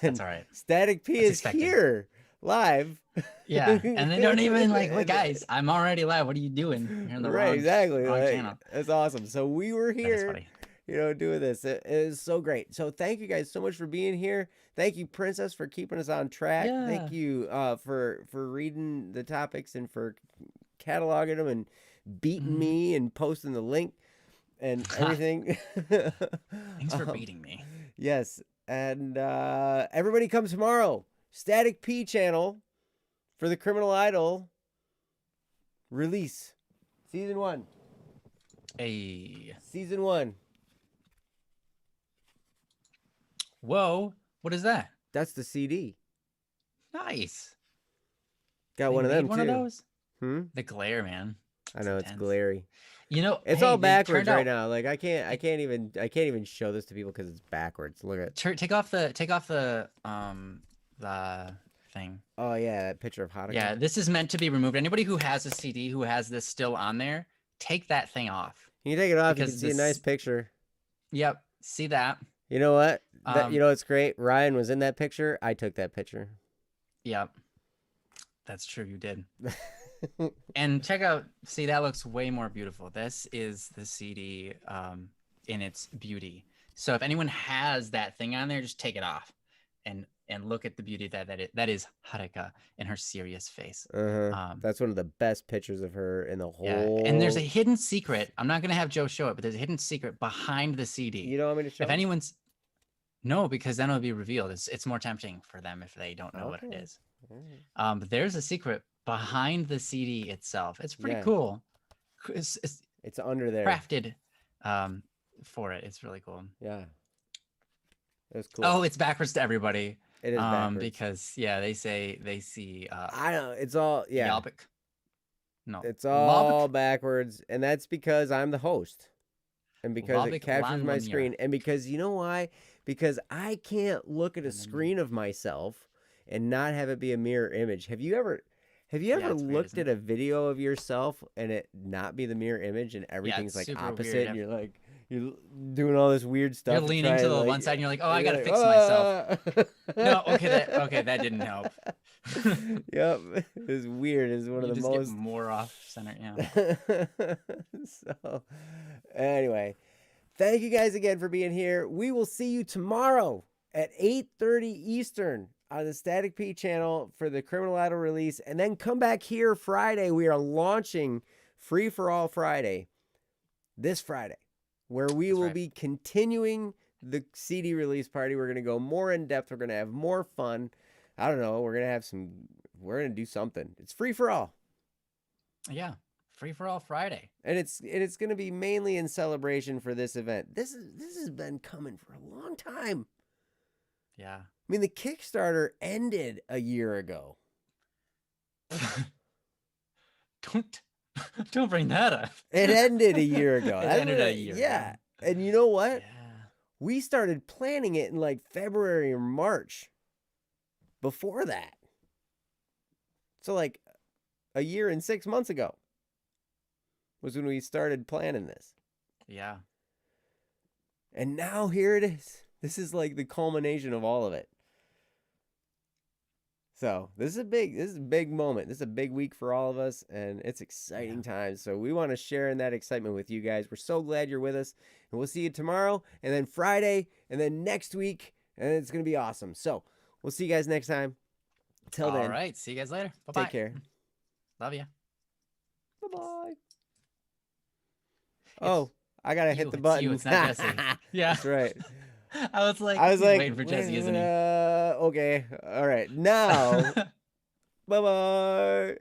That's all right. Static P That's is expected. Here live. Yeah, and they don't even like, wait, guys, I'm already live. What are you doing? You're in the Right, exactly. wrong Like, channel. that's awesome. So we were That is here, funny. you know, doing this. It is so great. So thank you guys so much for being here. Thank you, Princess, for keeping us on track. Yeah. Thank you for reading the topics and for cataloging them and beating me and posting the link and everything. Thanks for beating me. Yes. And everybody come tomorrow. Static P channel for the Criminal Idol release. Season 1. Hey. Season 1. Whoa. What is that? That's the CD. Nice. Got They one of made them one too. of those? Hmm? The glare, man. I know it's intense. glary. You know, It's hey, all they backwards turned right out- now. Like I can't even show this to people because it's backwards. Look at. Take off the thing. Oh yeah, that picture of Hanukkah. Yeah, this is meant to be removed. Anybody who has a CD who has this still on there, take that thing off. You take it off, you because can see a nice picture. Yep. See that? You know what? Um, You know what's great? Ryan was in that picture. I took that picture. Yep. That's true. You did. And check out. See, that looks way more beautiful. This is the CD in its beauty. So if anyone has that thing on there, just take it off, and look at the beauty that is Haruka in her serious face. That's one of the best pictures of her in the whole. Yeah. And there's a hidden secret. I'm not gonna have Joe show it, but there's a hidden secret behind the CD. You don't want me to show? If anyone's no, because then it'll be revealed. It's more tempting for them if they don't know what it Okay. is. Alright. But there's a secret behind the CD itself. It's pretty Yeah. cool. It's It's under there. crafted for it. It's really cool. Yeah. It's cool. Oh, it's backwards to everybody. it is backwards. Because yeah, they see I don't. It's all yeah. Yalbik. No. It's all Lobik? backwards, and that's because I'm the host, and because it Lobik captures my Lanwanier. screen, and because you know why? Because I can't look at a And then- screen of myself and not have it be a mirror image. Have you ever it's weird, looked isn't at a video of yourself and it not be the mirror image and everything's it's like super opposite, weird. and you're like you're doing all this weird stuff. You're to leaning try to and, the like, one side and you're like, oh, I you're gotta like, fix myself. No, "Ah." okay, that didn't help. Yep, it's weird. It's one You of the just most get more off center. Yeah. So, anyway, thank you guys again for being here. We will see you tomorrow at 8:30 Eastern on the Static P channel for the Criminal Idol release, and then come back here Friday. We are launching Free for All Friday this Friday, where we That's will right. be continuing the CD release party. We're going to go more in depth. We're going to have more fun. I don't know. We're going to do something. It's free for all. Yeah. Free for all Friday. And it's going to be mainly in celebration for this event. This has been coming for a long time. Yeah. I mean, the Kickstarter ended a year ago. Don't bring that up. It ended a year ago. It That's ended what a year Yeah. ago. And you know what? Yeah. We started planning it in like February or March. Before that. So like a year and 6 months ago was when we started planning this. Yeah. And now here it is. This is like the culmination of all of it. So this is a big moment. This is a big week for all of us, and it's exciting times. So we want to share in that excitement with you guys. We're so glad you're with us, and we'll see you tomorrow, and then Friday, and then next week, and it's gonna be awesome. So we'll see you guys next time. Till then, All right. See you guys later. Bye bye. take care. Love you. Bye bye. Oh, I gotta hit you, the it's button. you, it's not Jesse. Yeah. That's right. I was like, I was he's like, waiting for Jesse, isn't he? Okay, all right, now, bye bye.